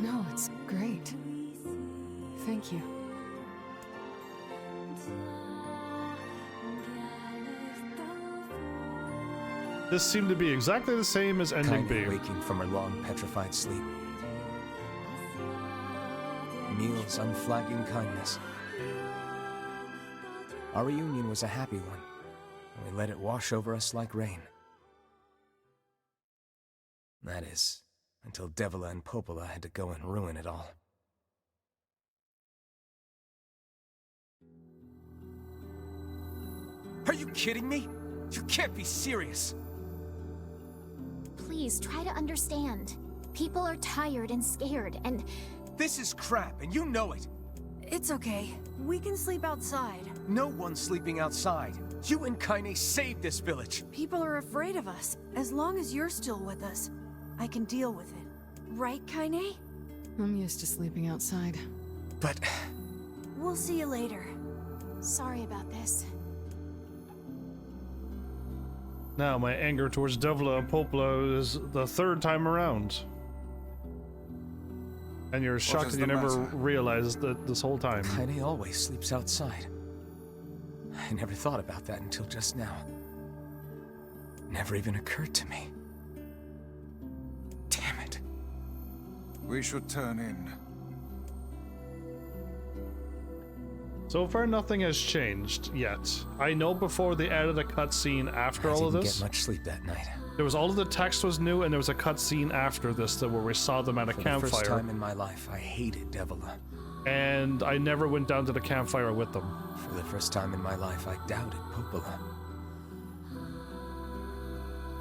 No, it's great. Thank you. This seemed to be exactly the same as ending B. Waking from her long, petrified sleep. Emil's unflagging kindness. Our reunion was a happy one, and we let it wash over us like rain. That is, until Devila and Popola had to go and ruin it all. Are you kidding me? You can't be serious. Please, try to understand. People are tired and scared, and... This is crap, and you know it. It's okay. We can sleep outside. No one's sleeping outside. You and Kaine saved this village. People are afraid of us. As long as you're still with us, I can deal with it. Right, Kaine? I'm used to sleeping outside. But... We'll see you later. Sorry about this. Now, my anger towards Devila and Popola is the 3rd time around. And you're shocked that you never realized that this whole time. Kaine always sleeps outside. I never thought about that until just now. Never even occurred to me. Damn it. We should turn in. So far, nothing has changed yet. I know before they added a cutscene after all of this. I didn't get much sleep that night. There was all of the text was new, and there was a cutscene after this where we saw them at a campfire. For the first time in my life, I hated Devila. And I never went down to the campfire with them. For the first time in my life, I doubted Popola.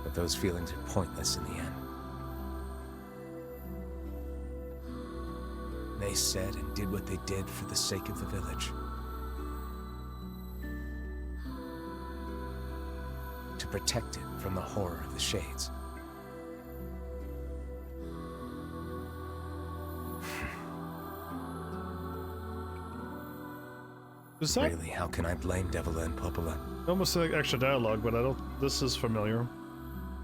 But those feelings are pointless in the end. They said and did what they did for the sake of the village. To protect it from the horror of the Shades. Is that... Really, how can I blame Devila and Popola? Almost like extra dialogue, but I don't... This is familiar.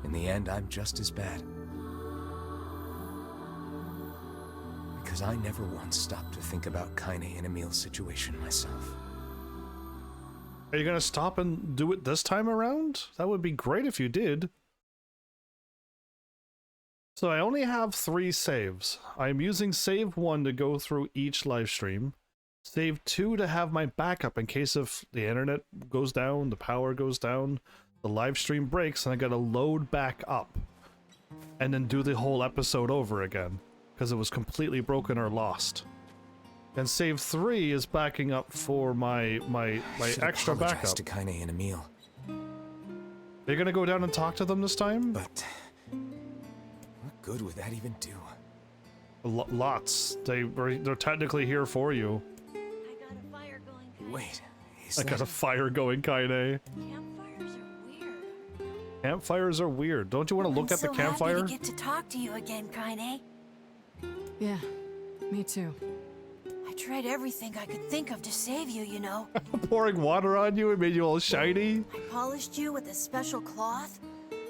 In the end, I'm just as bad. Because I never once stopped to think about Kaine and Emil's situation myself. Are you gonna stop and do it this time around? That would be great if you did. So I only have 3 saves. I'm using save 1 to go through each live stream. Save 2 to have my backup in case if the internet goes down, the power goes down, the live stream breaks, and I gotta load back up. And then do the whole episode over again. Because it was completely broken or lost. And save 3 is backing up for my extra backup. To Kaine and Emil. Are you gonna go down and talk to them this time? But what good would that even do? Lots. They're technically here for you. Wait, I got a fire going, Kaine. Campfires are weird. Don't you want to look at the campfire? I'm so happy to get to talk to you again, Kaine. Yeah, me too. I tried everything I could think of to save you, you know. Pouring water on you, it made you all shiny. I polished you with a special cloth.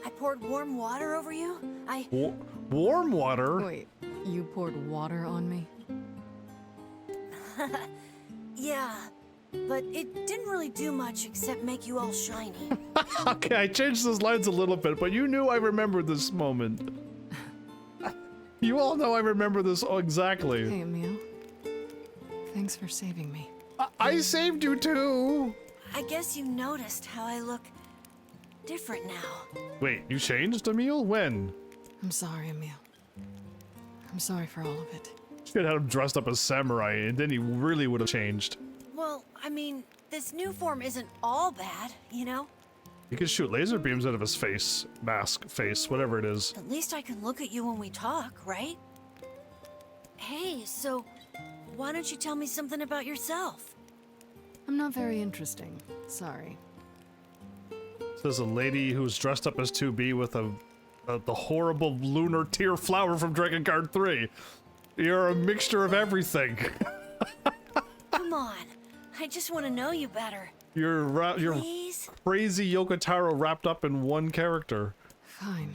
I poured warm water over you. Warm water? Wait, you poured water on me? Yeah, but it didn't really do much except make you all shiny. Okay, I changed those lines a little bit, but you knew I remembered this moment. You all know I remember this exactly. Hey, Emil. Thanks for saving me. I saved you too! I guess you noticed how I look different now. Wait, you changed, Emil? When? I'm sorry, Emil. I'm sorry for all of it. Should have had him dressed up as samurai, and then he really would have changed. Well, I mean, this new form isn't all bad, you know? He can shoot laser beams out of his face, mask, face, whatever it is. At least I can look at you when we talk, right? Hey, so why don't you tell me something about yourself? I'm not very interesting. Sorry. There's a lady who's dressed up as 2B with the horrible lunar tear flower from Dragon Guard 3. You're a mixture of everything. Come on, I just want to know you better. You're crazy Yoko Taro wrapped up in one character. Fine.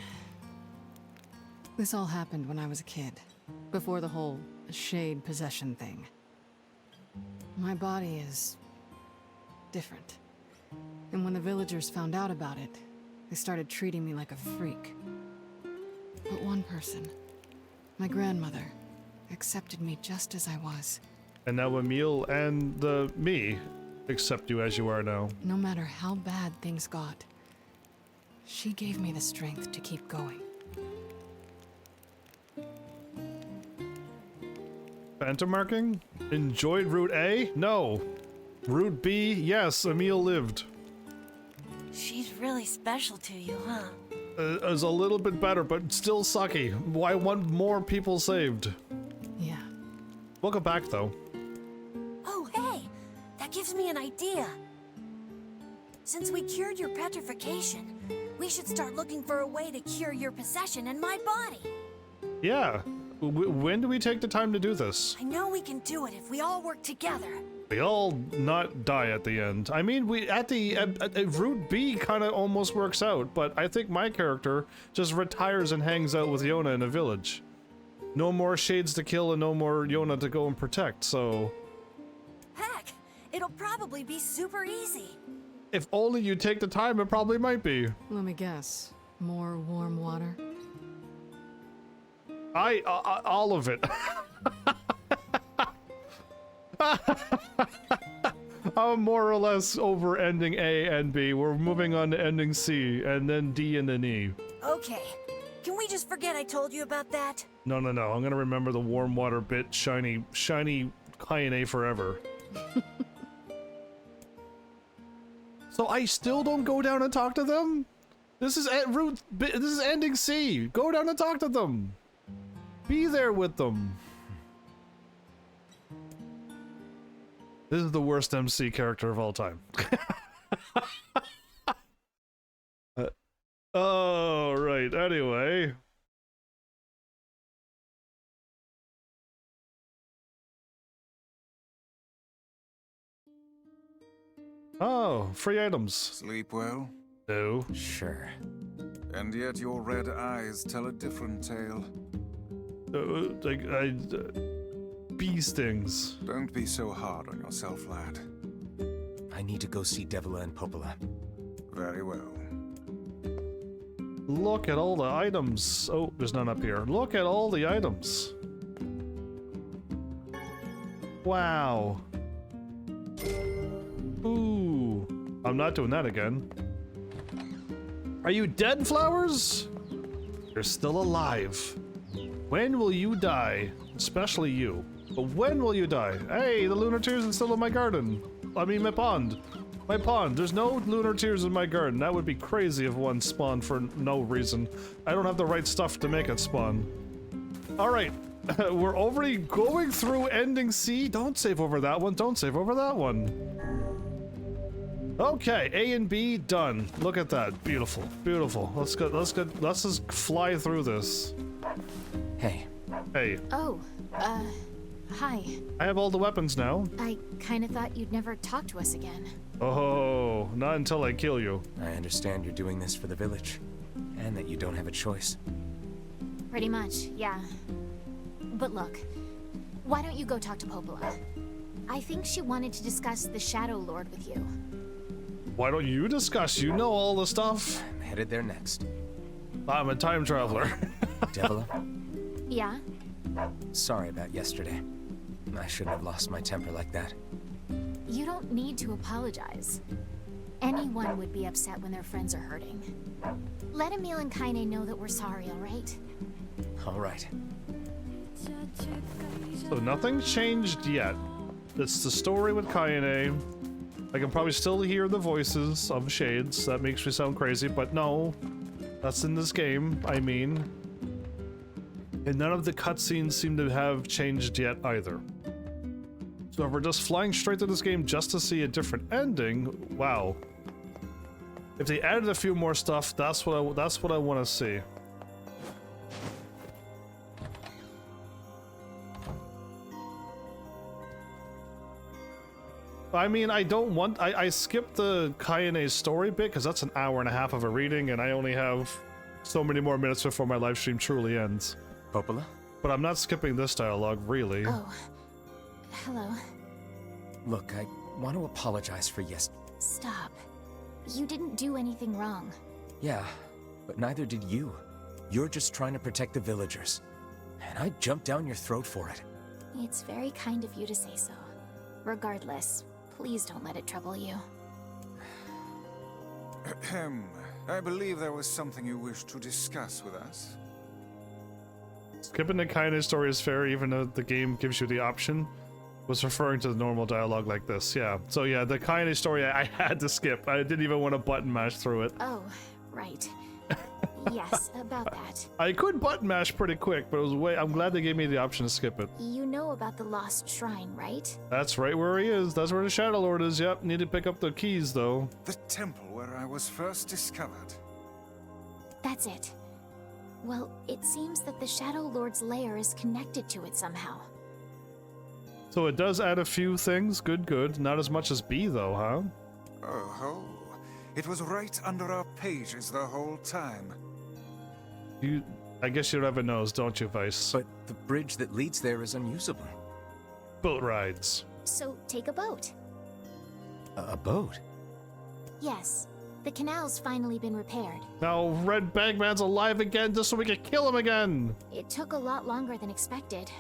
This all happened when I was a kid, before the whole shade possession thing. My body is different. And when the villagers found out about it, they started treating me like a freak. But one person, my grandmother, accepted me just as I was. And now Emil and me accept you as you are now. No matter how bad things got, she gave me the strength to keep going. Phantom marking? Enjoyed Route A? No. Route B? Yes, Emil lived. She's really special to you, huh? Is a little bit better, but still sucky. Why want more people saved? Yeah. Welcome back, though. Oh, hey! That gives me an idea. Since we cured your petrification, we should start looking for a way to cure your possession in my body. Yeah. When do we take the time to do this? I know we can do it if we all work together. We all not die at the end. I mean, we at Route B kind of almost works out, but I think my character just retires and hangs out with Yona in a village. No more shades to kill and no more Yona to go and protect, so... Heck, it'll probably be super easy. If only you take the time, it probably might be. Let me guess. More warm water? All of it. I'm more or less over ending A and B. We're moving on to ending C, and then D and then E. Okay, can we just forget I told you about that? No. I'm gonna remember the warm water bit, shiny high in A forever. So I still don't go down and talk to them? This is ending C. Go down and talk to them. Be there with them. This is the worst MC character of all time. Oh, right. Anyway. Oh, free items. Sleep well? No. Sure. And yet your red eyes tell a different tale. Bee stings. Don't be so hard on yourself, lad. I need to go see Devila and Popola. Very well. Look at all the items. Oh, there's none up here. Look at all the items. Wow. Ooh. I'm not doing that again. Are you dead, flowers? You're still alive. When will you die? Especially you. But when will you die? Hey, the lunar tears are still in my garden. I mean, my pond. My pond. There's no lunar tears in my garden. That would be crazy if one spawned for no reason. I don't have the right stuff to make it spawn. Alright. We're already going through ending C. Don't save over that one. Don't save over that one. Okay, A and B done. Look at that. Beautiful. Beautiful. Let's just fly through this. Hey. Hey. Oh, hi. I have all the weapons now. I kinda thought you'd never talk to us again. Oh, not until I kill you. I understand you're doing this for the village. And that you don't have a choice. Pretty much, yeah. But look, why don't you go talk to Popola? I think she wanted to discuss the Shadow Lord with you. Why don't you discuss? You know all the stuff. I'm headed there next. I'm a time traveler. Devila? Yeah? Sorry about yesterday. I shouldn't have lost my temper like that. You don't need to apologize. Anyone would be upset when their friends are hurting. Let Emil and Kaine know that we're sorry, alright? Alright. So nothing changed yet. It's the story with Kaine. I can probably still hear the voices of Shades. That makes me sound crazy, but no. That's in this game, I mean. And none of the cutscenes seem to have changed yet either. So if we're just flying straight to this game just to see a different ending, wow. If they added a few more stuff, that's what I want to see. I mean, I don't want... I skipped the Kaine story bit because that's an hour and a half of a reading and I only have so many more minutes before my live stream truly ends. Popola? But I'm not skipping this dialogue, really. Oh. Hello. Look, I want to apologize for Stop. You didn't do anything wrong. Yeah, but neither did you. You're just trying to protect the villagers. And I jumped down your throat for it. It's very kind of you to say so. Regardless, please don't let it trouble you. Ahem. I believe there was something you wished to discuss with us. Skipping the Kaine story is fair, even though the game gives you the option. Was referring to the normal dialogue like this, yeah. So yeah, the Kaine story I had to skip. I didn't even want to button mash through it. Oh, right. Yes, about that. I could button mash pretty quick, but it was I'm glad they gave me the option to skip it. You know about the lost shrine, right? That's right where he is. That's where the Shadow Lord is, yep. Need to pick up the keys, though. The temple where I was first discovered. That's it. Well, it seems that the Shadow Lord's lair is connected to it somehow. So it does add a few things. Good, good. Not as much as B, though, huh? Oh, it was right under our pages the whole time. I guess you have a nose, don't you, Vice? But the bridge that leads there is unusable. Boat rides. So take a boat. A boat? Yes. The canal's finally been repaired. Now Red Bagman's alive again just so we can kill him again! It took a lot longer than expected.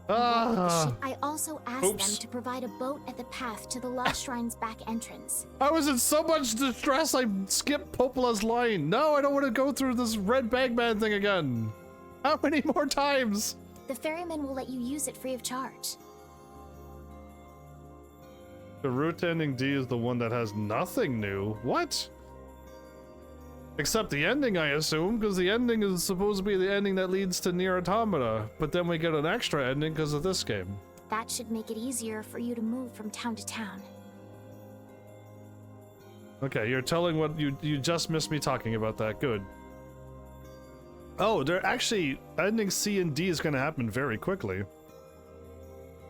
Ah! I also asked them to provide a boat at the path to the Lost Shrine's back entrance. I was in so much distress I skipped Popola's line. No, I don't want to go through this Red Bagman thing again. How many more times? The ferryman will let you use it free of charge. The route to ending D is the one that has nothing new. What? Except the ending, I assume, because the ending is supposed to be the ending that leads to NieR Automata, but then we get an extra ending because of this game. That should make it easier for you to move from town to town. Okay, you're telling what you just missed me talking about that. Good. Oh, they're actually ending C and D is going to happen very quickly.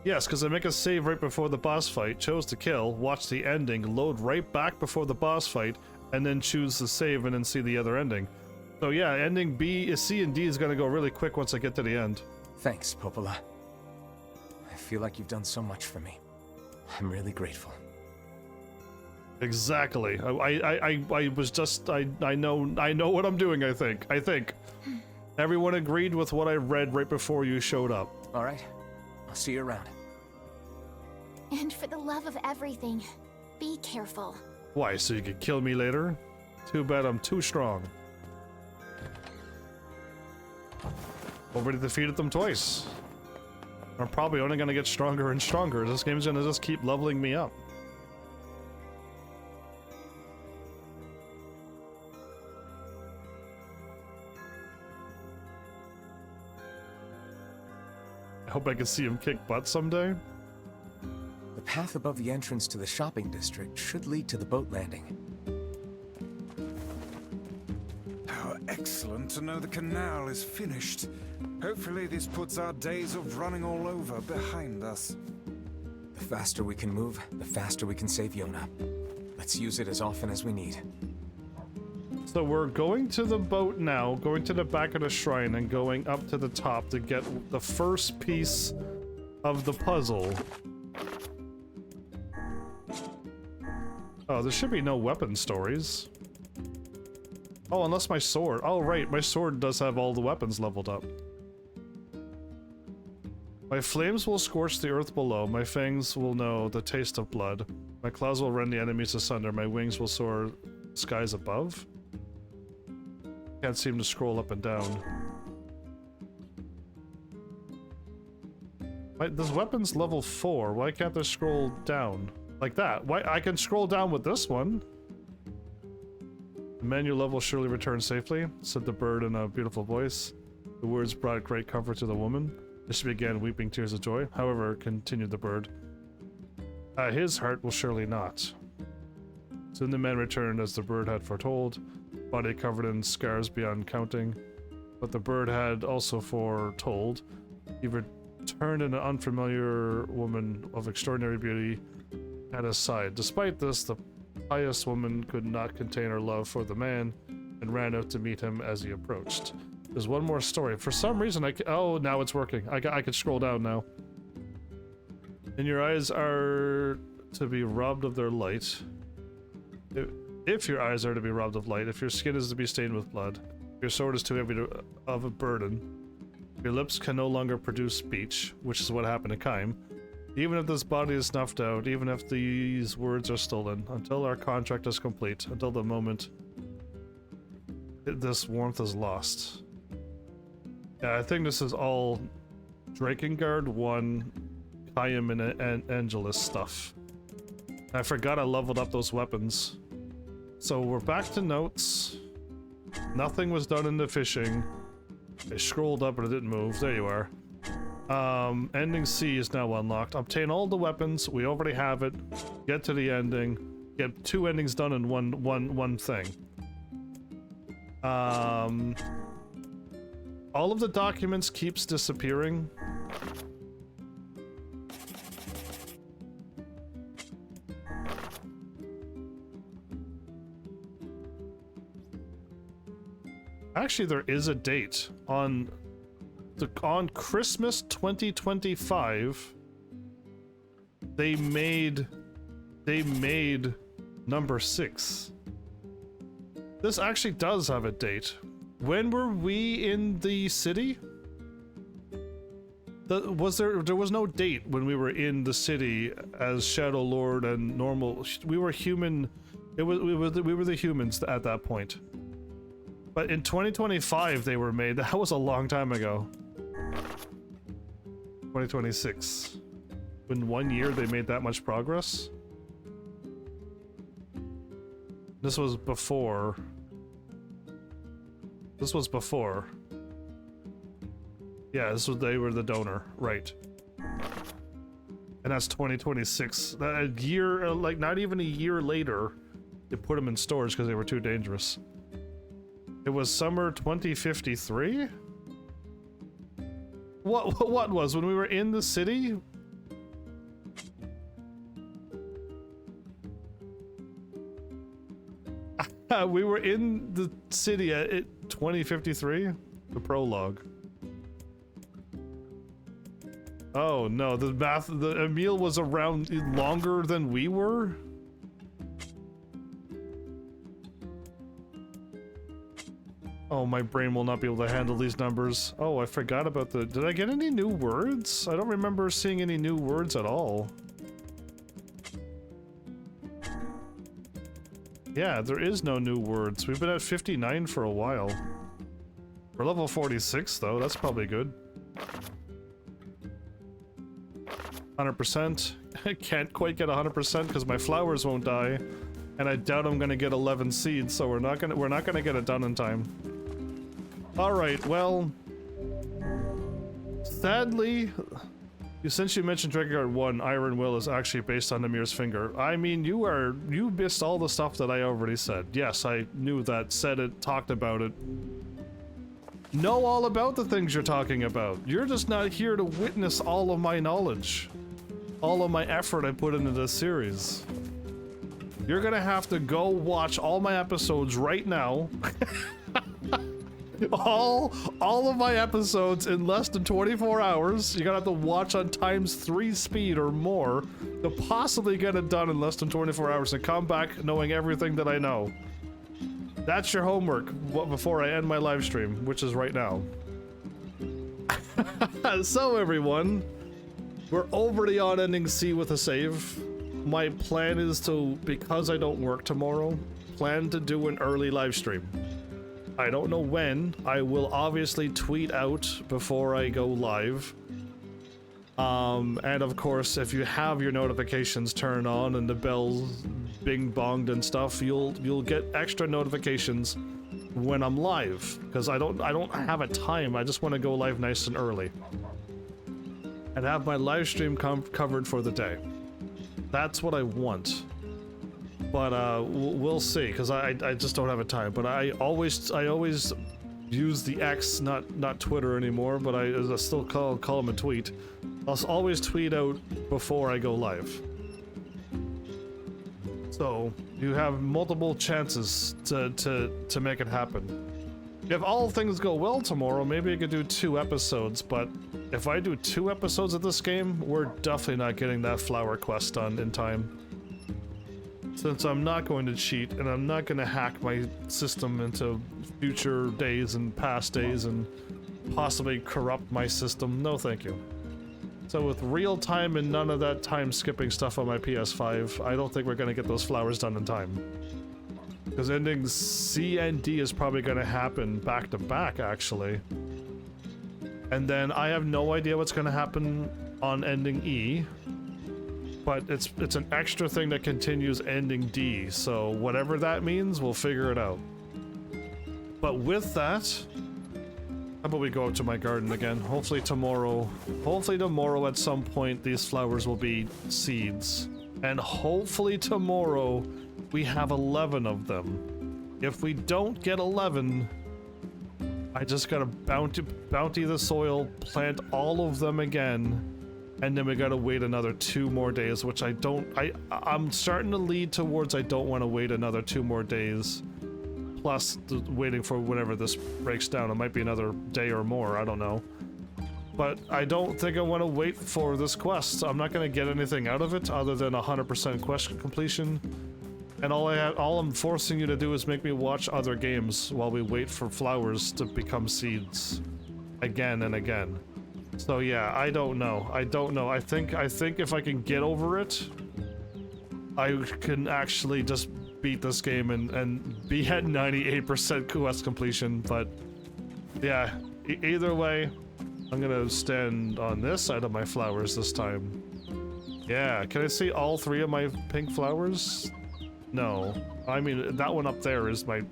Yes, because I make a save right before the boss fight, chose to kill, watch the ending, load right back before the boss fight, and then choose the save and then see the other ending. So yeah, ending C and D is going to go really quick once I get to the end. Thanks, Popola. I feel like you've done so much for me. I'm really grateful. Exactly. I was just I know what I'm doing. I think everyone agreed with what I read right before you showed up. All right, I'll see you around. And for the love of everything, be careful. Why, so you could kill me later? Too bad I'm too strong. Already defeated them twice. I'm probably only gonna get stronger and stronger. This game's gonna just keep leveling me up. I hope I can see him kick butt someday. The path above the entrance to the shopping district should lead to the boat landing. How excellent to know the canal is finished. Hopefully this puts our days of running all over behind us. The faster we can move, the faster we can save Yona. Let's use it as often as we need. So we're going to the boat now, going to the back of the shrine and going up to the top to get the first piece of the puzzle. Oh, there should be no weapon stories. Oh, unless my sword. Oh, right, my sword does have all the weapons leveled up. My flames will scorch the earth below, my fangs will know the taste of blood. My claws will rend the enemies asunder, my wings will soar skies above. Can't seem to scroll up and down. This weapon's level 4, why can't I scroll down? Like that. Why? I can scroll down with this one. The menu level surely return safely, said the bird in a beautiful voice. The words brought great comfort to the woman. She began weeping tears of joy. However, continued the bird, his heart will surely not. Soon the man returned as the bird had foretold, body covered in scars beyond counting. But the bird had also foretold. He returned an unfamiliar woman of extraordinary beauty at his side. Despite this, the pious woman could not contain her love for the man and ran out to meet him as he approached. There's one more story. For some reason, oh, now it's working. I can scroll down now. And your eyes are to be robbed of their light. If your eyes are to be robbed of light, if your skin is to be stained with blood, if your sword is too heavy of a burden, your lips can no longer produce speech, which is what happened to Kaim. Even if this body is snuffed out, even if these words are stolen, until our contract is complete, until the moment this warmth is lost. Yeah, I think this is all Drakengard 1, Kaim, and Angelus stuff. I forgot I leveled up those weapons. So we're back to notes. Nothing was done in the fishing. I scrolled up but it didn't move. There you are. Ending C is now unlocked. Obtain all the weapons. We already have it. Get to the ending. Get 2 endings done in one thing. All of the documents keeps disappearing. Actually, there is a date on Christmas 2025. They made number 6. This actually does have a date. When were we in the city? There was no date when we were in the city as Shadow Lord and normal. We were human. We were the humans at that point. But in 2025 they were made. That was a long time ago. 2026. In 1 year they made that much progress? This was before. This was before. Yeah, they were the donor, right. And that's 2026. A year, like not even a year later, they put them in storage because they were too dangerous. It was summer 2053? What was when we were in the city? We were in the city at 2053? The prologue. Oh no, the Emil was around longer than we were? Oh, my brain will not be able to handle these numbers. Oh, I forgot about did I get any new words? I don't remember seeing any new words at all. Yeah, there is no new words. We've been at 59 for a while. We're level 46 though, that's probably good. 100%. I can't quite get 100% because my flowers won't die. And I doubt I'm gonna get 11 seeds, so we're not gonna get it done in time. Alright, well, sadly, since you mentioned Drakengard 1, Iron Will is actually based on Nimir's finger. I mean, you missed all the stuff that I already said. Yes, I knew that, said it, talked about it. Know all about the things you're talking about. You're just not here to witness all of my knowledge. All of my effort I put into this series. You're gonna have to go watch all my episodes right now. all of my episodes in less than 24 hours. You're gonna have to watch on ×3 speed or more to possibly get it done in less than 24 hours and come back knowing everything that I know. That's your homework before I end my live stream, which is right now. So everyone, we're already on ending C with a save. My plan is to, because I don't work tomorrow, plan to do an early live stream. I don't know when. I will obviously tweet out before I go live. And of course, if you have your notifications turned on and the bells bing bonged and stuff, you'll get extra notifications when I'm live, because I don't have a time. I just want to go live nice and early and have my live stream covered for the day. That's what I want. But we'll see, because I just don't have a time. But I always use the X, not Twitter anymore, but I still call them a tweet. I'll always tweet out before I go live. So you have multiple chances to make it happen. If all things go well tomorrow, maybe I could do 2 episodes, but if I do 2 episodes of this game, we're definitely not getting that flower quest done in time. Since I'm not going to cheat, and I'm not going to hack my system into future days and past days and possibly corrupt my system, no thank you. So with real time and none of that time skipping stuff on my PS5, I don't think we're going to get those flowers done in time. Because ending C and D is probably going to happen back to back, actually. And then I have no idea what's going to happen on ending E. But it's an extra thing that continues ending D, so whatever that means, we'll figure it out. But with that, how about we go out to my garden again? Hopefully tomorrow at some point these flowers will be seeds. And hopefully tomorrow we have 11 of them. If we don't get 11, I just gotta bounty the soil, plant all of them again, and then we gotta wait another 2 more days, which I'm starting to lead towards I don't want to wait another 2 more days. Plus, waiting for whenever this breaks down. It might be another day or more, I don't know. But I don't think I want to wait for this quest. I'm not going to get anything out of it other than 100% quest completion. And all I'm forcing you to do is make me watch other games while we wait for flowers to become seeds. Again and again. So yeah, I don't know. I think if I can get over it, I can actually just beat this game and be at 98% quest completion. But yeah, either way, I'm gonna stand on this side of my flowers this time. Yeah, can I see all 3 of my pink flowers? No. I mean, that one up there is my...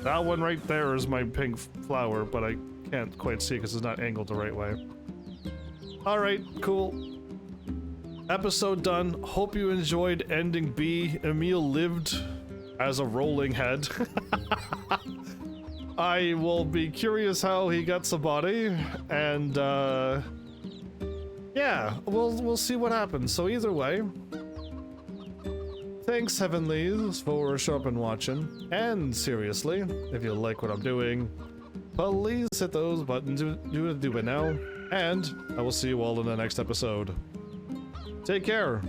That one right there is my pink flower, but I can't quite see because it's not angled the right way. Alright, cool. Episode done. Hope you enjoyed ending B. Emil lived as a rolling head. I will be curious how he gets a body, and yeah, we'll see what happens. So either way, thanks Heavenlies for showing up and watching. And seriously, if you like what I'm doing, please hit those buttons. Do it now, and I will see you all in the next episode. Take care.